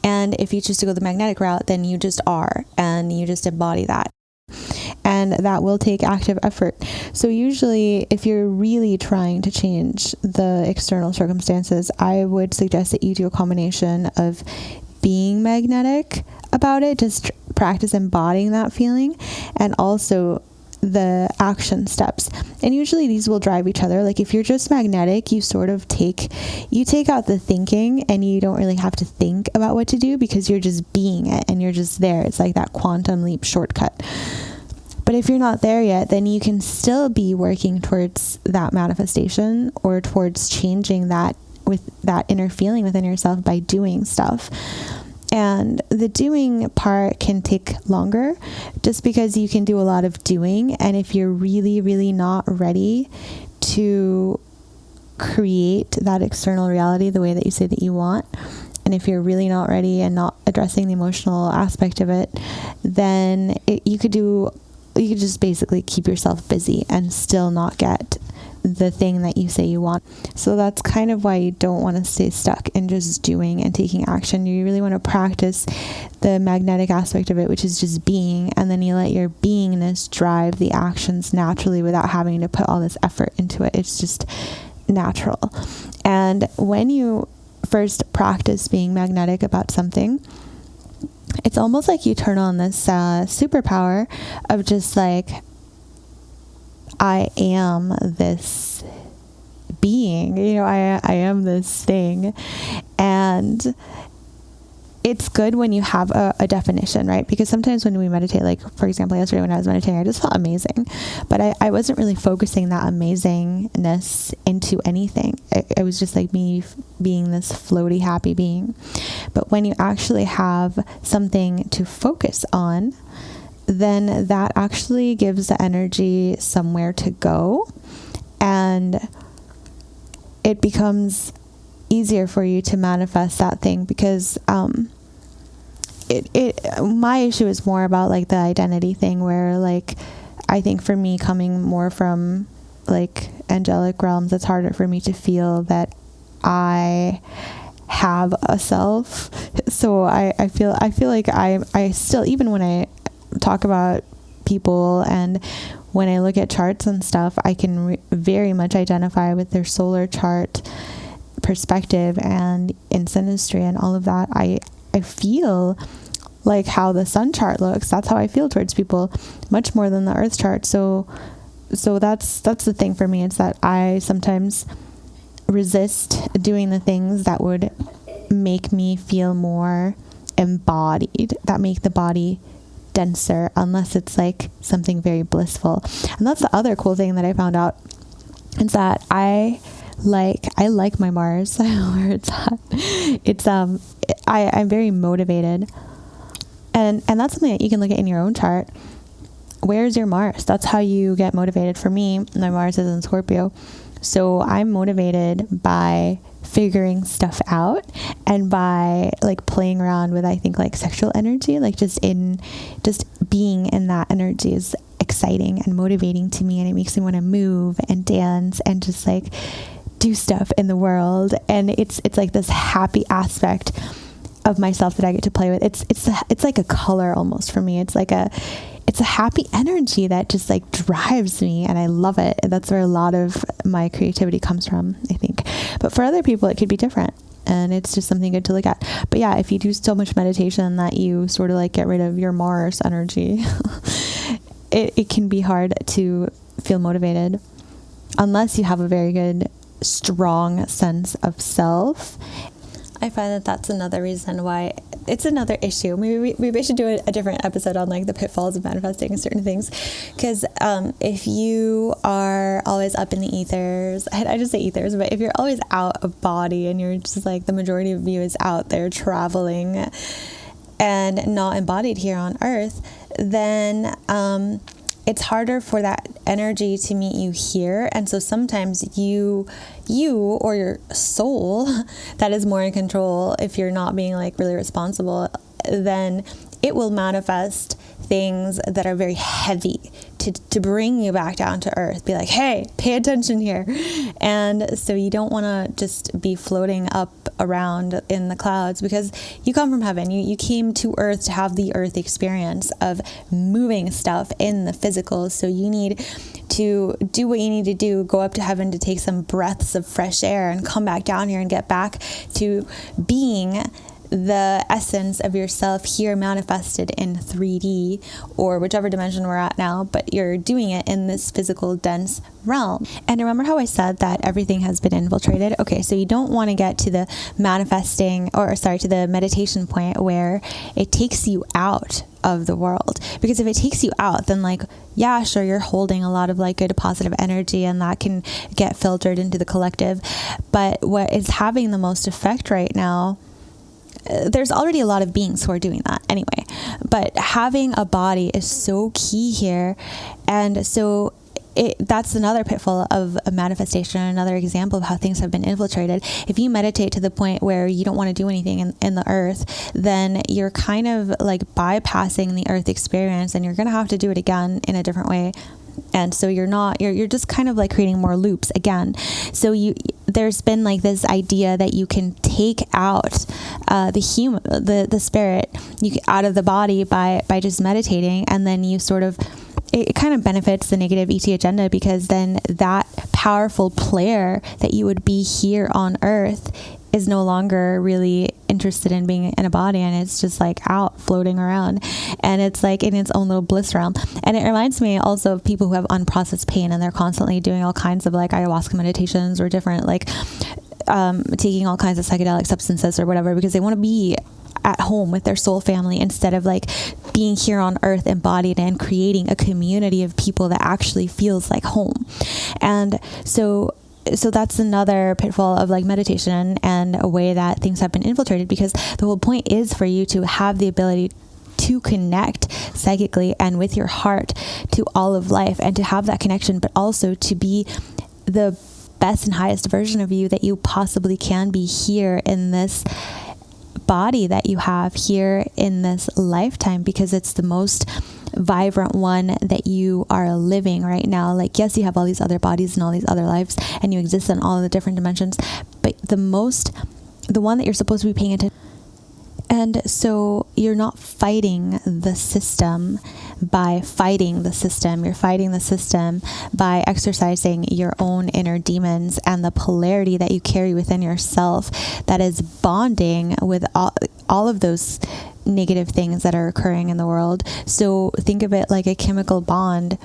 And if you choose to go the magnetic route, then you just are, and you just embody that. And that will take active effort. So usually if you're really trying to change the external circumstances, I would suggest that you do a combination of being magnetic about it, just practice embodying that feeling, and also the action steps. And usually these will drive each other. Like if you're just magnetic, you sort of take out the thinking, and you don't really have to think about what to do because you're just being it and you're just there. It's like that quantum leap shortcut. But if you're not there yet, then you can still be working towards that manifestation or towards changing that with that inner feeling within yourself by doing stuff. And the doing part can take longer just because you can do a lot of doing. And if you're really, really not ready to create that external reality the way that you say that you want, and if you're really not ready and not addressing the emotional aspect of it, then you could just basically keep yourself busy and still not get the thing that you say you want. So that's kind of why you don't want to stay stuck in just doing and taking action. You really want to practice the magnetic aspect of it, which is just being, and then you let your beingness drive the actions naturally without having to put all this effort into it. It's just natural. And when you first practice being magnetic about something, it's almost like you turn on this superpower of just like, I am this being, I am this thing. And it's good when you have a definition, right? Because sometimes when we meditate, like for example, yesterday when I was meditating, I just felt amazing, but I wasn't really focusing that amazingness into anything. It was just like me being this floaty, happy being. But when you actually have something to focus on, then that actually gives the energy somewhere to go, and it becomes easier for you to manifest that thing, because my issue is more about like the identity thing, where like I think for me, coming more from like angelic realms, it's harder for me to feel that I have a self. So I feel like I still, even when I talk about people and when I look at charts and stuff, I can very much identify with their solar chart perspective and in synastry and all of that. I feel like how the sun chart looks, that's how I feel towards people, much more than the earth chart. So that's the thing for me. It's that I sometimes resist doing the things that would make me feel more embodied, that make the body denser, unless it's like something very blissful. And that's the other cool thing that I found out, is that I like my Mars, where it's at. It's I'm very motivated. And that's something that you can look at in your own chart. Where's your Mars? That's how you get motivated. For me, my Mars is in Scorpio. So I'm motivated by figuring stuff out and by like playing around with, I think, like sexual energy, like just being in that energy is exciting and motivating to me, and it makes me want to move and dance and just like do stuff in the world. And it's like this happy aspect of myself that I get to play with. It's like a color almost for me. It's a happy energy that just like drives me, and I love it. And that's where a lot of my creativity comes from, I think. But for other people, it could be different, and it's just something good to look at. But yeah, if you do so much meditation that you sort of like get rid of your Mars energy, it can be hard to feel motivated unless you have a very good, strong sense of self. I find that that's another reason why it's another issue. Maybe we should do a different episode on like the pitfalls of manifesting certain things. Because if you are always up in the ethers, I just say ethers, but if you're always out of body and you're just like the majority of you is out there traveling and not embodied here on Earth, then it's harder for that energy to meet you here. And so sometimes you or your soul that is more in control, if you're not being like really responsible, then it will manifest things that are very heavy to bring you back down to earth. Be like, hey, pay attention here. And so you don't want to just be floating up around in the clouds, because you come from heaven. You came to earth to have the earth experience of moving stuff in the physical. So you need to do what you need to do, go up to heaven to take some breaths of fresh air and come back down here and get back to being the essence of yourself here manifested in 3D or whichever dimension we're at now, but you're doing it in this physical dense realm. And remember how I said that everything has been infiltrated? Okay, so you don't want to get to the to the meditation point where it takes you out of the world. Because if it takes you out, then like, yeah, sure, you're holding a lot of like good positive energy and that can get filtered into the collective. But what is having the most effect right now, there's already a lot of beings who are doing that anyway, but having a body is so key here. And so that's another pitfall of a manifestation, another example of how things have been infiltrated. If you meditate to the point where you don't want to do anything in the earth, then you're kind of like bypassing the earth experience, and you're going to have to do it again in a different way. And so you're just kind of like creating more loops again. So there's been like this idea that you can take out the spirit out of the body by just meditating, and then you sort of, it kind of benefits the negative ET agenda, because then that powerful player that you would be here on earth is no longer really interested in being in a body, and it's just like out floating around, and it's like in its own little bliss realm. And it reminds me also of people who have unprocessed pain, and they're constantly doing all kinds of like ayahuasca meditations or different like taking all kinds of psychedelic substances or whatever, because they want to be at home with their soul family instead of like being here on earth embodied and creating a community of people that actually feels like home. And so that's another pitfall of like meditation and a way that things have been infiltrated, because the whole point is for you to have the ability to connect psychically and with your heart to all of life, and to have that connection, but also to be the best and highest version of you that you possibly can be here in this body that you have here in this lifetime, because it's the most vibrant one that you are living right now. Like, yes, you have all these other bodies and all these other lives, and you exist in all of the different dimensions, but the one that you're supposed to be paying attention. And so you're not fighting the system by fighting the system. You're fighting the system by exercising your own inner demons and the polarity that you carry within yourself that is bonding with all of those negative things that are occurring in the world. So think of it like a chemical bond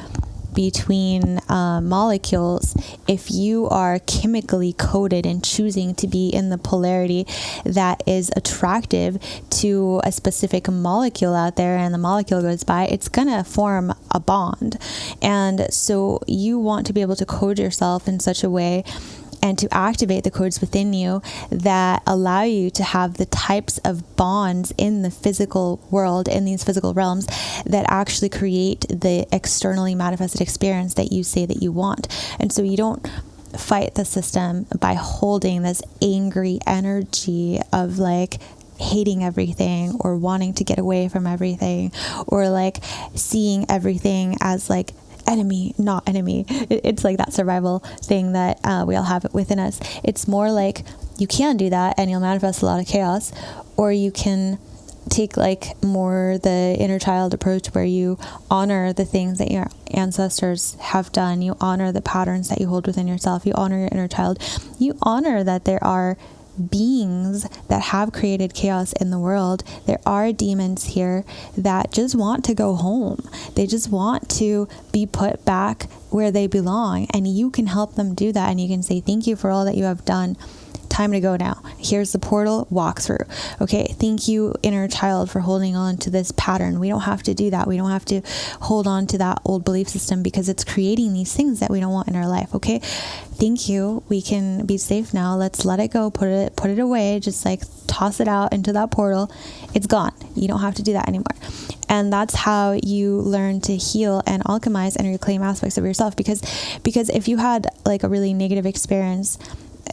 between molecules. If you are chemically coded and choosing to be in the polarity that is attractive to a specific molecule out there, and the molecule goes by, it's gonna form a bond. And so you want to be able to code yourself in such a way and to activate the codes within you that allow you to have the types of bonds in the physical world, in these physical realms, that actually create the externally manifested experience that you say that you want. And so you don't fight the system by holding this angry energy of like hating everything or wanting to get away from everything, or like seeing everything as like enemy, not enemy. It's like that survival thing that we all have within us. It's more like you can do that and you'll manifest a lot of chaos, or you can take like more the inner child approach, where you honor the things that your ancestors have done. You honor the patterns that you hold within yourself. You honor your inner child. You honor that there are beings that have created chaos in the world. There are demons here that just want to go home. They just want to be put back where they belong, and you can help them do that. And you can say, thank you for all that you have done. Time to go now. Here's the portal, walk through. Okay, thank you, inner child, for holding on to this pattern. We don't have to do that. We don't have to hold on to that old belief system because it's creating these things that we don't want in our life. Okay, thank you. We can be safe now. Let's let it go. Put it away. Just like toss it out into that portal. It's gone. You don't have to do that anymore. And that's how you learn to heal and alchemize and reclaim aspects of yourself. Because if you had like a really negative experience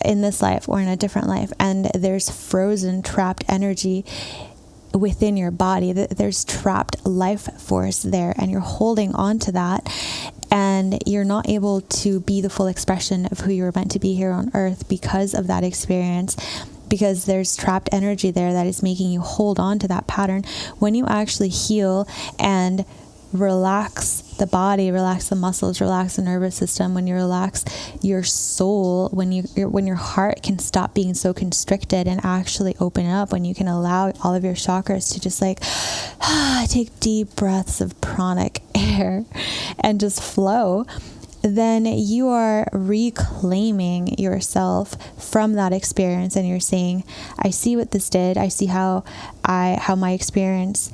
in this life or in a different life, and there's frozen, trapped energy within your body, there's trapped life force there, and you're holding on to that, and you're not able to be the full expression of who you were meant to be here on earth because of that experience, because there's trapped energy there that is making you hold on to that pattern. When you actually heal and relax the body, relax the muscles, relax the nervous system, when you relax your soul, when your heart can stop being so constricted and actually open up, when you can allow all of your chakras to just like take deep breaths of pranic air and just flow, then you are reclaiming yourself from that experience, and you're saying, I see what this did. I see how my experience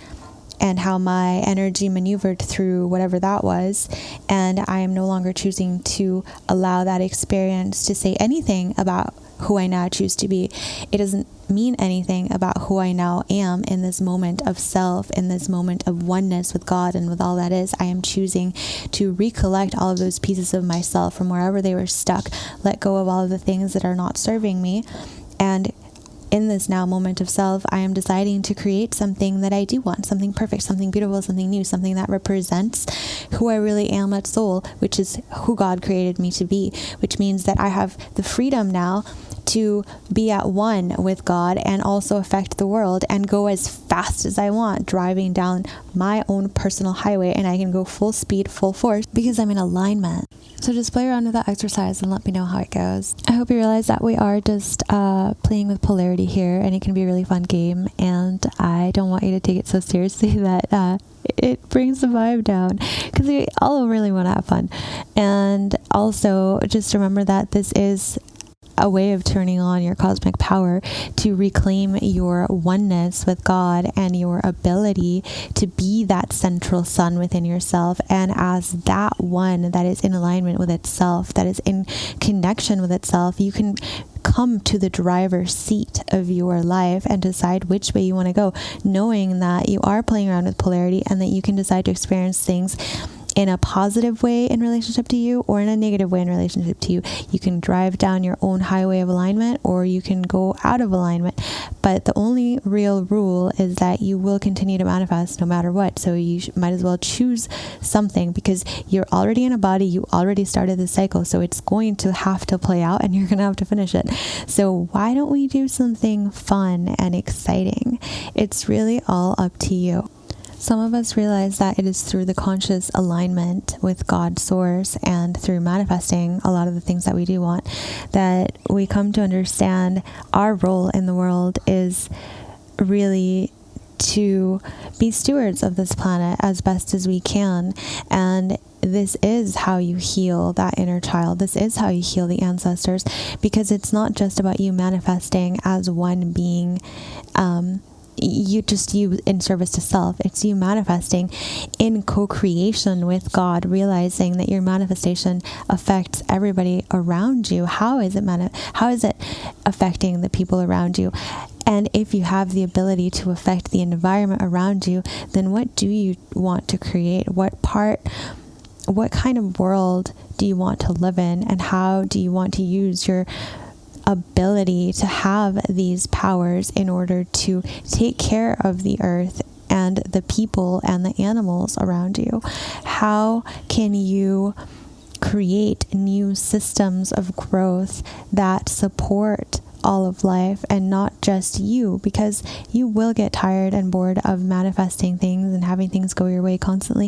and how my energy maneuvered through whatever that was. And I am no longer choosing to allow that experience to say anything about who I now choose to be. It doesn't mean anything about who I now am in this moment of self, in this moment of oneness with God and with all that is. I am choosing to recollect all of those pieces of myself from wherever they were stuck, let go of all of the things that are not serving me, and in this now moment of self, I am deciding to create something that I do want, something perfect, something beautiful, something new, something that represents who I really am at soul, which is who God created me to be, which means that I have the freedom now to be at one with God and also affect the world and go as fast as I want, driving down my own personal highway, and I can go full speed, full force because I'm in alignment. So just play around with that exercise and let me know how it goes. I hope you realize that we are just playing with polarity here, and it can be a really fun game, and I don't want you to take it so seriously that it brings the vibe down, because we all really want to have fun. And also just remember that this is a way of turning on your cosmic power to reclaim your oneness with God and your ability to be that central sun within yourself. And as that one that is in alignment with itself, that is in connection with itself, you can come to the driver's seat of your life and decide which way you want to go, knowing that you are playing around with polarity and that you can decide to experience things in a positive way in relationship to you or in a negative way in relationship to you. You can drive down your own highway of alignment, or you can go out of alignment. But the only real rule is that you will continue to manifest no matter what. So you might as well choose something, because you're already in a body. You already started the cycle. So it's going to have to play out, and you're going to have to finish it. So why don't we do something fun and exciting? It's really all up to you. Some of us realize that it is through the conscious alignment with God's source and through manifesting a lot of the things that we do want that we come to understand our role in the world is really to be stewards of this planet as best as we can. And this is how you heal that inner child. This is how you heal the ancestors, because it's not just about you manifesting as one being you in service to self. It's you manifesting in co-creation with God, realizing that your manifestation affects everybody around you. How is it affecting the people around you? And if you have the ability to affect the environment around you, then what do you want to create? What kind of world do you want to live in? And how do you want to use your ability to have these powers in order to take care of the earth and the people and the animals around you? How can you create new systems of growth that support all of life and not just you? Because you will get tired and bored of manifesting things and having things go your way constantly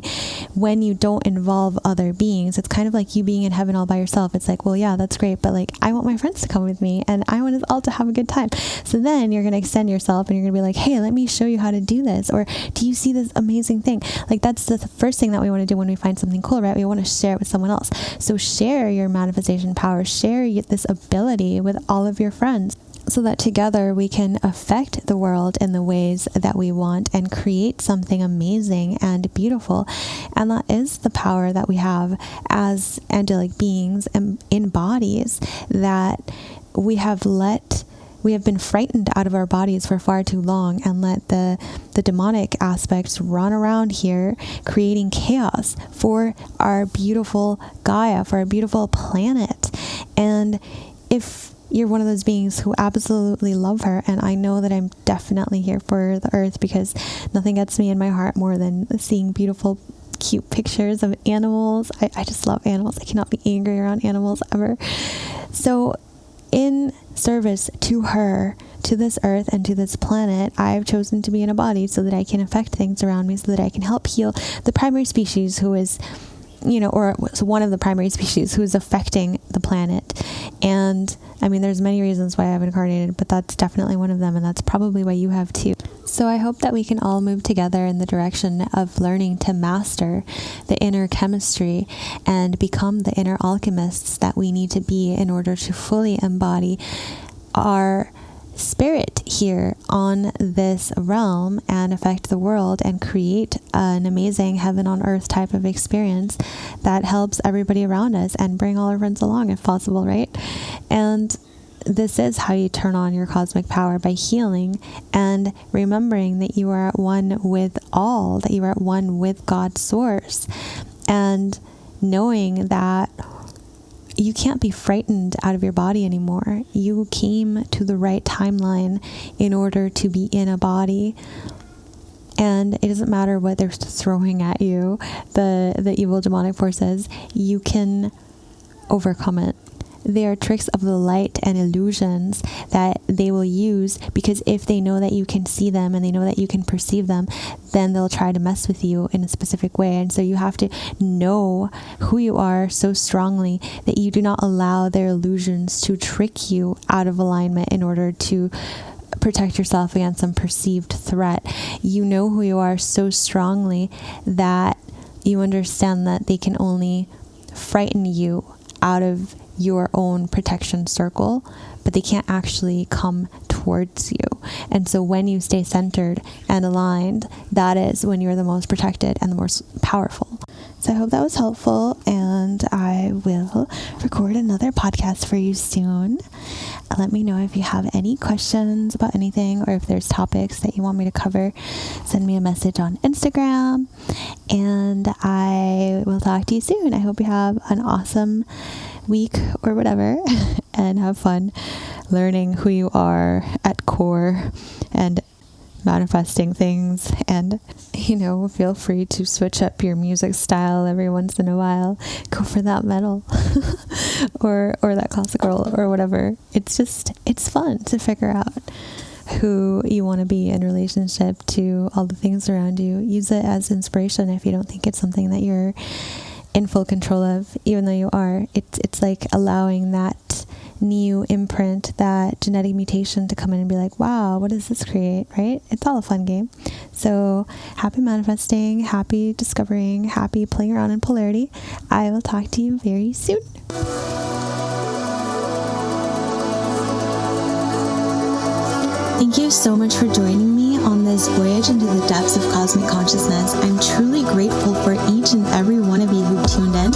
when you don't involve other beings. It's kind of like you being in heaven all by yourself. It's like, well, yeah, that's great, but like, I want my friends to come with me and I want us all to have a good time. So then you're going to extend yourself and you're going to be like, hey, let me show you how to do this. Or do you see this amazing thing? Like, that's the first thing that we want to do when we find something cool, right? We want to share it with someone else. So share your manifestation power, share this ability with all of your friends, so that together we can affect the world in the ways that we want and create something amazing and beautiful. And that is the power that we have as angelic beings in bodies that we have been frightened out of our bodies for far too long and let the demonic aspects run around here, creating chaos for our beautiful Gaia, for our beautiful planet. And if you're one of those beings who absolutely love her, and I know that I'm definitely here for the earth, because nothing gets me in my heart more than seeing beautiful, cute pictures of animals. I just love animals. I cannot be angry around animals ever. So in service to her, to this earth and to this planet, I've chosen to be in a body so that I can affect things around me, so that I can help heal the primary species who is, or one of the primary species who is affecting the planet. And I mean, there's many reasons why I've incarnated, but that's definitely one of them. And that's probably why you have too. So I hope that we can all move together in the direction of learning to master the inner chemistry and become the inner alchemists that we need to be in order to fully embody our spirit here on this realm and affect the world and create an amazing heaven on earth type of experience that helps everybody around us and bring all our friends along if possible, right? And this is how you turn on your cosmic power, by healing and remembering that you are at one with all, that you are at one with God's source, and knowing that you can't be frightened out of your body anymore. You came to the right timeline in order to be in a body. And it doesn't matter what they're throwing at you, the evil demonic forces, you can overcome it. They are tricks of the light and illusions that they will use, because if they know that you can see them and they know that you can perceive them, then they'll try to mess with you in a specific way. And so you have to know who you are so strongly that you do not allow their illusions to trick you out of alignment in order to protect yourself against some perceived threat. You know who you are so strongly that you understand that they can only frighten you out of your own protection circle, but they can't actually come towards you. And so when you stay centered and aligned, that is when you're the most protected and the most powerful. So I hope that was helpful, and I will record another podcast for you soon. Let me know if you have any questions about anything, or if there's topics that you want me to cover. Send me a message on Instagram, and I will talk to you soon. I hope you have an awesome week or whatever, and have fun learning who you are at core and manifesting things. And feel free to switch up your music style every once in a while. Go for that metal or that classical or whatever. It's fun to figure out who you want to be in relationship to all the things around you. Use it as inspiration if you don't think it's something that you're in full control of, even though you are. It's like allowing that new imprint, that genetic mutation to come in and be like, wow, what does this create, right? It's all a fun game. So happy manifesting, happy discovering, happy playing around in polarity. I will talk to you very soon. Thank you so much for joining me on this voyage into the depths of cosmic consciousness. I'm truly grateful for each and every one of you who tuned in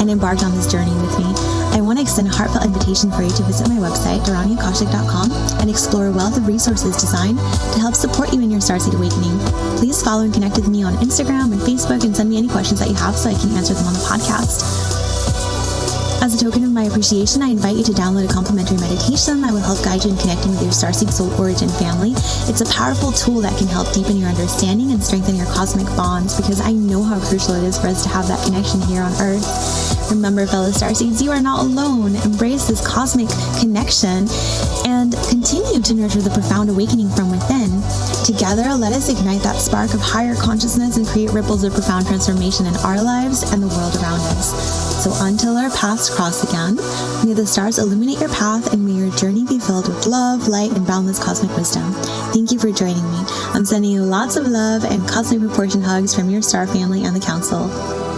and embarked on this journey with me. I want to extend a heartfelt invitation for you to visit my website, dharaniakashic.com, and explore a wealth of resources designed to help support you in your starseed awakening. Please follow and connect with me on Instagram and Facebook and send me any questions that you have so I can answer them on the podcast. As a token of my appreciation, I invite you to download a complimentary meditation that will help guide you in connecting with your starseed soul origin family. It's a powerful tool that can help deepen your understanding and strengthen your cosmic bonds, because I know how crucial it is for us to have that connection here on Earth. Remember, fellow starseeds, you are not alone. Embrace this cosmic connection and continue to nurture the profound awakening from within. Together, let us ignite that spark of higher consciousness and create ripples of profound transformation in our lives and the world around us. So until our paths cross again, may the stars illuminate your path and may your journey be filled with love, light, and boundless cosmic wisdom. Thank you for joining me. I'm sending you lots of love and cosmic proportion hugs from your star family and the Council.